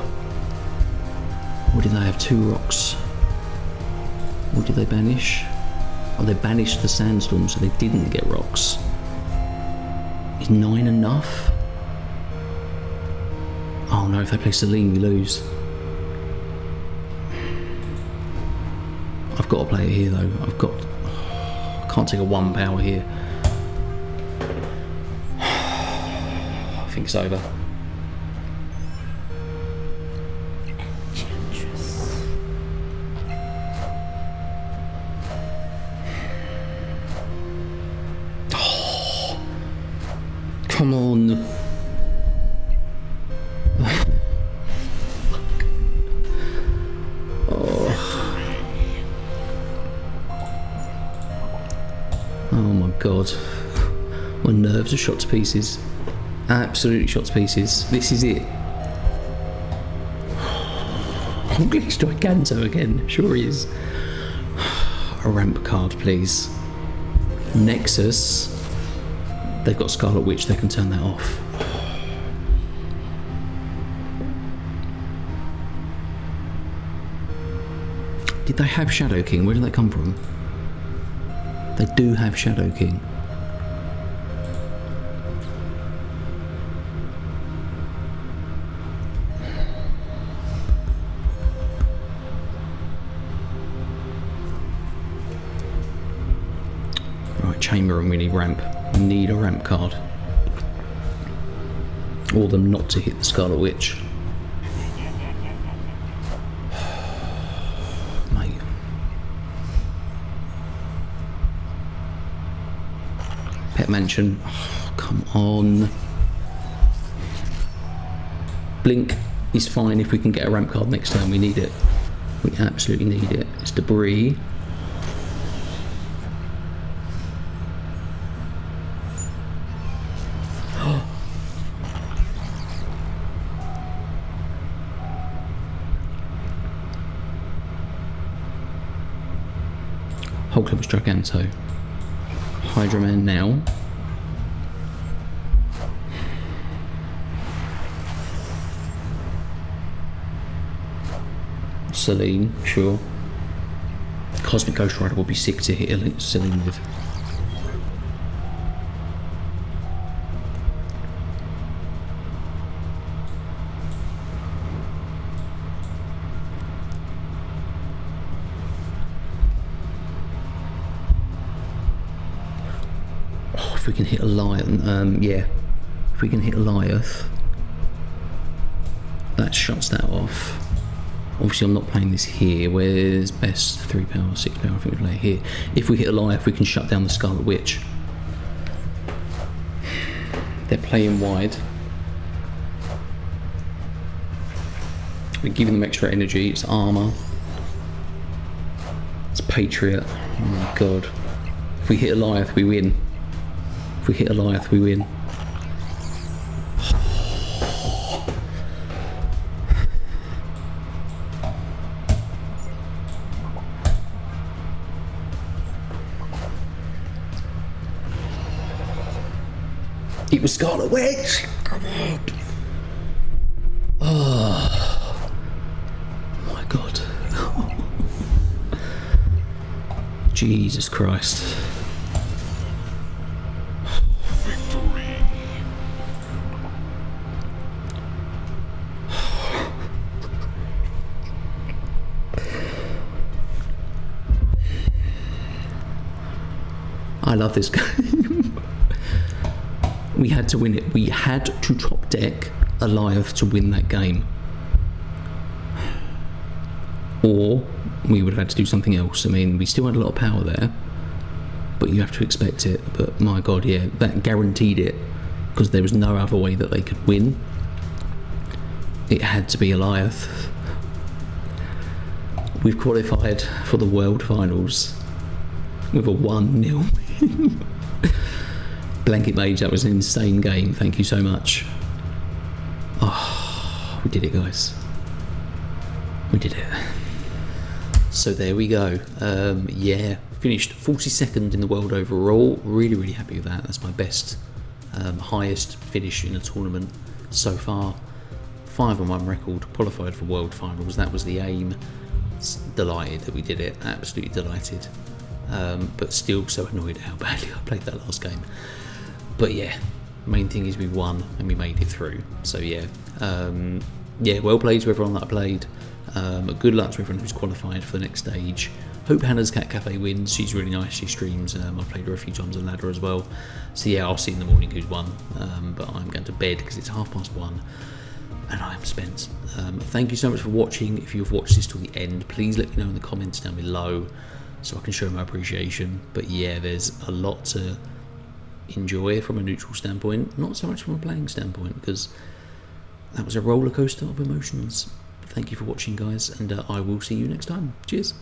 What did they have? 2 rocks. What did they banish? Oh, they banished the Sandstorm, so they didn't get rocks. Is 9 enough? Oh no, if they play Celine, we lose. I've got to play it here though. I can't take a 1 power here. I think it's over. Enchantress. Oh, come on. God, my nerves are shot to pieces. Absolutely shot to pieces. This is it. Hulkling's Giganto again. Sure he is. A ramp card, please. Nexus. They've got Scarlet Witch. They can turn that off. Did they have Shadow King? Where did that come from? They do have Shadow King. Right, Chamber and we need ramp. We need a ramp card. Or them not to hit the Scarlet Witch. Mansion. Oh, come on. Blink is fine if we can get a ramp card next time. We need it. We absolutely need it. It's debris. Hulkling was Giganto. Hydra Man now. Celine, sure. Cosmic Ghost Rider would be sick to hit Celine with. Oh, if we can hit a lion, yeah. If we can hit Alioth, that shuts that off. Obviously I'm not playing this here. Where's best 3 power, 6 power? I think we play it here. If we hit Alioth, we can shut down the Scarlet Witch. They're playing wide. We're giving them extra energy. It's armor. It's Patriot. Oh my god. If we hit Alioth, we win. If we hit Alioth, we win. It was Scarlet Witch! Come on! Oh my god. Jesus Christ. Victory. I love this game. We had to win it. We had to top deck Alioth to win that game. Or we would have had to do something else. I mean, we still had a lot of power there, but you have to expect it. But my god, yeah, that guaranteed it, because there was no other way that they could win. It had to be Alioth. We've qualified for the World Finals with a 1-0 win. Blanket Mage, that was an insane game. Thank you so much. Oh, we did it, guys. We did it. So there we go. Yeah, finished 42nd in the world overall. Really, really happy with that. That's my best, highest finish in a tournament so far. 5-1 record, qualified for World Finals. That was the aim. Delighted that we did it. Absolutely delighted. But still so annoyed how badly I played that last game. But yeah, main thing is we won and we made it through. So yeah, yeah, well played to everyone that I played. Good luck to everyone who's qualified for the next stage. Hope Hannah's Cat Cafe wins. She's really nice. She streams. I've played her a few times on ladder as well. So yeah, I'll see in the morning who's won. But I'm going to bed because it's 1:30 and I am spent. Thank you so much for watching. If you've watched this till the end, please let me know in the comments down below so I can show my appreciation. But yeah, there's a lot to enjoy from a neutral standpoint, not so much from a playing standpoint, because that was a roller coaster of emotions. Thank you for watching, guys, and I will see you next time. Cheers.